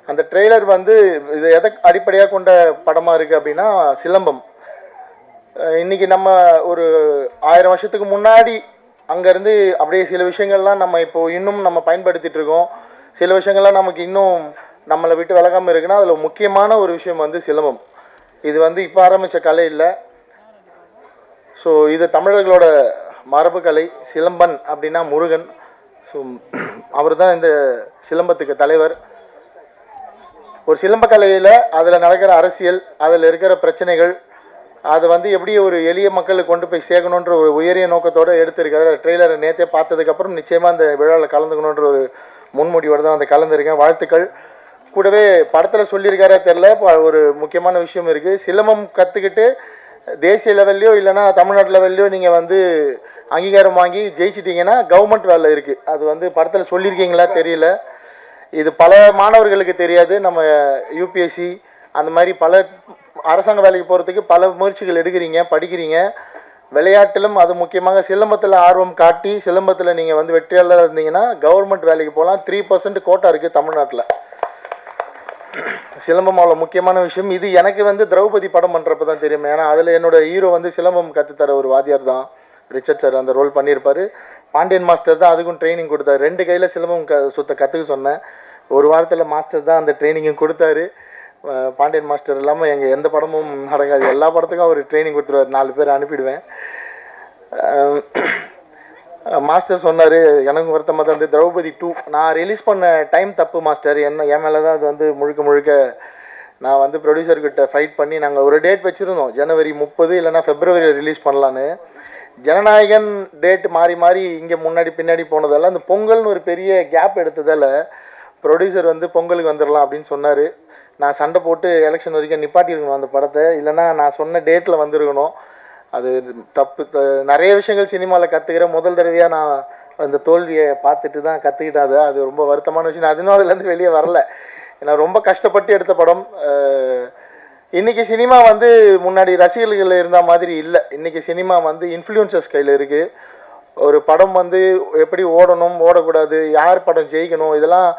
அந்த ட்ரெய்லர் வந்து இது எதை அடிப்படையாக கொண்ட படமாக இருக்குது அப்படின்னா சிலம்பம். இன்றைக்கி நம்ம ஒரு 1000 வருஷத்துக்கு முன்னாடி அங்கேருந்து அப்படியே சில விஷயங்கள்லாம் நம்ம இப்போது இன்னும் நம்ம பயன்படுத்திகிட்டு இருக்கோம். சில விஷயங்கள்லாம் நமக்கு இன்னும் நம்மளை விட்டு விலகாமல் இருக்குன்னா அதில் முக்கியமான ஒரு விஷயம் வந்து சிலம்பம். இது வந்து இப்போ ஆரம்பித்த கலை இல்லை. ஸோ இது தமிழர்களோட மரபு கலை. சிலம்பன் அப்படின்னா முருகன். ஸோ அவர் தான் இந்த சிலம்பத்துக்கு தலைவர். ஒரு சிலம்ப கலையில் அதில் நடக்கிற அரசியல், அதில் இருக்கிற பிரச்சனைகள், அதை வந்து எப்படி ஒரு எளிய மக்களுக்கு கொண்டு போய் சேர்க்கணுன்ற ஒரு உயரிய நோக்கத்தோடு எடுத்திருக்காரு. ட்ரெய்லரை நேற்றே பார்த்ததுக்கப்புறம் நிச்சயமாக அந்த விழாவில் கலந்துக்கணுன்ற ஒரு முன்முடிவோடு தான் அந்த கலந்துருக்கேன். வாழ்த்துக்கள். கூடவே படத்தில் சொல்லியிருக்காரே தெரில, ஒரு முக்கியமான விஷயம் இருக்குது. சிலம்பம் கற்றுக்கிட்டு தேசிய லெவல்லையோ இல்லைனா தமிழ்நாட்டு லெவல்லையோ நீங்கள் வந்து அங்கீகாரம் வாங்கி ஜெயிச்சிட்டிங்கன்னா கவர்மெண்ட் வேலை இருக்குது. அது வந்து படத்தில் சொல்லியிருக்கீங்களா தெரியல. இது பல மாணவர்களுக்கு தெரியாது. நம்ம யூபிஎஸ்சி அந்த மாதிரி பல அரசாங்க வேலைக்கு போகிறதுக்கு பல முயற்சிகள் எடுக்கிறீங்க, படிக்கிறீங்க. விளையாட்டிலும் அது முக்கியமாக சிலம்பத்தில் ஆர்வம் காட்டி சிலம்பத்தில் நீங்கள் வந்து வெற்றியாளராக இருந்தீங்கன்னா கவர்மெண்ட் வேலைக்கு போகலாம். 3% கோட்டா இருக்குது தமிழ்நாட்டில். சிலம்பம் அவ்வளோ முக்கியமான விஷயம். இது எனக்கு வந்து திரௌபதி படம் பண்ணுறப்ப தான் தெரியும். ஏன்னா அதில் என்னோடய ஹீரோ வந்து சிலம்பம் கற்றுத்தர ஒரு வாத்தியார் தான், ரிச்சர்ட் சார். அந்த ரோல் பண்ணியிருப்பார். பாண்டியன் மாஸ்டர் தான் அதுக்கும் ட்ரைனிங் கொடுத்தாரு. 2 கையில் சிலம்பம் கற்றுக்க சொன்னேன். ஒரு வாரத்தில் மாஸ்டர் தான் அந்த ட்ரைனிங்கும் கொடுத்தாரு. பாண்டியன் மாஸ்டர் இல்லாமல் எங்கள் எந்த படமும் நடக்காது. எல்லா படத்துக்கும் அவர் ட்ரைனிங் கொடுத்துருவார். 4 பேர் அனுப்பிடுவேன். மாஸ்டர் சொன்னார், எனக்கு வருத்தமாக தான் வந்து திரௌபதி 2 நான் ரிலீஸ் பண்ண டைம் தப்பு மாஸ்டர். என் மேலே தான் அது வந்து முழுக்க நான் வந்து ப்ரொடியூசர்கிட்ட ஃபைட் பண்ணி நாங்கள் ஒரு டேட் வச்சுருந்தோம். ஜனவரி 30 இல்லைனா ஃபெப்ரவரி ரிலீஸ் பண்ணலான்னு. ஜனநாயகன் டேட் மாறி இங்கே முன்னாடி பின்னாடி போனதால் அந்த பொங்கல்னு ஒரு பெரிய கேப் எடுத்ததால் ப்ரொடியூசர் வந்து பொங்கலுக்கு வந்துடலாம் அப்படின்னு சொன்னார். நான் சண்டை போட்டு எலெக்ஷன் வரைக்கும் நிப்பாட்டியிருக்கணும் அந்த படத்தை. இல்லைனா நான் சொன்ன டேட்டில் வந்திருக்கணும். அது தப்பு. நிறைய விஷயங்கள் சினிமாவில் கற்றுக்கிறேன். முதல் தடவையாக நான் அந்த தோல்வியை பார்த்துட்டு தான் கற்றுக்கிட்டேன். அது ரொம்ப வருத்தமான விஷயம். அதுவும் அதுலேருந்து வெளியே வரல. ஏன்னா ரொம்ப கஷ்டப்பட்டு எடுத்த படம். இன்றைக்கி சினிமா வந்து முன்னாடி ரசிகர்கள் இருந்த மாதிரி இல்லை. இன்றைக்கி சினிமா வந்து இன்ஃப்ளூயன்சர்ஸ் கையில் இருக்குது. ஒரு படம் வந்து எப்படி ஓடணும், ஓடக்கூடாது, யார் படம் ஜெயிக்கணும், இதெல்லாம்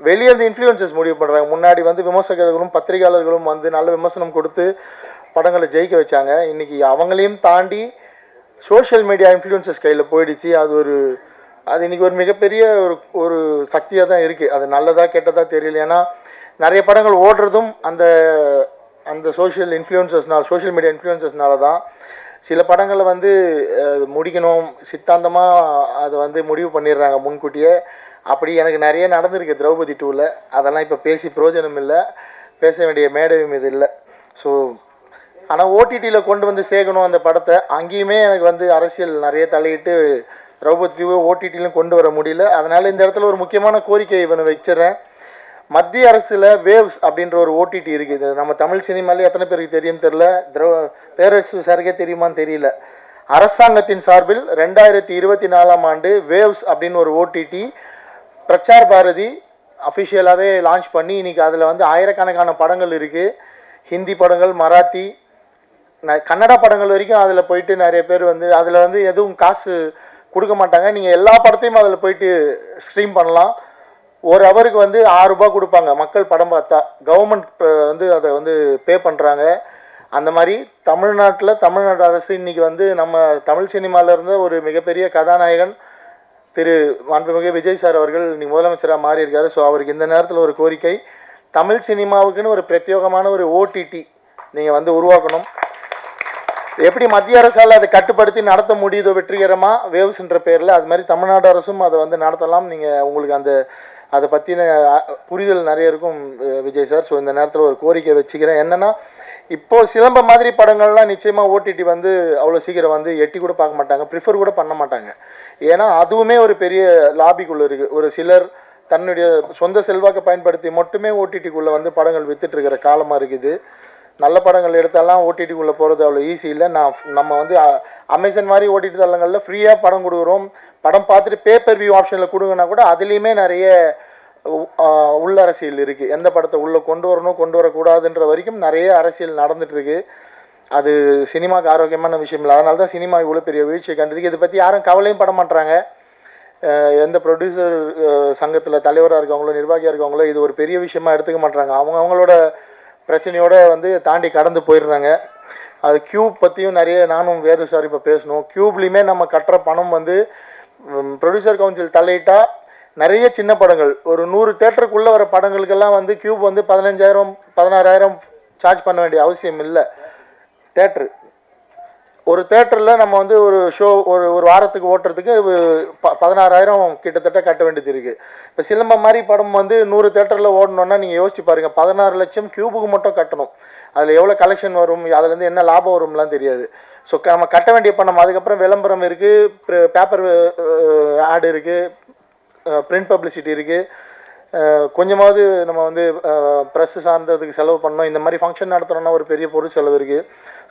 வெளியே இருந்து இன்ஃப்ளூயன்சர்ஸ் முடிவு பண்ணுறாங்க. முன்னாடி வந்து விமர்சகர்களும் பத்திரிகையாளர்களும் வந்து நல்ல விமர்சனம் கொடுத்து படங்களை ஜெயிக்க வச்சாங்க. இன்றைக்கி அவங்களையும் தாண்டி சோஷியல் மீடியா இன்ஃப்ளூயன்சர்ஸ் கையில் போயிடுச்சு. அது இன்றைக்கி ஒரு மிகப்பெரிய ஒரு சக்தியாக தான் இருக்குது. அது நல்லதா கெட்டதா தெரியல. ஏன்னா நிறைய படங்கள் ஓடுறதும் அந்த சோஷியல் மீடியா இன்ஃப்ளூயன்சர்ஸ்னால தான். சில படங்களை வந்து முடிக்கணும் சித்தாந்தமாக அதை வந்து முடிவு பண்ணிடுறாங்க முன்கூட்டியே. அப்படி எனக்கு நிறைய நடந்திருக்கு திரௌபதி 2ல். அதெல்லாம் இப்போ பேசி பிரயோஜனம் இல்லை, பேச வேண்டிய மேடையும் இது இல்லை. ஸோ ஆனால் ஓடிடியில் கொண்டு வந்து சேர்க்கணும் அந்த படத்தை. அங்கேயுமே எனக்கு வந்து அரசியல் நிறைய தலையிட்டு திரௌபதி 2 ஓடிடியிலும் கொண்டு வர முடியல. அதனால் இந்த இடத்துல ஒரு முக்கியமான கோரிக்கை இவனை வச்சிடறேன். மத்திய அரசில் வேவ்ஸ் அப்படின்ற ஒரு ஓடிடி இருக்குது. நம்ம தமிழ் சினிமாலே எத்தனை பேருக்கு தெரியும் தெரியல, பேரரசு சாருக்கே தெரியுமான்னு தெரியல. அரசாங்கத்தின் சார்பில் 2024ஆம் ஆண்டு வேவ்ஸ் அப்படின்னு ஒரு ஓடிடி பிரச்சார் பாரதி அஃபிஷியலாகவே லான்ச் பண்ணி இன்றைக்கி அதில் வந்து ஆயிரக்கணக்கான படங்கள் இருக்குது. ஹிந்தி படங்கள், மராத்தி, கன்னடா படங்கள் வரைக்கும் அதில் போயிட்டு நிறைய பேர் வந்து அதில் வந்து எதுவும் காசு கொடுக்க மாட்டாங்க. நீங்கள் எல்லா படத்தையும் அதில் போயிட்டு ஸ்ட்ரீம் பண்ணலாம். ஒரு ஹவருக்கு வந்து 6 ரூபாய் கொடுப்பாங்க மக்கள் படம் பார்த்தா. கவர்மெண்ட் வந்து அதை வந்து பே பண்ணுறாங்க. அந்த மாதிரி தமிழ்நாடு அரசு இன்றைக்கி வந்து நம்ம தமிழ் சினிமாவில் இருந்த ஒரு மிகப்பெரிய கதாநாயகன் திரு மாண்புமிகு விஜய் சார் அவர்கள் இன்றைக்கி முதலமைச்சராக மாறி இருக்காரு. ஸோ அவருக்கு இந்த நேரத்தில் ஒரு கோரிக்கை, தமிழ் சினிமாவுக்குன்னு ஒரு பிரத்யேகமான ஒரு ஓடிடி நீங்கள் வந்து உருவாக்கணும். எப்படி மத்திய அரசால் அதை கட்டுப்படுத்தி நடத்த முடியுதோ வெற்றிகரமாக வேவ்ஸ்ன்ற பேரில், அது மாதிரி தமிழ்நாடு அரசும் அதை வந்து நடத்தலாம். நீங்கள் உங்களுக்கு அதை பற்றின புரிதல் நிறைய இருக்கும் விஜய் சார். ஸோ இந்த நேரத்தில் ஒரு கோரிக்கை வச்சுக்கிறேன். என்னென்னா, இப்போது சிலம்பம் மாதிரி படங்கள்லாம் நிச்சயமாக ஓடிடி வந்து அவ்வளோ சீக்கிரம் வந்து எட்டி கூட பார்க்க மாட்டாங்க, ப்ரிஃபர் கூட பண்ண மாட்டாங்க. ஏன்னா அதுவுமே ஒரு பெரிய லாபிக்குள்ளே இருக்குது. ஒரு சிலர் தன்னுடைய சொந்த செல்வாக்கை பயன்படுத்தி மட்டுமே ஓடிடிக்குள்ளே வந்து படங்கள் வித்துட்ருக்கிற காலமாக இருக்குது. நல்ல படங்கள் எடுத்தாலாம் ஓடிடிக்குள்ளே போகிறது அவ்வளோ ஈஸி இல்லை. நம்ம வந்து அமேசான் மாதிரி ஓடிடி தளங்களில் ஃப்ரீயாக படம் கொடுக்குறோம். படம் பார்த்துட்டு பேப்பர் வியூ ஆப்ஷனில் கொடுங்கன்னா கூட அதுலேயுமே நிறைய உள்ள அரசியல் இருக்குது. எந்த படத்தை உள்ளே கொண்டு வரணும் கொண்டு வரக்கூடாதுன்ற வரைக்கும் நிறைய அரசியல் நடந்துகிட்ருக்கு. அது சினிமாவுக்கு ஆரோக்கியமான விஷயம் இல்லை. அதனால தான் சினிமா இவ்வளோ பெரிய வீழ்ச்சியை கண்டிருக்கு. இதை பற்றி யாரும் கவலையும் பட மாட்டாங்க. எந்த ப்ரொடியூசர் சங்கத்தில் தலைவராக இருக்கவங்களோ நிர்வாகியாக இருக்கவங்களோ இது ஒரு பெரிய விஷயமா எடுத்துக்க மாட்டாங்க. அவங்களோட பிரச்சனையோடு வந்து தாண்டி கடந்து போயிடுறாங்க. அது கியூப் பற்றியும் நிறைய நானும் வேறு சார் இப்போ பேசணும். கியூப்லேயுமே நம்ம கட்டுற பணம் வந்து ப்ரொடியூசர் கவுன்சில் தலையிட்டால் நிறைய சின்ன படங்கள் ஒரு 100 தேட்டருக்குள்ளே வர படங்களுக்கெல்லாம் வந்து கியூப் வந்து 15,000 16,000 சார்ஜ் பண்ண வேண்டிய அவசியம் இல்லை. ஒரு தேட்டரில் நம்ம வந்து ஒரு ஷோ ஒரு வாரத்துக்கு ஓட்டுறதுக்கு 16,000 கிட்டத்தட்ட கட்ட வேண்டியது இருக்குது. இப்போ சிலம்பம் மாதிரி படம் வந்து 100 தேட்டரில் ஓடணுன்னா நீங்கள் யோசிச்சு பாருங்கள், 16 லட்சம் கியூபுக்கு மட்டும் கட்டணும். அதில் எவ்வளோ கலெக்ஷன் வரும், அதுலேருந்து என்ன லாபம் வரும்லாம் தெரியாது. ஸோ நம்ம கட்ட வேண்டிய பணம், அதுக்கப்புறம் விளம்பரம் இருக்குது, பேப்பர் ஆடு இருக்குது, பிரிண்ட் பப்ளிசிட்டி இருக்குது, கொஞ்சமாவது நம்ம வந்து ப்ரெஸ்ஸு சார்ந்ததுக்கு செலவு பண்ணோம். இந்த மாதிரி ஃபங்க்ஷன் நடத்துகிறோன்னா ஒரு பெரிய பொருள் செலவு இருக்குது.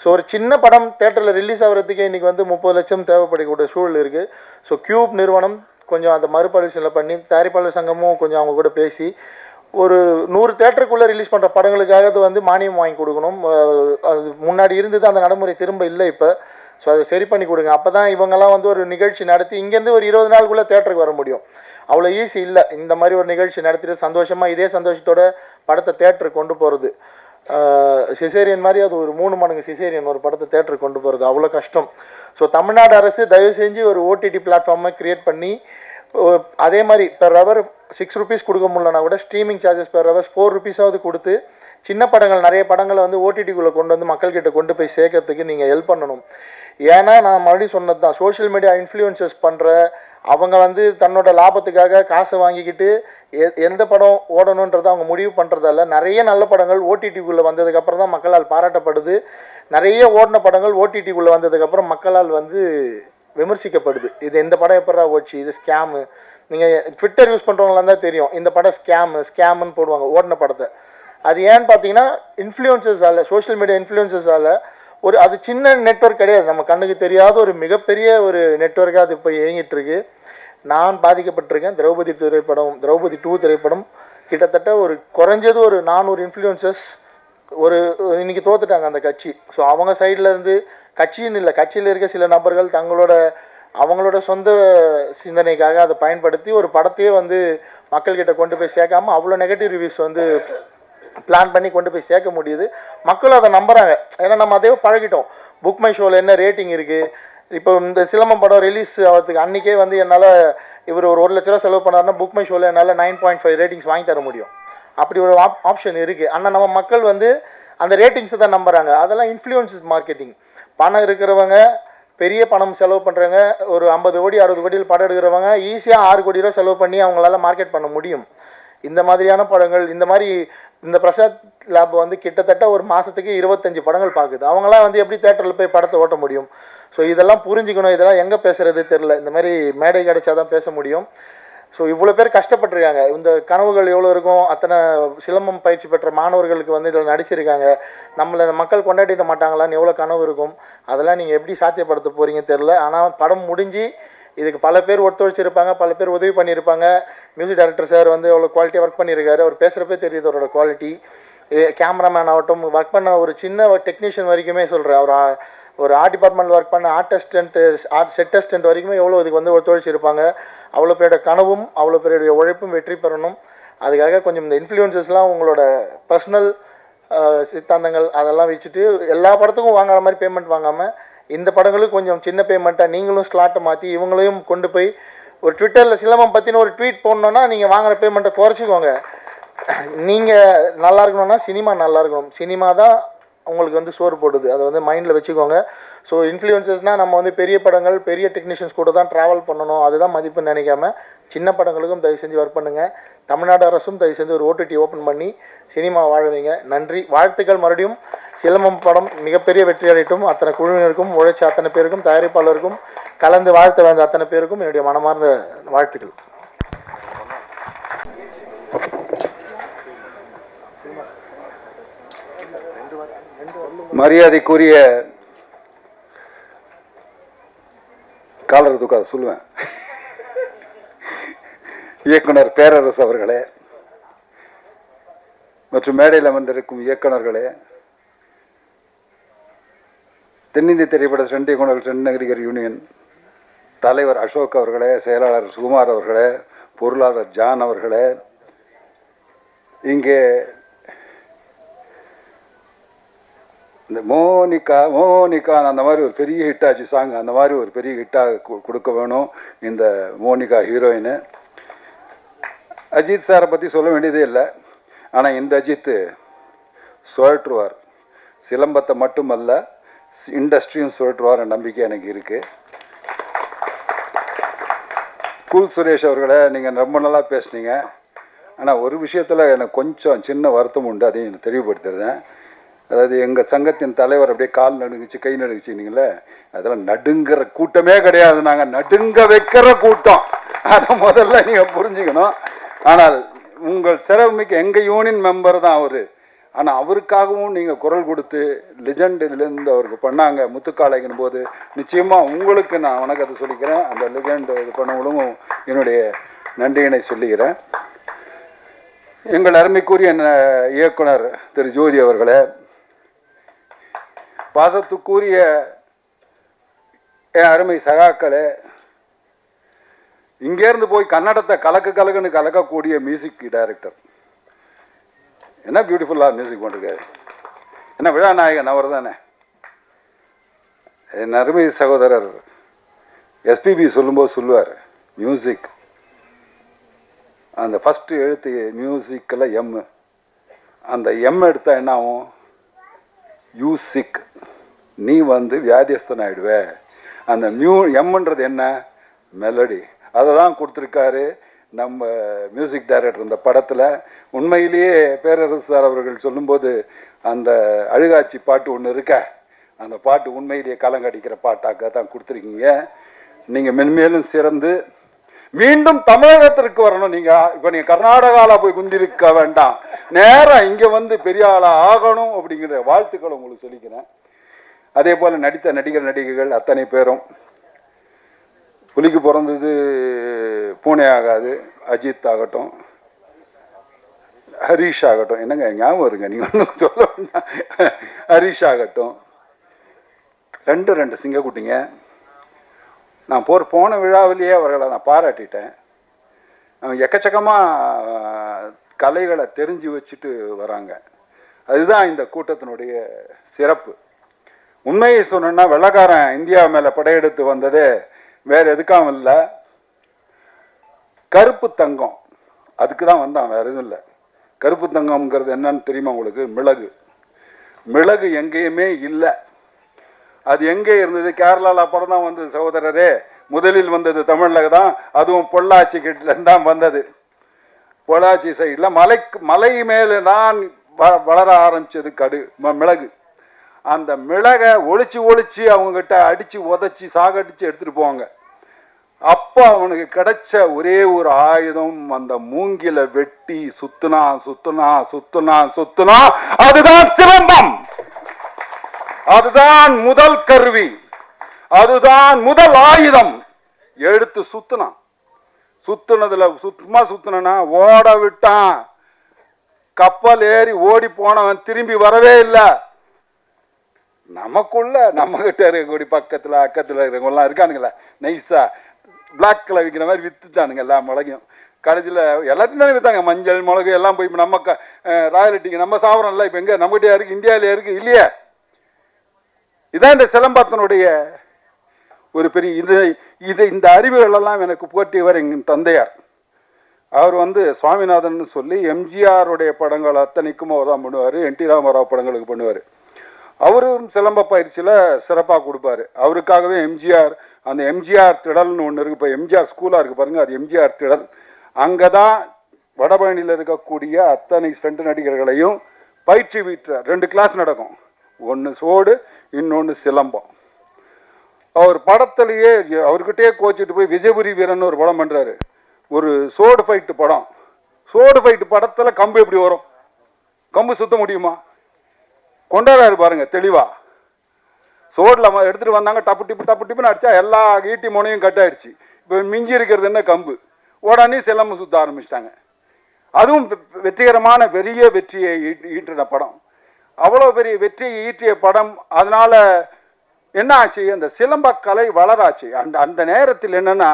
ஸோ ஒரு சின்ன படம் தேட்டரில் ரிலீஸ் ஆகிறதுக்கே இன்றைக்கி வந்து 30 லட்சம் தேவைப்படக்கூடிய சூழல் இருக்குது. ஸோ கியூப் நிறுவனம் கொஞ்சம் அந்த மறுபரிசீலனை பண்ணி தயாரிப்பாளர் சங்கமும் கொஞ்சம் அவங்க கூட பேசி ஒரு 100 தேட்டருக்குள்ளே ரிலீஸ் பண்ணுற படங்களுக்காக அது வந்து மானியம் வாங்கி கொடுக்கணும். அது முன்னாடி இருந்தது, அந்த நடைமுறை திரும்ப இல்லை இப்போ. ஸோ அதை சரி பண்ணி கொடுங்க. அப்போ தான் இவங்கெல்லாம் வந்து ஒரு நிகழ்ச்சி நடத்தி இங்கேருந்து ஒரு 20 நாளுக்குள்ளே தேட்டருக்கு வர முடியும். அவ்வளோ ஈஸி இல்லை. இந்த மாதிரி ஒரு நிகழ்ச்சி நடத்திட்டு சந்தோஷமாக இதே சந்தோஷத்தோட படத்தை தேட்டருக்கு கொண்டு போகிறது. சிசேரியன் மாதிரி அது ஒரு 3 மடங்கு சிசேரியன் ஒரு படத்தை தேட்டருக்கு கொண்டு போகிறது அவ்வளோ கஷ்டம். ஸோ தமிழ்நாடு அரசு தயவு செஞ்சு ஒரு ஓடிடி பிளாட்ஃபார்மை க்ரியேட் பண்ணி, அதே மாதிரி பெர் ஹவர் 6 rupees கொடுக்க முடியலனா கூட streaming charges per hours 4 rupees கொடுத்து சின்ன படங்கள் நிறைய படங்களை வந்து ஓடிடிக்குள்ளே கொண்டு வந்து மக்கள்கிட்ட கொண்டு போய் சேர்க்கறதுக்கு நீங்கள் ஹெல்ப் பண்ணணும். ஏன்னா நான் மறுபடியும் சொன்னது தான், சோஷியல் மீடியா இன்ஃப்ளூயன்சஸ் பண்ணுற அவங்க வந்து தன்னோட லாபத்துக்காக காசை வாங்கிக்கிட்டு எந்த படம் ஓடணுன்றதை அவங்க முடிவு பண்ணுறதால நிறைய நல்ல படங்கள் ஓடிடிக்குள்ளே வந்ததுக்கப்புறம் தான் மக்களால் பாராட்டப்படுது. நிறைய ஓடின படங்கள் ஓடிடிக்குள்ளே வந்ததுக்கப்புறம் மக்களால் வந்து விமர்சிக்கப்படுது. இது இந்த படம் எப்படா ஓடிச்சு, இது ஸ்கேமு. நீங்கள் ட்விட்டர் யூஸ் பண்ணுறவங்களாம் தான் தெரியும், இந்த படம் ஸ்கேமுன்னு போடுவாங்க ஓடின படத்தை. அது ஏன்னு பார்த்தீங்கன்னா இன்ஃப்ளூயன்சஸால், சோஷியல் மீடியா இன்ஃப்ளூயன்சஸால் அது சின்ன நெட்வொர்க் கிடையாது, நம்ம கண்ணுக்கு தெரியாத ஒரு மிகப்பெரிய ஒரு நெட்வொர்க்காக அது இப்போ இயங்கிட்டு இருக்கு. நான் பாதிக்கப்பட்டிருக்கேன். திரௌபதி 2 திரைப்படம் கிட்டத்தட்ட ஒரு குறைஞ்சது ஒரு 400 இன்ஃப்ளூயன்சஸ் இன்னைக்கு தோத்துட்டாங்க அந்த கட்சி. ஸோ அவங்க சைடில் இருந்து கட்சின்னு இல்லை, கட்சியில் இருக்க சில நபர்கள் அவங்களோட சொந்த சிந்தனைக்காக அதை பயன்படுத்தி ஒரு படத்தையே மக்கள்கிட்ட கொண்டு போய் சேர்க்காம அவ்வளோ நெகட்டிவ் ரிவ்யூஸ் பிளான் பண்ணி கொண்டு போய் சேர்க்க முடியுது. மக்களும் அதை நம்புகிறாங்க. ஏன்னா நம்ம அதே பழகிட்டோம். புக் மை ஷோவில் என்ன ரேட்டிங் இருக்குது. இப்போ இந்த சிலம்பம் படம் ரிலீஸ் ஆகிறதுக்கு அன்றைக்கே என்னால் இவர் ஒரு 1 லட்ச ரூபா செலவு பண்ணாருன்னா புக் மை ஷோவில் என்னால் 9.5 ரேட்டிங்ஸ் வாங்கி தர முடியும். அப்படி ஒரு ஆப்ஷன் இருக்குது. ஆனால் நம்ம மக்கள் அந்த ரேட்டிங்ஸை தான் நம்புகிறாங்க. அதெல்லாம் இன்ஃப்ளூயன்சஸ் மார்க்கெட்டிங். பணம் இருக்கிறவங்க, பெரிய பணம் செலவு பண்ணுறவங்க, ஒரு 50 கோடி 60 கோடியில் படம் எடுக்கிறவங்க ஈஸியாக 6 கோடி ரூபா செலவு பண்ணி அவங்களால மார்க்கெட் பண்ண முடியும். இந்த மாதிரியான படங்கள், இந்த பிரசாத் லேப் கிட்டத்தட்ட ஒரு மாதத்துக்கு 25 படங்கள் பார்க்குது. அவங்களாம் எப்படி தேட்டரில் போய் படத்தை ஓட்ட முடியும்? ஸோ இதெல்லாம் புரிஞ்சுக்கணும். இதெல்லாம் எங்கே பேசுகிறது தெரில. இந்த மாதிரி மேடை கிடைச்சாதான் பேச முடியும். ஸோ இவ்வளோ பேர் கஷ்டப்பட்டுருக்காங்க. இந்த கனவுகள் எவ்வளோ இருக்கும். அத்தனை சிலம்பம் பயிற்சி பெற்ற மாணவர்களுக்கு இதில் நடிச்சிருக்காங்க. நம்மளை மக்கள் கொண்டாடிட மாட்டாங்களான்னு எவ்வளோ கனவு இருக்கும். அதெல்லாம் நீங்கள் எப்படி சாத்தியப்படுத்த போகிறீங்க தெரில. ஆனால் படம் முடிஞ்சு இதுக்கு பல பேர் ஒத்துழைச்சிருப்பாங்க, பல பேர் உதவி பண்ணியிருப்பாங்க. மியூசிக் டைரக்டர் சார் எவ்வளோ குவாலிட்டியாக ஒர்க் பண்ணியிருக்காரு. அவர் பேசுகிறப்பே தெரியுது அவரோட குவாலிட்டி. கேமராமேன் ஆகட்டும், ஒர்க் பண்ண ஒரு சின்ன டெக்னீஷியன் வரைக்குமே சொல்கிறேன். ஒரு ஆர்ட் டிபார்ட்மெண்ட் ஒர்க் பண்ண ஆர்ட் செட் அசிஸ்டன்ட் வரைக்குமே எவ்வளோ இதுக்கு ஒத்துழைச்சிருப்பாங்க. அவ்வளோ பேரோட கனவும் அவ்வளோ பேருடைய உழைப்பும் வெற்றி பெறணும். அதுக்காக கொஞ்சம் இந்த இன்ஃப்ளூயன்சஸ்லாம் உங்களோட பர்சனல் சித்தாந்தங்கள் அதெல்லாம் வச்சுட்டு எல்லா படத்துக்கும் வாங்குற மாதிரி பேமெண்ட் வாங்காமல் இந்த படங்களுக்கு கொஞ்சம் சின்ன பேமெண்ட்டாக நீங்களும் ஸ்லாட்டை மாற்றி இவங்களையும் கொண்டு போய் ஒரு ட்விட்டரில் சிலம்பம் பற்றின ஒரு ட்வீட் போடணுன்னா நீங்கள் வாங்குகிற பேமெண்ட்டை குறைச்சிக்கோங்க. நீங்கள் நல்லா இருக்கணும்னா சினிமா நல்லா இருக்கணும். சினிமா தான் உங்களுக்கு சோறு போடுது. அதை மைண்டில் வச்சுக்கோங்க. ஸோ இன்ஃப்ளூயன்சஸ்னால் நம்ம பெரிய படங்கள் பெரிய டெக்னீஷியன்ஸ் கூட தான் ட்ராவல் பண்ணணும், அதுதான் மதிப்புன்னு நினைக்காம சின்ன படங்களுக்கும் தயவு செஞ்சு ஒர்க் பண்ணுங்கள். தமிழ்நாடு அரசும் தயவு செஞ்சு ஒரு OTT ஓப்பன் பண்ணி சினிமா வாழுவீங்க. நன்றி, வாழ்த்துக்கள். மறுபடியும் சிலம்பம் படம் மிகப்பெரிய வெற்றி அடையட்டும். அத்தனை குழுவினருக்கும், உழைச்ச அத்தனை பேருக்கும், தயாரிப்பாளருக்கும், கலந்து வாழ்த்த வந்த அத்தனை பேருக்கும் என்னுடைய மனமார்ந்த வாழ்த்துக்கள். மரியாதைக்குரிய காலர் துக்கா சொல்லுவேன் இயக்குனர் பேரரசு அவர்களே மற்றும் மேடையில் வந்திருக்கும் இயக்குனர்களே, தென்னிந்திய திரைப்பட சென்னை இயக்குனர்கள் சென்னை நடிகர் யூனியன் தலைவர் அசோக் அவர்களே, செயலாளர் சுகுமார் அவர்களே, பொருளாளர் ஜான் அவர்களே, இங்கே இந்த மோனிகா அந்த மாதிரி ஒரு பெரிய ஹிட்டாச்சு சாங், அந்த மாதிரி ஒரு பெரிய ஹிட்டாக கொடுக்க வேணும் இந்த மோனிகா ஹீரோயின். அஜித் சாரை பற்றி சொல்ல வேண்டியதே இல்லை. ஆனால் இந்த அஜித் சுழற்றுவார். சிலம்பத்தை மட்டுமல்ல, இண்டஸ்ட்ரியும் சுழற்றுவார் நம்பிக்கை எனக்கு இருக்குது. கூல் சுரேஷ் அவர்களை நீங்கள் ரொம்ப நல்லா பேசுனீங்க. ஆனால் ஒரு விஷயத்தில் எனக்கு கொஞ்சம் சின்ன வருத்தம் உண்டு, அதையும் எனக்கு தெளிவுபடுத்துறேன். அதாவது எங்கள் சங்கத்தின் தலைவர் அப்படியே கால் நடுங்குச்சு, கை நடுங்குச்சுங்களே, அதெல்லாம் நடுங்கிற கூட்டமே கிடையாது. நாங்கள் நடுங்க வைக்கிற கூட்டம். அதை முதல்ல நீங்கள் புரிஞ்சுக்கணும். ஆனால் உங்கள் சிறப்புமிக்க எங்கள் யூனியன் மெம்பர் தான் அவர். ஆனால் அவருக்காகவும் நீங்கள் குரல் கொடுத்து லெஜண்ட் இதுலேருந்து அவருக்கு பண்ணாங்க முத்துக்காளைங்கின் போது, நிச்சயமாக உங்களுக்கு நான் வணக்கத்தை சொல்லிக்கிறேன். அந்த லெஜண்ட் இது பண்ணவங்களும் என்னுடைய நன்றியினை சொல்லிக்கிறேன். எங்கள் அருமைக்குரிய இயக்குனர் திரு ஜோதி அவர்களே, பாசத்துக்குரிய என் அருமை சகாக்களே, இங்கேருந்து போய் கன்னடத்தை கலக்குன்னு கலக்கக்கூடிய மியூசிக் டைரக்டர், என்ன பியூட்டிஃபுல்லாக மியூசிக் பண்ணிருக்காரு. என்ன விழாநாயகன் அவர் தானே. என் அருமை சகோதரர் எஸ்பிபி சொல்லும்போது சொல்லுவார், மியூசிக் அந்த ஃபஸ்ட்டு எழுத்து மியூசிக்கில் எம், அந்த எம் எடுத்தால் என்ன ஆகும், யூசிக், நீ வியாதியஸ்தன் ஆகிடுவே. அந்த எம்ன்றது என்ன, மெலடி. அதை தான் கொடுத்துருக்காரு நம்ம மியூசிக் டைரக்டர் இந்த படத்தில். உண்மையிலேயே பேரரசு சார் அவர்கள் சொல்லும்போது அந்த அழுகாட்சி பாட்டு ஒன்று இருக்க, அந்த பாட்டு உண்மையிலேயே கலங்கடிக்கிற பாட்டாக்க தான் கொடுத்துருக்கீங்க. நீங்கள் மென்மேலும் சிறந்து மீண்டும் தமிழகத்திற்கு வரணும். இப்போ நீங்கள் கர்நாடகாவில் போய் குந்திருக்க வேண்டாம், நேராக இங்கே பெரிய ஆளாக ஆகணும் அப்படிங்கிற வாழ்த்துக்களை உங்களுக்கு சொல்லிக்கிறேன். அதே போல் நடித்த நடிகர்கள் அத்தனை பேரும், புலிக்கு பிறந்தது பூனே ஆகாது, அஜித் ஆகட்டும், ஹரீஷ் ஆகட்டும், என்னங்க ஞாபகம் இருங்க நீங்கள் ஒன்றும் சொல்ல வேண்டாம், ஹரீஷ் ஆகட்டும், ரெண்டு சிங்கக்குட்டிங்க. நான் போன விழாவிலேயே அவர்களை நான் பாராட்டிட்டேன். எக்கச்சக்கமாக கலைகளை தெரிஞ்சு வச்சுட்டு வராங்க. அதுதான் இந்த கூட்டத்தினுடைய சிறப்பு. உண்மையை சொன்னா வெள்ளக்காரன் இந்தியா மேலே படையெடுத்து வந்ததே வேற எதுக்காகவும் இல்லை, கருப்பு தங்கம் அதுக்கு தான் வந்தான், வேற எதுவும் இல்லை. கருப்பு தங்கம்ங்கிறது என்னன்னு தெரியுமா உங்களுக்கு? மிளகு எங்கேயுமே இல்லை. அது எங்கே இருந்தது? கேரளாவில் அப்புறம் தான் வந்தது சகோதரரே. முதலில் வந்தது தமிழில் தான், அதுவும் பொள்ளாச்சி கிட்டேருந்து தான் வந்தது. பொள்ளாச்சி சைடில் மலை மேலே தான் வளர ஆரம்பிச்சது மிளகு. அந்த மிளகை ஒழிச்சு அவங்ககிட்ட அடித்து உதச்சி சாகடிச்சு எடுத்துகிட்டு போவாங்க. அப்போ அவனுக்கு கிடைச்ச ஒரே ஒரு ஆயுதம் அந்த மூங்கில வெட்டி சுத்துனா, அதுதான் சிலம்பம். அதுதான் முதல் கருவி, அதுதான் முதல் ஆயுதம். எடுத்து சுத்துனதுல சுத்துனா ஓட விட்டான். கப்பல் ஏறி ஓடி போனவன் திரும்பி வரவே இல்லை. நமக்குள்ள நம்ம கிட்ட இருக்கக்கூடிய பக்கத்துல அக்கத்துல இருக்கிறவங்கலாம் இருக்கானுங்களா, நைஸா பிளாக்ல விற்கிற மாதிரி வித்துட்டானுங்க எல்லா மிளகையும். கடைசியில் எல்லாத்தையும் தானே விற்றாங்க, மஞ்சள் மிளகு எல்லாம் போய் நம்ம ராயலிட்டிக்கு நம்ம சாப்பிட்றோம்ல. இப்போ எங்கே நம்மகிட்டே இருக்கு, இந்தியாவிலே இருக்கு இல்லையே. இதான் இந்த சிலம்பத்தினுடைய ஒரு பெரிய இந்த அறிவுகளெல்லாம் எனக்கு போட்டியவர் எங்கள் தந்தையார். அவர் சுவாமிநாதன் சொல்லி எம்ஜிஆருடைய படங்கள் அத்தனைக்கும் அவர் தான் பண்ணுவார், என் டி ராமராவ் படங்களுக்கு பண்ணுவார். அவரும் சிலம்ப பயிற்சியில் சிறப்பாக கொடுப்பாரு. அவருக்காகவே எம்ஜிஆர் அந்த எம்ஜிஆர் திடல்னு ஒன்று இருக்குது. இப்போ எம்ஜிஆர் ஸ்கூலாக இருக்குது பாருங்கள், அது எம்ஜிஆர் திடல். அங்கே தான் வடபழனியில் இருக்கக்கூடிய அத்தனை ஸ்டண்ட் நடிகர்களையும் பயிற்சி வீட்டு 2 கிளாஸ் நடக்கும். ஒன்று சோடு, இன்னொன்று சிலம்பம். அவர் படத்துலேயே அவர்கிட்டயே கோச்சிட்டு போய் விஜயபுரி வீரன் ஒரு படம் பண்ணுறாரு, ஒரு சோடு ஃபைட்டு படம். சோடு ஃபைட்டு படத்தில் கம்பு எப்படி வரும்? கம்பு சுத்த முடியுமா? கொண்டாடுறாரு பாருங்க தெளிவா. சோடில் எடுத்துகிட்டு வந்தாங்க, டப்பு டிப்புன்னு அடித்தா எல்லா ஈட்டி முனையும் கட் ஆயிடுச்சு. இப்போ மிஞ்சி இருக்கிறது என்ன? கம்பு. உடனே சிலம்பம் சுத்த ஆரம்பிச்சிட்டாங்க. அதுவும் வெற்றிகரமான பெரிய வெற்றியை ஈட்டின படம். அவ்வளோ பெரிய வெற்றியை ஈட்டிய படம். அதனால என்ன ஆச்சு? அந்த சிலம்ப கலை வளராச்சு. அந்த நேரத்தில் என்னன்னா,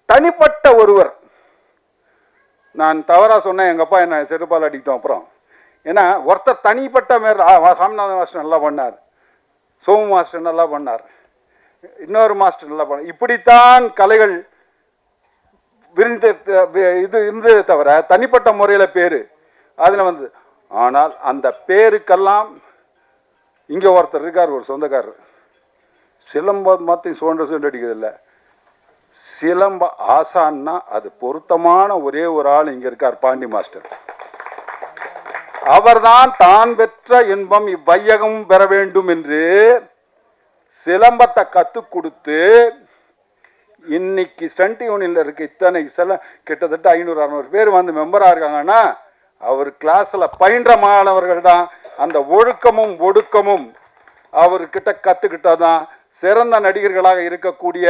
தனிப்பட்ட ஒருவர், நான் தவறாக சொன்னேன், எங்கள் அப்பா என்ன செருப்பால் அடிக்கிட்டோம் அப்புறம். ஏன்னா ஒருத்தர் தனிப்பட்ட மேல் சாமிநாதன் மாஸ்டர் நல்லா பண்ணார், சோமு மாஸ்டர் நல்லா பண்ணார், இன்னொரு மாஸ்டர் நல்லா பண்ணார். இப்படித்தான் கலைகள் விரிந்து இது இருந்ததே தவிர தனிப்பட்ட முறையில் பேர் அதில் ஆனால் அந்த பேருக்கெல்லாம் இங்கே ஒருத்தர் இருக்கார், ஒரு சொந்தக்காரர். சிலம்பம் மாற்றி சோண்டு அடிக்கிறதில்ல, சிலம்ப ஆசான்னா அது பொருத்தமான ஒரே ஒரு ஆள் இங்கே இருக்கார், பாண்டி மாஸ்டர். அவர்தான் தான் பெற்ற இன்பம் இவ்வையகம் பெற வேண்டும் என்று சிலம்பத்தை கற்றுக் கொடுத்து இன்னைக்கு ஸ்டண்ட் யூனியன்ல இருக்க இத்தனை கிட்டத்தட்ட 500-600 பேர் மெம்பராக இருக்காங்கன்னா அவர் கிளாஸ்ல பயின்ற மாணவர்கள் தான். அந்த ஒழுக்கமும் ஒடுக்கமும் அவர்கிட்ட கற்றுக்கிட்டதான் சிறந்த நடிகர்களாக இருக்கக்கூடிய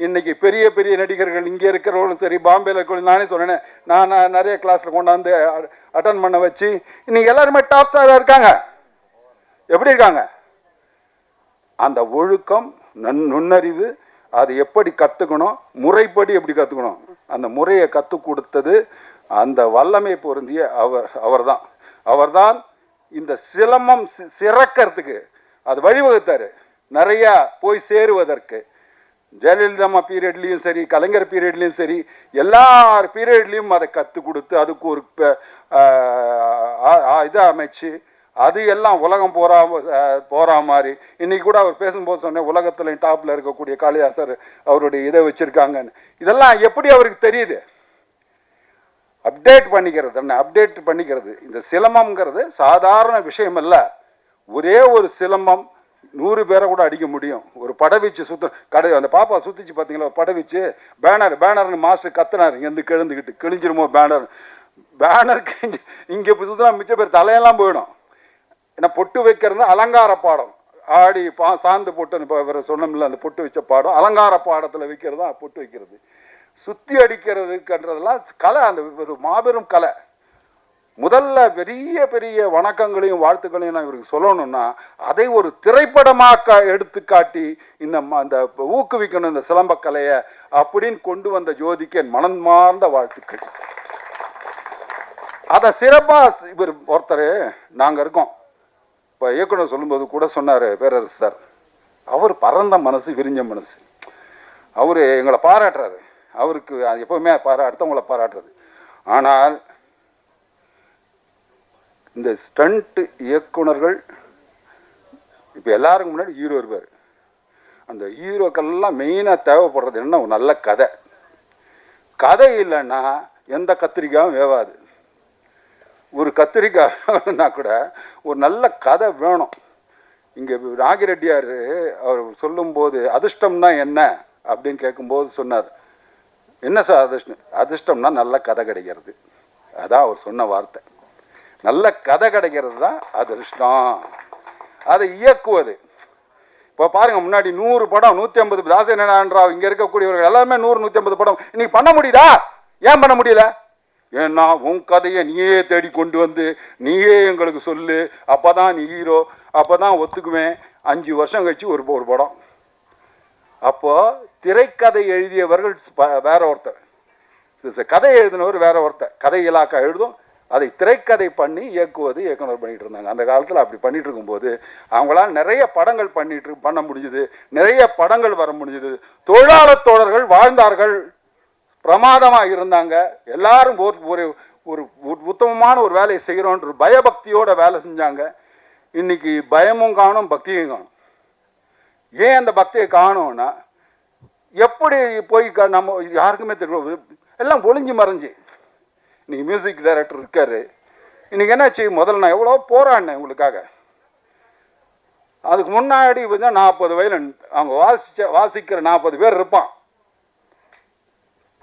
இன்னைக்கு பெரிய பெரிய நடிகர்கள் இங்கே இருக்கிறவங்களும் சரி, பாம்பேல இருக்க, நானே சொன்னேன், நான் நிறைய கிளாஸில் கொண்டாந்து அட்டன் பண்ண வச்சு இன்னைக்கு எல்லாருமே டாப் ஸ்டாராக இருக்காங்க. எப்படி இருக்காங்க? அந்த ஒழுக்கம், நுண்ணறிவு, அது எப்படி கற்றுக்கணும், முறைப்படி எப்படி கற்றுக்கணும், அந்த முறையை கற்றுக் கொடுத்தது அந்த வல்லமை பொருந்திய அவர்தான் இந்த சிலம்பம் சிறக்கிறதுக்கு அது வழிவகுத்தாரு. நிறையா போய் சேருவதற்கு ஜெயலலிதா பீரியட்லேயும் சரி, கலைஞர் பீரியட்லேயும் சரி, எல்லார் பீரியட்லேயும் அதை கற்றுக் கொடுத்து அதுக்கு ஒரு இதை அமைச்சு அது எல்லாம் உலகம் போகிற மாதிரி. இன்னைக்கு கூட அவர் பேசும்போது சொன்னேன், உலகத்தில் டாப்பில் இருக்கக்கூடிய காளிதாசர் அவருடைய இதை வச்சுருக்காங்கன்னு. இதெல்லாம் எப்படி அவருக்கு தெரியுது? அப்டேட் பண்ணிக்கிறது. இந்த சிலம்பம்ங்கிறது சாதாரண விஷயம் அல்ல. ஒரே ஒரு சிலம்பம் 100 பேரை கூட அடிக்க முடியும். ஒரு படவீச்சு அந்த பாப்பா சுத்திச்சு பார்த்தீங்களா, படவீச்சு பேனர்னு மாஸ்டர் கத்துனார், இங்கேருந்து கிழிஞ்சிருமோ பேனர் இங்கே சுத்தினா மிச்ச பேர் தலையெல்லாம் போயிடும். ஏன்னா பொட்டு வைக்கிறது அலங்கார பாடம், ஆடி சாந்து பொட்டு இப்போ இவர் சொன்னோம்ல அந்த பொட்டு வச்ச பாடம் அலங்கார பாடத்தில் வைக்கிறது தான் பொட்டு வைக்கிறது. சுத்தி அடிக்கிறதுன்றதெல்லாம் கலை, அந்த ஒரு மாபெரும் கலை. முதல்ல பெரிய பெரிய வணக்கங்களையும் வாழ்த்துக்களையும் நான் இவருக்கு சொல்லணும்னா அதை ஒரு திரைப்படமாக எடுத்து காட்டி அந்த ஊக்குவிக்கணும் இந்த சிலம்பக்கலையை அப்படின்னு கொண்டு வந்த ஜோதிக்கு என் மனமார்ந்த வாழ்த்துக்கள். அதை சிறப்பாக இவர் ஒருத்தர் நாங்கள் இருக்கோம். இப்போ இயக்குனர் சொல்லும்போது கூட சொன்னார் பேரரசு சார், அவர் பரந்த மனசு, விரிஞ்ச மனசு. அவர் எங்களை பாராட்டுறாரு. அவருக்கு அது எப்போவுமே அடுத்தவங்களை பாராட்டுறது. ஆனால் இந்த ஸ்டண்ட் இயக்குனர்கள் இப்போ எல்லாருக்கும் முன்னாடி ஹீரோ இருப்பார். அந்த ஹீரோக்கெல்லாம் மெயினாக தேவைப்படுறது என்ன, ஒரு நல்ல கதை. கதை இல்லைன்னா எந்த கத்திரிக்காயும் வேவாது. ஒரு கத்திரிக்காய்னா கூட ஒரு நல்ல கதை வேணும். இங்கே நாகிரெட்டியார் அவர் சொல்லும்போது அதிர்ஷ்டம்னா என்ன அப்படின்னு கேட்கும்போது சொன்னார், என்ன சார் அதிர்ஷ்டம்னா நல்ல கதை கிடைக்கிறது. அதான் அவர் சொன்ன வார்த்தை. நல்ல கதை கிடைக்கிறது தான் அதிர்ஷ்டம். அதை இயக்குவது. இப்போ பாருங்க, முன்னாடி 100 படம் 150 தாசனான்றாவ் இங்கே இருக்கக்கூடியவர்கள் எல்லாமே 100-150 படம் இன்னைக்கு பண்ண முடியுதா? ஏன் பண்ண முடியல? ஏன்னா உன் கதையை நீயே தேடி கொண்டு வந்து நீயே எங்களுக்கு சொல்லு, அப்போதான் நீ ஹீரோ, அப்போதான் ஒத்துக்குவேன். 5 வருஷம் கழிச்சு ஒரு படம். அப்போ திரைக்கதை எழுதியவர்கள் வேற ஒருத்தர், கதை எழுதினவர் வேற ஒருத்தர். கதை இலாக்கா எழுதும், அதை திரைக்கதை பண்ணி இயக்குவது இயக்குனர் பண்ணிட்டு இருந்தாங்க. அந்த காலத்தில் அப்படி பண்ணிட்டு இருக்கும்போது அவங்களால நிறைய படங்கள் பண்ண முடிஞ்சுது, நிறைய படங்கள் வர முடிஞ்சுது. தொழிலாளர் தோழர்கள் வாழ்ந்தார்கள், பிரமாதமாக இருந்தாங்க. எல்லாரும் ஒரு ஒரு உத்தமமான ஒரு வேலையை செய்கிறோன்ற பயபக்தியோட வேலை செஞ்சாங்க. இன்னைக்கு பயமும் காணும், பக்தியும் காணும். ஏன் அந்த பக்தியை காணும்னா, எப்படி போய் நம்ம யாருக்குமே தெரியும், எல்லாம் ஒளிஞ்சு மறைஞ்சு. இன்னைக்கு மியூசிக் டைரக்டர் இருக்காரு. இன்னைக்கு என்னாச்சு, முதல்ல நான் எவ்வளோ போராடினேன் உங்களுக்காக. அதுக்கு முன்னாடி 40 வயலின் அவங்க வாசிக்கிற 40 பேர் இருப்பான்.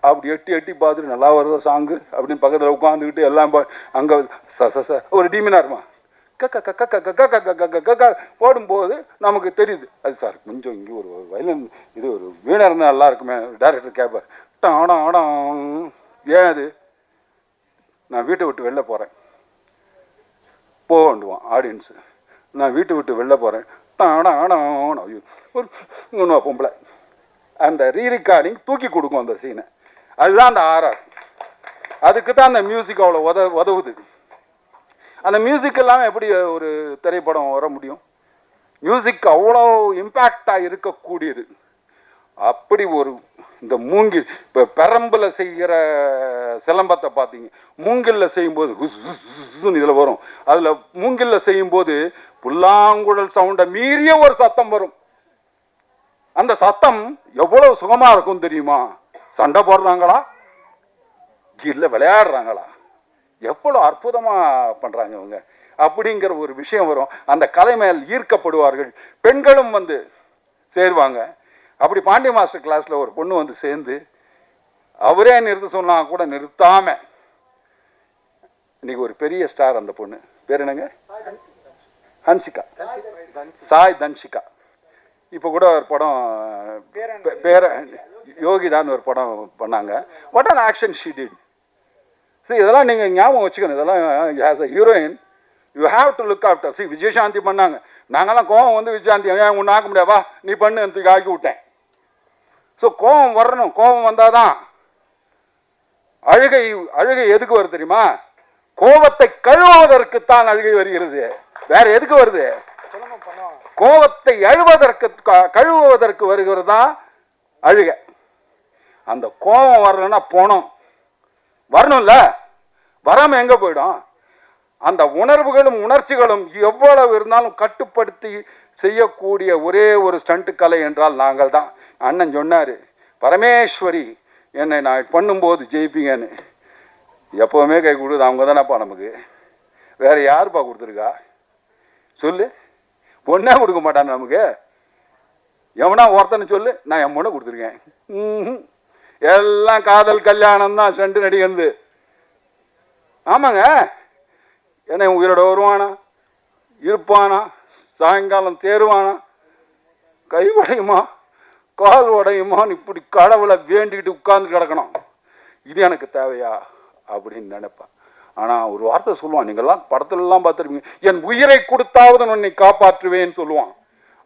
அப்படி எட்டி பார்த்துட்டு நல்லா வருதோ சாங்கு அப்படின்னு பக்கத்தில் உட்காந்துக்கிட்டு எல்லாம் அங்கே ஒரு டீமினா இருப்பான். போடும்போது நமக்கு தெரியுது, அது சார் கொஞ்சம் இங்கே ஒரு வயலின் இது ஒரு வீணை இருந்தால் நல்லா இருக்குமே. டைரக்டர் கேட்பார், ஏன் அது, நான் வீட்டை விட்டு வெளில போகிறேன் போண்டுவான் ஆடியன்ஸு. நான் வீட்டை விட்டு வெளில போகிறேன் ஒரு பொம்பளை அந்த ரீரிகார்டிங் தூக்கி கொடுக்கும் அந்த சீனை. அதுதான் அந்த ஆர்ஆர். அதுக்கு தான் அந்த மியூசிக் அவ்வளோ உதவுது. அந்த மியூசிக் எல்லாம் எப்படி ஒரு திரைப்படம் வர முடியும்? மியூசிக் அவ்வளோ இம்பேக்டாக இருக்கக்கூடியது. அப்படி ஒரு இந்த மூங்கில், இப்போ பெரம்பில் செய்கிற சிலம்பத்தை பார்த்தீங்க, மூங்கிலில் செய்யும்போது இதில் வரும். அதில் மூங்கிலில் செய்யும்போது புல்லாங்குழல் சவுண்டை மீறிய ஒரு சத்தம் வரும். அந்த சத்தம் எவ்வளவு சுகமாக இருக்கும் தெரியுமா? சண்டை போடுறாங்களா இல்லை விளையாடுறாங்களா, எவ்வளோ அற்புதமாக பண்ணுறாங்க இவங்க அப்படிங்கிற ஒரு விஷயம் வரும். அந்த கலை மேல் ஈர்க்கப்படுவார்கள். பெண்களும் வந்து சேருவாங்க. அப்படி பாண்டிய மாஸ்டர் கிளாஸில் ஒரு பொண்ணு வந்து சேர்ந்து அவரே நிறுத்த சொன்னா கூட நிறுத்தாம இன்னைக்கு ஒரு பெரிய ஸ்டார். அந்த பொண்ணு பேர் என்னங்க? ஹன்சிகா, சாய் தன்சிகா. இப்போ கூட ஒரு படம் பேர யோகிதான்னு ஒரு படம் பண்ணாங்க. What on action she did. சரி, இதெல்லாம் நீங்கள் ஞாபகம் வச்சுக்கணும். இதெல்லாம் as a heroine you have to look after. சரி, விஜயசாந்தி பண்ணாங்க. நாங்கள்லாம் கோவம் வந்து விஜயசாந்தி ஏன் ஒன்று ஆக்க முடியாவா, நீ பண்ணு எனக்கு ஆக்கி விட்டேன். ஸோ கோபம் வரணும். கோபம் வந்தால் தான் அழுகை. அழுகை எதுக்கு வருது தெரியுமா? கோபத்தை கழுவுவதற்குத்தான் அழுகை வருகிறது. வேற எதுக்கு வருது? கோபத்தை கழுவுவதற்கு வருகிறது தான் அழுகை. அந்த கோபம் வரலன்னா போனோம் வரணும்ல, வராம எங்க போயிடும்? அந்த உணர்வுகளும் உணர்ச்சிகளும் எவ்வளவு இருந்தாலும் கட்டுப்படுத்தி செய்யக்கூடிய ஒரே ஒரு ஸ்டண்ட் கலை என்றால் நாங்கள் தான். அண்ணன் சொன்னாரு, பரமேஸ்வரி என்னை நான் பண்ணும்போது ஜெயிப்பீங்கன்னு. எப்பவுமே கை கொடுக்குது அவங்க தானேப்பா நமக்கு. வேற யாருப்பா கொடுத்துருக்கா சொல்லு? பொண்ணே கொடுக்க மாட்டான் நமக்கு. எவனா ஒருத்தனை சொல்லு, நான் என் பொண்ணை கொடுத்துருக்கேன். எல்லாம் காதல் கல்யாணம் தான் ஸ்டண்ட் நடிகந்து. ஆமாங்க, என்ன உயிரோட வருவானா இருப்பானா சாயங்காலம் தேருவானா, கை உடையுமா, கால் உடையுமான்னு இப்படி கடவுளை வேண்டிக்கிட்டு உட்கார்ந்து கிடக்கணும். இது எனக்கு தேவையா அப்படின்னு நினைப்பேன். ஆனால் ஒரு வார்த்தை சொல்லுவான், நீங்கள்லாம் படத்துலலாம் பார்த்துருப்பீங்க, என் உயிரை கொடுத்தாவது உன்னை காப்பாற்றுவேன்னு சொல்லுவான்.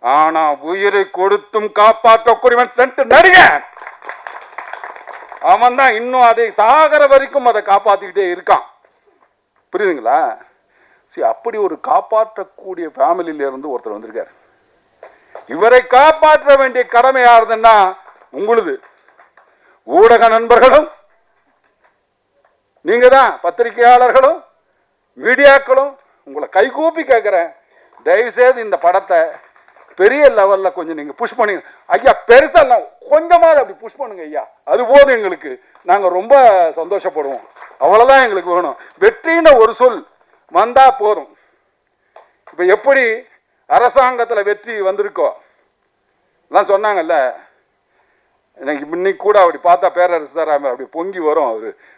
ஆனால் உயிரை கொடுத்தும் காப்பாற்றக்கூடியவன் சென்ட் நடிகன். அவன் தான் இன்னும் அதை சாகர வரைக்கும் அதை காப்பாற்றிக்கிட்டே இருக்கான். புரியுதுங்களா? சரி, அப்படி ஒரு காப்பாற்றக்கூடிய ஃபேமிலியில இருந்து ஒருத்தர் வந்திருக்காரு. இவரை காப்பாற்ற வேண்டிய கடமை யாருதுன்னா உங்களுது. ஊடக நண்பர்களும் நீங்க தான், பத்திரிகையாளர்களும் மீடியாக்களும் உங்களை கைகூப்பி கேட்கிறேன், தயவு செய்து இந்த படத்தை பெரிய லெவல்ல கொஞ்சம் நீங்க புஷ் பண்ணுங்க ஐயா. பெருசா கொஞ்சமாவது அப்படி புஷ் பண்ணுங்க ஐயா, அது போதும் எங்களுக்கு. நாங்க ரொம்ப சந்தோஷப்படுவோம். அவ்வளவுதான் எங்களுக்கு வேணும். வெற்றின்னு ஒரு சொல் வந்தா போதும். இப்ப எப்படி அரசாங்கத்துல வெற்றி வந்திருக்கோ எல்லாம் சொன்னாங்கல்ல, எனக்கு இன்னைக்கு கூட அப்படி பார்த்தா பேரரசர் அப்படி பொங்கி வரும்.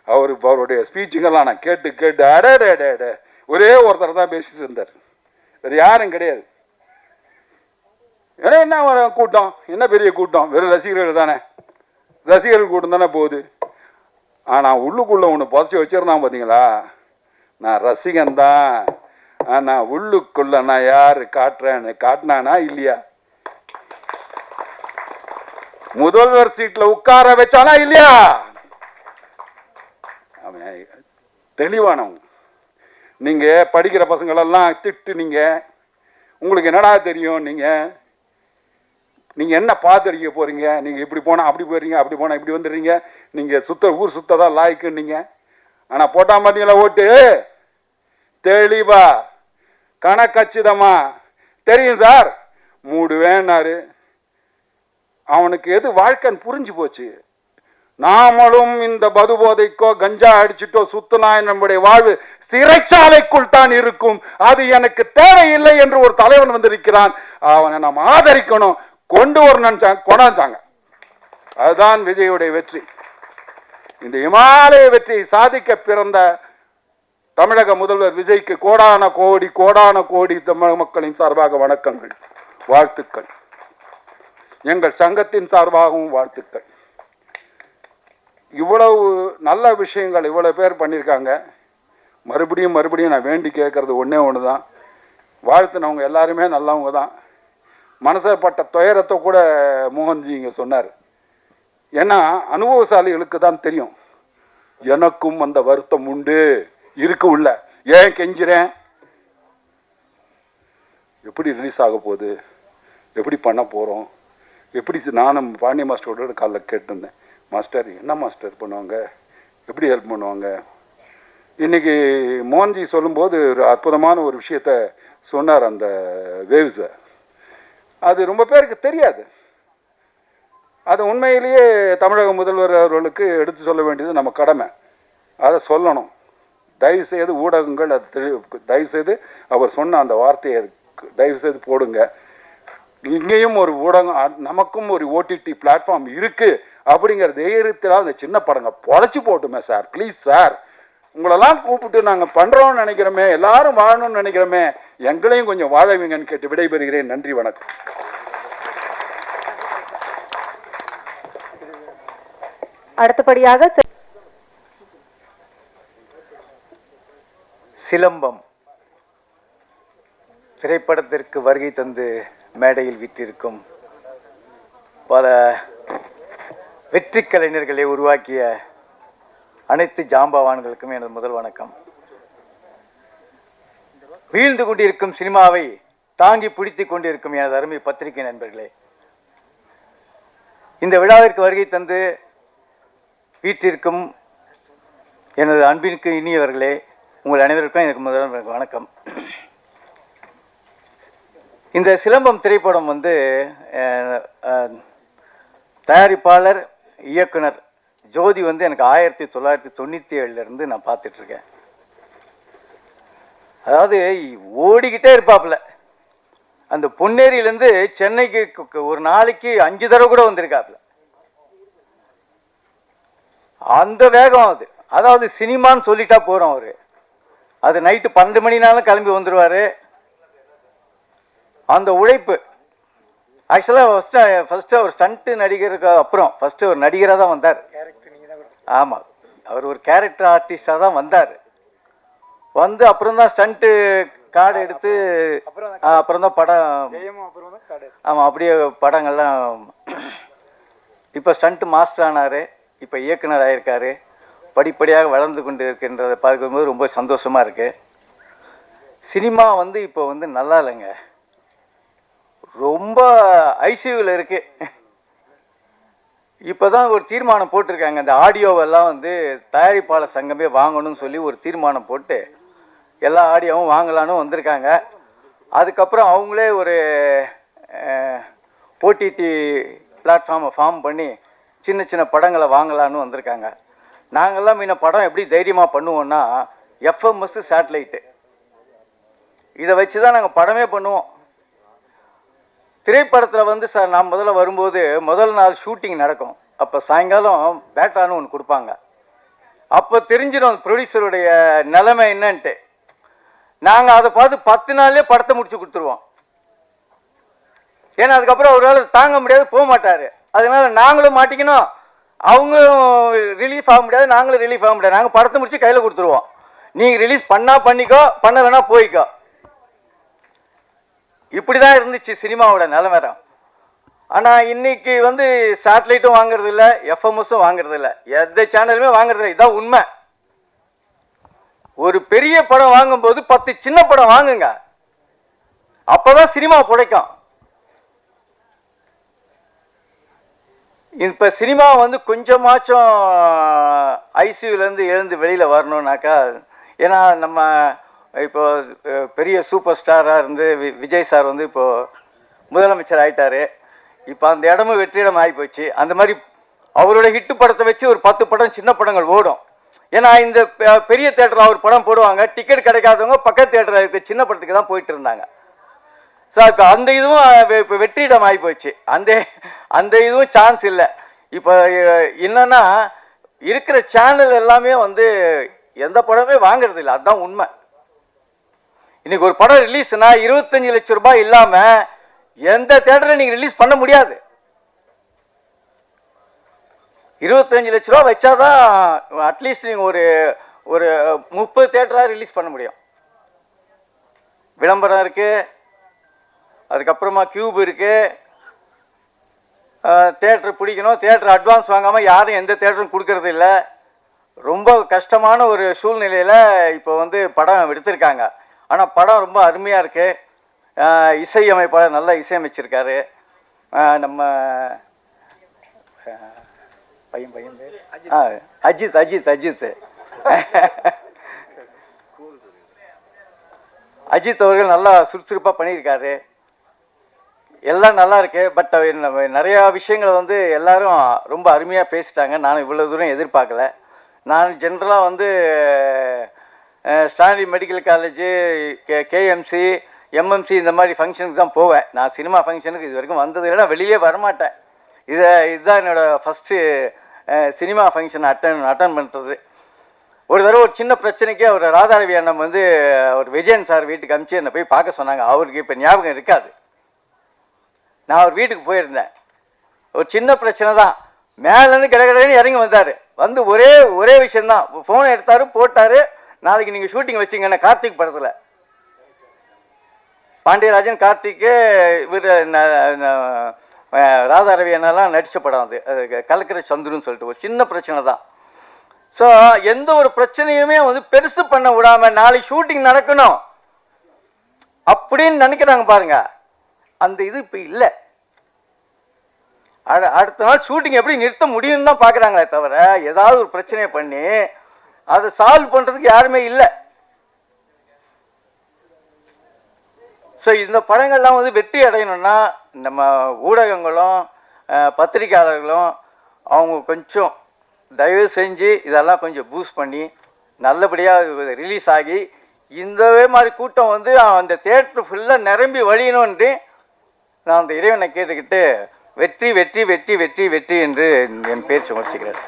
அவருடைய ஸ்பீச்சுங்கெல்லாம் நான் கேட்டு அடே ஒரே ஒருத்தர் தான் பேசிட்டு இருந்தார், வேறு யாரும் கிடையாது. ஏன்னா என்ன கூட்டம், என்ன பெரிய கூட்டம், வெறும் ரசிகர்கள் தானே, ரசிகர்கள் கூட்டம் தானே போகுது. ஆனால் உள்ளுக்குள்ளே ஒன்று புதைச்சி வச்சிருந்தான் பார்த்தீங்களா, நான் ரசிகன் தான், ஆனால் உள்ளுக்குள்ள நான் யார் காட்டுறேன்னு காட்டினானா இல்லையா? முதல்வர் சீட்ல உட்கார வச்சானா இல்லையா? அவன் தெளிவானவங்க. நீங்க படிக்கிற பசங்களெல்லாம் திட்டுனீங்க, உங்களுக்கு என்னடா தெரியும், நீங்க என்ன பார்த்துருக்க போறீங்க, நீங்க இப்படி போனா அப்படி போறீங்க, அப்படி போனா இப்படி வந்துடுறீங்க, நீங்க ஊர் சுத்ததான் லாய்க்குன்னீங்க. ஆனா போட்டா பார்த்தீங்களா ஓட்டு, தெளிவா கணக்கச்சிதமா தெரியும் சார், மூடுவேன்னாரு. அவனுக்கு எது வாழ்க்கைன்னு புரிஞ்சு போச்சு. நாமளும் இந்த மது போதைக்கோ கஞ்சா அடிச்சுட்டோ சுத்துனா நம்முடைய வாழ்வு சிறைச்சாலைக்குள் தான் இருக்கும், அது எனக்கு தேவையில்லை என்று ஒரு தலைவன் வந்திருக்கிறான். அவனை நாம் ஆதரிக்கணும், கொண்டு வரணும், கொண்டாந்தாங்க. அதுதான் விஜயுடைய வெற்றி. இந்த இமாலய வெற்றியை சாதிக்க பிறந்த தமிழக முதல்வர் விஜய்க்கு கோடான கோடி தமிழக மக்களின் சார்பாக வணக்கங்கள், வாழ்த்துக்கள். எங்கள் சங்கத்தின் சார்பாகவும் வாழ்த்துக்கள். இவ்வளவு நல்ல விஷயங்கள் இவ்வளவு பேர் பண்ணியிருக்காங்க. மறுபடியும் நான் வேண்டி கேட்கறது ஒன்றே ஒன்று தான், வாழ்த்துனவங்க எல்லாருமே நல்லவங்க தான். மனசப்பட்ட துயரத்தை கூட மோகன்ஜி இங்கே சொன்னார். ஏன்னா அனுபவசாலிகளுக்கு தான் தெரியும். எனக்கும் அந்த வருத்தம் உண்டு, இருக்கு உள்ள. ஏன் கெஞ்சிறேன், எப்படி ரிலீஸ் ஆக போகுது, எப்படி பண்ண போகிறோம், எப்படி. நானும் பாண்டிய மாஸ்டரோட காலைல கேட்டிருந்தேன், மாஸ்டர் என்ன மாஸ்டர் பண்ணுவாங்க, எப்படி ஹெல்ப் பண்ணுவாங்க. இன்னைக்கு மோகன்ஜி சொல்லும்போது ஒரு அற்புதமான ஒரு விஷயத்த சொன்னார், அந்த வேவ்ஸை. அது ரொம்ப பேருக்கு தெரியாது. அது உண்மையிலேயே தமிழக முதல்வர் அவர்களுக்கு எடுத்து சொல்ல வேண்டியது நம்ம கடமை. அதை சொல்லணும். தயவுசெய்து ஊடகங்கள் அது தயவுசெய்து அவர் சொன்ன அந்த வார்த்தையை தயவுசெய்து போடுங்க. இங்கேயும் ஒரு ஊடகம், நமக்கும் ஒரு ஓடிடி பிளாட்ஃபார்ம் இருக்கு அப்படிங்கிற தைரியத்தில் அந்த சின்ன படங்க பொழைச்சி போட்டுமே சார், ப்ளீஸ் சார். உங்களெல்லாம் கூப்பிட்டு நாங்கள் பண்ணுறோம்னு நினைக்கிறோமே, எல்லாரும் வாழணும்னு நினைக்கிறோமே, எங்களையும் கொஞ்சம் வாழவீங்கன்னு கேட்டு விடைபெறுகிறேன். நன்றி, வணக்கம். அடுத்தபடியாக சிலம்பம் திரைப்படத்திற்கு வருகை தந்து மேடையில் வீற்றிருக்கும் பல வெற்றி கலைஞர்களை உருவாக்கிய அனைத்து ஜாம்பவான்களுக்கும் எனது முதல் வணக்கம். வீழ்ந்து கொண்டிருக்கும் சினிமாவை தாங்கி பிடித்துக் கொண்டிருக்கும் எனது அருமை பத்திரிகை நண்பர்களே, இந்த விழாவிற்கு வருகை தந்து வீட்டிற்கும் எனது அன்பிற்கு இனியவர்களே, உங்கள் அனைவருக்கும் எனக்கு முதல் வணக்கம். இந்த சிலம்பம் திரைப்படம் தயாரிப்பாளர் இயக்குனர் ஜோதி எனக்கு 1997 நான் பார்த்துட்ருக்கேன். அதாவது ஓடிக்கிட்டே இருப்பாப்புல. அந்த பொன்னேரியிலேருந்து சென்னைக்கு ஒரு நாளைக்கு 5 தடவை கூட வந்திருக்காப்புல. அந்த வேகம் அது. அதாவது சினிமான்னு சொல்லிட்டா போகிறோம் அவரு. அது நைட்டு 12 மணினாலும் கிளம்பி வந்துடுவார். அந்த உழைப்பு ஆக்சுவலாக ஃபஸ்ட்டு அவர் ஸ்டண்ட்டு நடிகருக்கு அப்புறம் ஃபஸ்ட்டு ஒரு நடிகராக தான் வந்தார். ஆமாம், அவர் ஒரு கேரக்டர் ஆர்டிஸ்டாக தான் வந்தார். வந்து அப்புறம் தான் ஸ்டண்ட்டு கார்டு எடுத்து அப்புறம் தான் படம். ஆமாம், அப்படியே படங்கள்லாம். இப்போ ஸ்டண்ட்டு மாஸ்டர் ஆனார், இப்போ இயக்குனர் ஆகியிருக்காரு. படிப்படியாக வளர்ந்து கொண்டு இருக்கின்றதை பார்க்கும்போது ரொம்ப சந்தோஷமாக இருக்குது. சினிமா வந்து இப்போ வந்து நல்லா இல்லைங்க, ரொம்ப ஐசியூவில் இருக்குது. இப்போ தான் ஒரு தீர்மானம் போட்டிருக்காங்க, இந்த ஆடியோவெல்லாம் வந்து தயாரிப்பாளர் சங்கமே வாங்கணும்னு சொல்லி ஒரு தீர்மானம் போட்டு எல்லா ஆடியோவும் வாங்கலான்னு வந்திருக்காங்க. அதுக்கப்புறம் அவங்களே ஒரு ஓடிடி பிளாட்ஃபார்மை ஃபார்ம் பண்ணி சின்ன சின்ன படங்களை வாங்கலான்னு வந்திருக்காங்க. நாங்கள்லாம் முன்ன படம் எப்படி தைரியமாக பண்ணுவோன்னா எஃப்எம்எஸ் சேட்டலைட்டு இதை வச்சு தான் நாங்கள் படமே பண்ணுவோம். திரைப்படத்தில் வந்து சார் நான் முதல்ல வரும்போது முதல் நாள் ஷூட்டிங் நடக்கும். அப்போ சாயங்காலம் பேட்டான்னு ஒன்று கொடுப்பாங்க. அப்போ தெரிஞ்சிடும் ப்ரொடியூசருடைய நிலைமை என்னன்ட்டு. நாங்கள் அதை பார்த்து 10 நாள்லேயே படத்தை முடிச்சு கொடுத்துருவோம். ஏன்னா அதுக்கப்புறம் அவரால் தாங்க முடியாது, போக மாட்டார். அதனால நாங்களும் மாட்டிக்கணும், அவங்களும் ரிலீஃப் ஆக முடியாது, நாங்களும் ரிலீஃப் ஆக முடியாது. நாங்கள் படத்தை முடிச்சு கையில் கொடுத்துருவோம். நீங்கள் ரிலீஸ் பண்ணால் பண்ணிக்கோ, பண்ணலைன்னா போய்க்கோ. இப்படி தான் இருந்துச்சு சினிமாவோட நிலவரம். ஆனால் இன்னைக்கு வந்து சேட்டலைட்டும் வாங்குறது இல்லை, எஃப்எம்எஸும் வாங்குறது இல்லை, எந்த சேனலுமே வாங்குறது இல்லை. இதான் உண்மை. ஒரு பெரிய படம் வாங்கும்போது 10 சின்ன படம் வாங்குங்க, அப்போதான் சினிமா பிழைக்கும். இப்போ சினிமா வந்து கொஞ்சமாச்சும் ஐசியூலேருந்து எழுந்து வெளியில் வரணும்னாக்கா, ஏன்னா நம்ம இப்போ பெரிய சூப்பர் ஸ்டாராக இருந்து விஜய் சார் வந்து இப்போது முதலமைச்சர் ஆகிட்டார். இப்போ அந்த இடமும் வெற்றிடம் ஆகிப்போச்சு. அந்த மாதிரி அவரோட ஹிட்டு படத்தை வச்சு ஒரு 10 படம் சின்ன படங்கள் ஓடும். ஏன்னா இந்த பெரிய தேட்டரில் அவர் படம் போடுவாங்க, டிக்கெட் கிடைக்காதவங்க பக்கத்து தேட்டரில் இருக்க சின்ன படத்துக்கு தான் போயிட்டு இருந்தாங்க. ஸோ இப்போ அந்த இதுவும் இப்போ வெற்றிடம் ஆகிப்போச்சு. அந்த இதுவும் சான்ஸ் இல்லை. இப்போ என்னன்னா இருக்கிற சேனல் எல்லாமே வந்து எந்த படமே வாங்குறது இல்லை, அதுதான் உண்மை. இன்னைக்கு ஒரு படம் ரிலீஸ்னா 25 லட்சம் ரூபாய் இல்லாமல் எந்த தேட்டரில் நீங்கள் ரிலீஸ் பண்ண முடியாது. 25 லட்ச ரூபா வச்சாதான் அட்லீஸ்ட் நீங்கள் ஒரு 30 தேட்டராக ரிலீஸ் பண்ண முடியும். விளம்பரம் இருக்குது, அதுக்கப்புறமா கியூப் இருக்குது, தேட்டர் பிடிக்கணும். தேட்டர் அட்வான்ஸ் வாங்காமல் யாரும் எந்த தேட்டரும் கொடுக்கறது இல்லை. ரொம்ப கஷ்டமான ஒரு சூழ்நிலையில் இப்போ வந்து படம் எடுத்திருக்காங்க. ஆனால் படம் ரொம்ப அருமையாக இருக்குது. இசையமைப்பாளர் நல்லா இசையமைச்சிருக்காரு. நம்ம பையன் அஜித் அஜித் அவர்கள் நல்லா சுறுசுறுப்பாக பண்ணியிருக்காரு. எல்லாம் நல்லா இருக்கு. பட் நிறையா விஷயங்களை வந்து எல்லாரும் ரொம்ப அருமையாக பேசிட்டாங்க. நான் இவ்வளோ தூரம் எதிர்பார்க்கல. நான் ஜென்ரலாக வந்து Stanley medical college, KMC, MMC இந்த மாதிரி ஃபங்க்ஷனுக்கு தான் போவேன். நான் சினிமா ஃபங்க்ஷனுக்கு இது வரைக்கும் வந்தது இல்லை, வெளியே வரமாட்டேன். இதுதான் என்னோடய ஃபஸ்ட்டு சினிமா ஃபங்க்ஷன் அட்டன் பண்ணுறது. ஒரு தடவை ஒரு சின்ன பிரச்சனைக்கு அவர் ராதாரவி அண்ணன் வந்து அவர் விஜயன் சார் வீட்டுக்கு அனுப்பிச்சு என்னை போய் பார்க்க சொன்னாங்க. அவருக்கு இப்போ ஞாபகம் இருக்காது. நான் அவர் வீட்டுக்கு போயிருந்தேன். ஒரு சின்ன பிரச்சனை தான். மேலேருந்து கிடக்கிடன்னு இறங்கி வந்தார். வந்து ஒரே விஷயந்தான், ஃபோனை எடுத்தார், போட்டார். நாளைக்கு நீங்கள் ஷூட்டிங் வச்சிங்கண்ணே கார்த்திக் படத்தில். பாண்டியராஜன், கார்த்திக்கு, இவர் ராதாரவி அண்ணெல்லாம் நடித்த படம். அது கலக்கிற சந்துருன்னு சொல்லிட்டு ஒரு சின்ன பிரச்சனை தான். ஸோ எந்த ஒரு பிரச்சனையுமே வந்து பெருசு பண்ண விடாமல் நாளைக்கு ஷூட்டிங் நடக்கணும் அப்படின்னு நினைக்கிறாங்க பாருங்க. அந்த இது இப்போ இல்லை. அடுத்த நாள் ஷூட்டிங் எப்படி நிறுத்த முடியும்னு தான் பார்க்குறாங்களே தவிர ஏதாவது ஒரு பிரச்சனையை பண்ணி அதை சால்வ் பண்ணுறதுக்கு யாருமே இல்லை. ஸோ இந்த படங்கள்லாம் வந்து வெற்றி அடையணும்னா நம்ம ஊடகங்களும் பத்திரிகையாளர்களும் அவங்க கொஞ்சம் தயவு செஞ்சு இதெல்லாம் கொஞ்சம் பூஸ்ட் பண்ணி நல்லபடியாக ரிலீஸ் ஆகி இந்த மாதிரி கூட்டம் வந்து அந்த தியேட்டர் ஃபுல்லாக நிரம்பி வழியணும்ன்ட்டு நான் அந்த இறைவனை கேட்டுக்கிட்டு வெற்றி வெற்றி வெற்றி வெற்றி வெற்றி என்று என் பேர் சுமர்ச்சிக்கிறேன்.